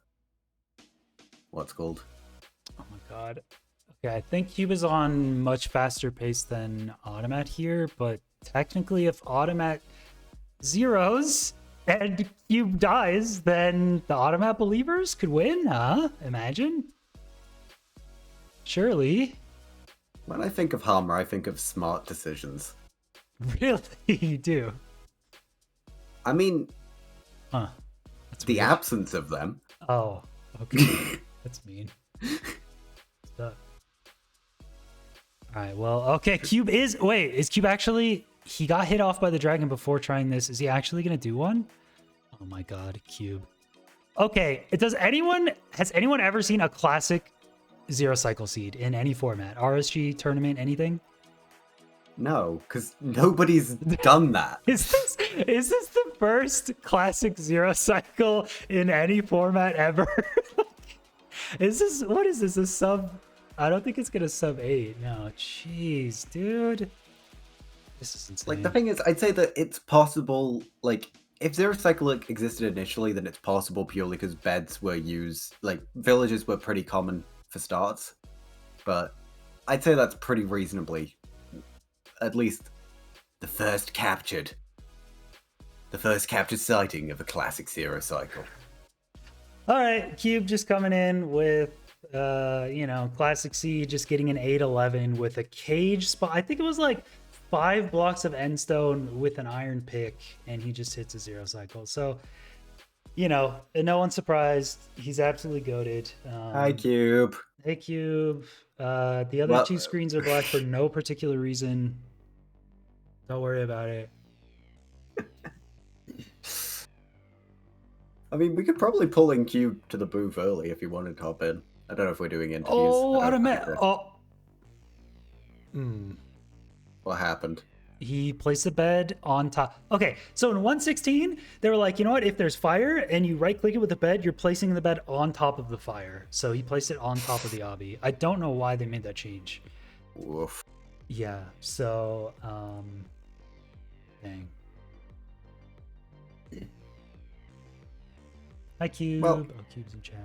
what's called. Oh my god. Okay, I think Cube is on much faster pace than Automat here, but technically if Automat zeros and Cube dies, then the Automat believers could win, huh? Imagine. Surely. When I think of Hammer, I think of smart decisions. Really, you do. I mean, Huh. That's the weird. absence of them. Oh, okay. That's mean. Stuff. All right, well, okay, Cube is... Wait, is Cube actually... He got hit off by the dragon before trying this. Is he actually going to do one? Oh my god, Cube. Okay, has anyone ever seen a classic zero cycle seed in any format? RSG, tournament, anything? No, because nobody's done that. Is this the first classic zero cycle in any format ever? What is this, a sub? I don't think it's gonna sub 8. No, jeez, dude. This is insane. Like, the thing is, I'd say that it's possible, like, if Zero Cycle existed initially, then it's possible purely because beds were used, like, villages were pretty common for starts. But I'd say that's pretty reasonably, at least the first captured sighting of a classic Zero Cycle. All right, Cube just coming in with, classic C, just getting an 8-11 with a cage spot. I think it was like 5 blocks of endstone with an iron pick, and he just hits a zero cycle. So, no one's surprised. He's absolutely goated. Hi, Cube. Hey, Cube. The other two screens are black for no particular reason. Don't worry about it. I mean, we could probably pull in Cube to the booth early if you wanted to hop in. I don't know if we're doing interviews. Oh, What happened? He placed the bed on top. Okay, so in 116, they were like, you know what? If there's fire and you right click it with the bed, you're placing the bed on top of the fire. So he placed it on top of the obby. I don't know why they made that change. Woof. Yeah, so, dang. Hi, Cube. Well, oh, Cube's in chat.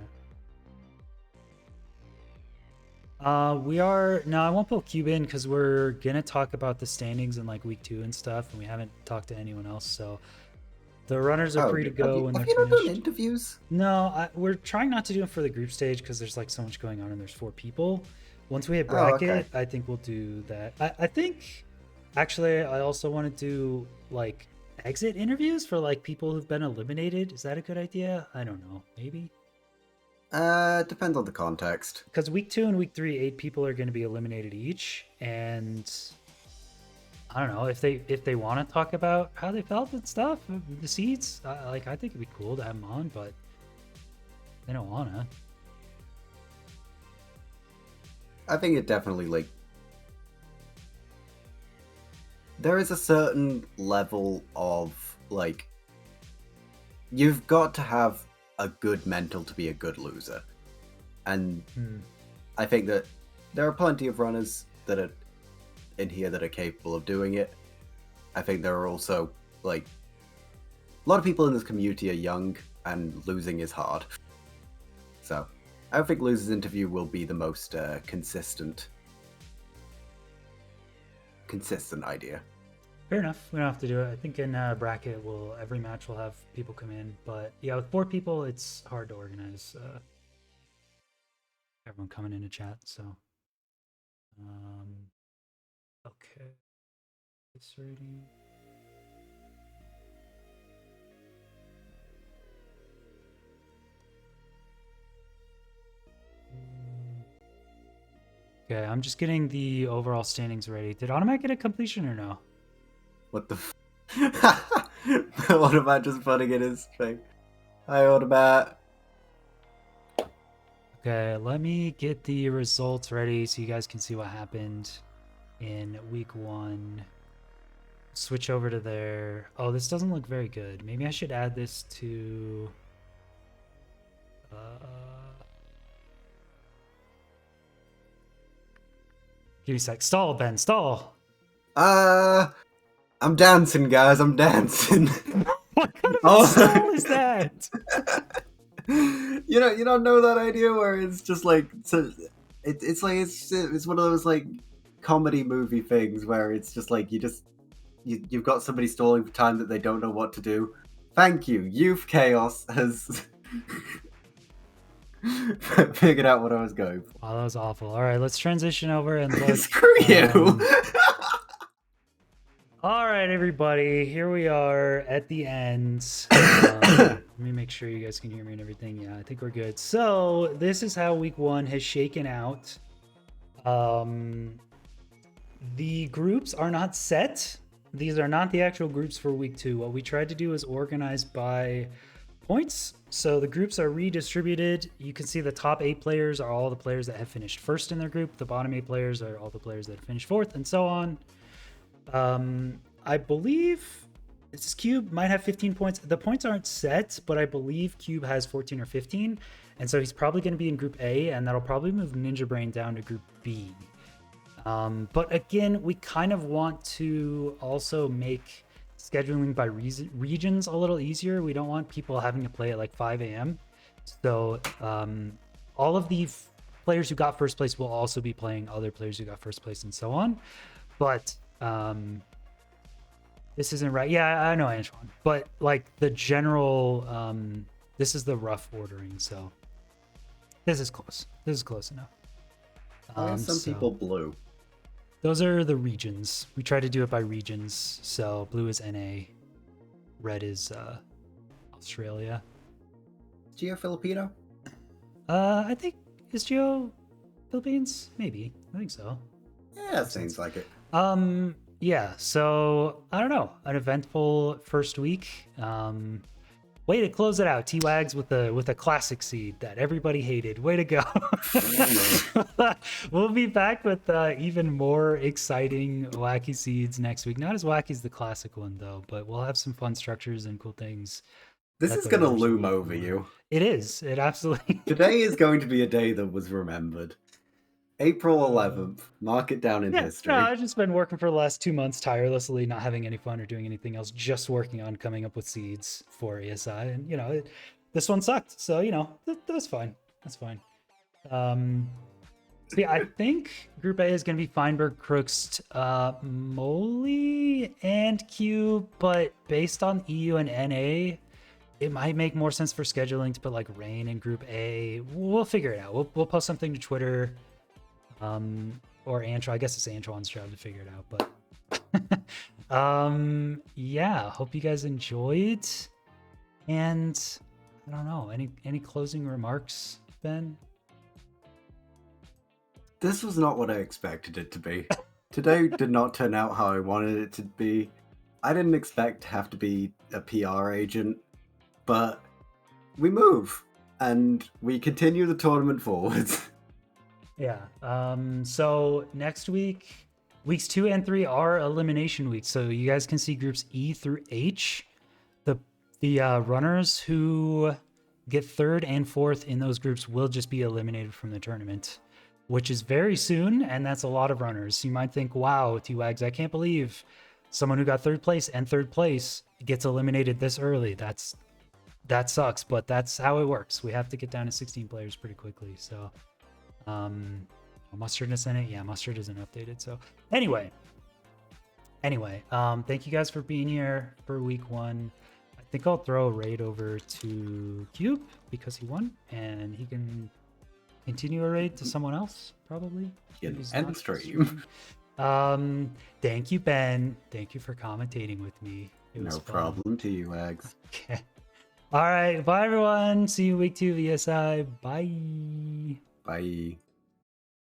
We are no, I won't put Cube in because we're gonna talk about the standings in like week 2 and stuff, and we haven't talked to anyone else. So the runners are Oh, free to have go you when they're have you not done finished. interviews? No, we're trying not to do it for the group stage because there's like so much going on and there's 4 people. Once we hit Oh, okay. bracket, I think we'll do that. I think actually I also want to do like exit interviews for like people who've been eliminated. Is that a good idea? I don't know. Maybe Depends on the context. because week 2 and week 3, 8 people are going to be eliminated each, and I don't know if they want to talk about how they felt and stuff, the seeds. Like I think it'd be cool to have them on, but they don't wanna. I think it definitely like there is a certain level of like you've got to have a good mental to be a good loser. And I think that there are plenty of runners that are in here that are capable of doing it. I think there are also like a lot of people in this community are young and losing is hard. So I don't think loser's interview will be the most consistent idea. Fair enough. We don't have to do it. I think in bracket, every match will have people come in, but yeah, with 4 people, it's hard to organize everyone coming in to chat. So, okay, this rating. Okay, I'm just getting the overall standings ready. Did Automat get a completion or no? What the Automat just putting in his thing. Hi, Automat. Okay, let me get the results ready so you guys can see what happened in week 1. Switch over to there. Oh, this doesn't look very good. Maybe I should add this to... Give me a sec. Stall, Ben. Stall. I'm dancing, guys. I'm dancing. What kind of stall is that? You don't know that idea where it's just like it's like it's one of those like comedy movie things where it's just like you've got somebody stalling for time that they don't know what to do. Thank you, Youth Chaos has figured out what I was going for. Oh, that was awful. All right, let's transition over and look. Screw you. All right, everybody, here we are at the end. Let me make sure you guys can hear me and everything. Yeah, I think we're good. So this is how week 1 has shaken out. The groups are not set. These are not the actual groups for week 2. What we tried to do is organize by points. So the groups are redistributed. You can see the top 8 players are all the players that have finished first in their group. The bottom 8 players are all the players that have finished fourth, and so on. I believe this Cube might have 15 points. The points aren't set, but I believe Cube has 14 or 15. And so he's probably going to be in Group A, and that'll probably move Ninja Brain down to Group B. But again, we kind of want to also make scheduling by regions a little easier. We don't want people having to play at like 5 a.m. So all of the players who got first place will also be playing other players who got first place and so on. But this isn't right. Yeah, I know, Antoine. But like the general, this is the rough ordering. So this is close. This is close enough. Some people blue. Those are the regions. We try to do it by regions. So blue is NA, red is Australia. Geo Filipino? I think is Geo Philippines? Maybe. I think so. Yeah, seems like it. Yeah, so I don't know. An eventful first week. Way to close it out, T-Wags, with a classic seed that everybody hated. Way to go. We'll be back with even more exciting wacky seeds next week. Not as wacky as the classic one though, but we'll have some fun structures and cool things. This is going to loom over you. It is. It absolutely Today is going to be a day that was remembered. April 11th, mark it down in history. No, I've just been working for the last 2 months tirelessly, not having any fun or doing anything else, just working on coming up with seeds for ESI. And, this one sucked. So, that was fine. That's fine. See, I think Group A is going to be Feinberg, Crooks, Moly, and Q, but based on EU and NA, it might make more sense for scheduling to put like Rain in Group A. We'll figure it out. We'll post something to Twitter, or Antro. I guess it's Antron's job to figure it out. But yeah, hope you guys enjoyed. And I don't know, any closing remarks, Ben? This was not what I expected it to be. Today did not turn out how I wanted it to be. I didn't expect to have to be a PR agent, but we move and we continue the tournament forwards. Yeah. So next week, weeks 2 and 3 are elimination weeks. So you guys can see groups E through H. The runners who get 3rd and 4th in those groups will just be eliminated from the tournament, which is very soon, and that's a lot of runners. You might think, wow, T-Wags, I can't believe someone who got 3rd place and 3rd place gets eliminated this early. That sucks, but that's how it works. We have to get down to 16 players pretty quickly. So Mustard is in it. Yeah, Mustard isn't updated. So anyway, thank you guys for being here for week 1. I think I'll throw a raid over to Cube because he won, and he can continue a raid to someone else probably. End stream. Thank you, Ben. Thank you for commentating with me. It was No fun. problem to you, Eggs. Okay. All right. Bye, everyone. See you week 2 of ESI. Bye. Bye.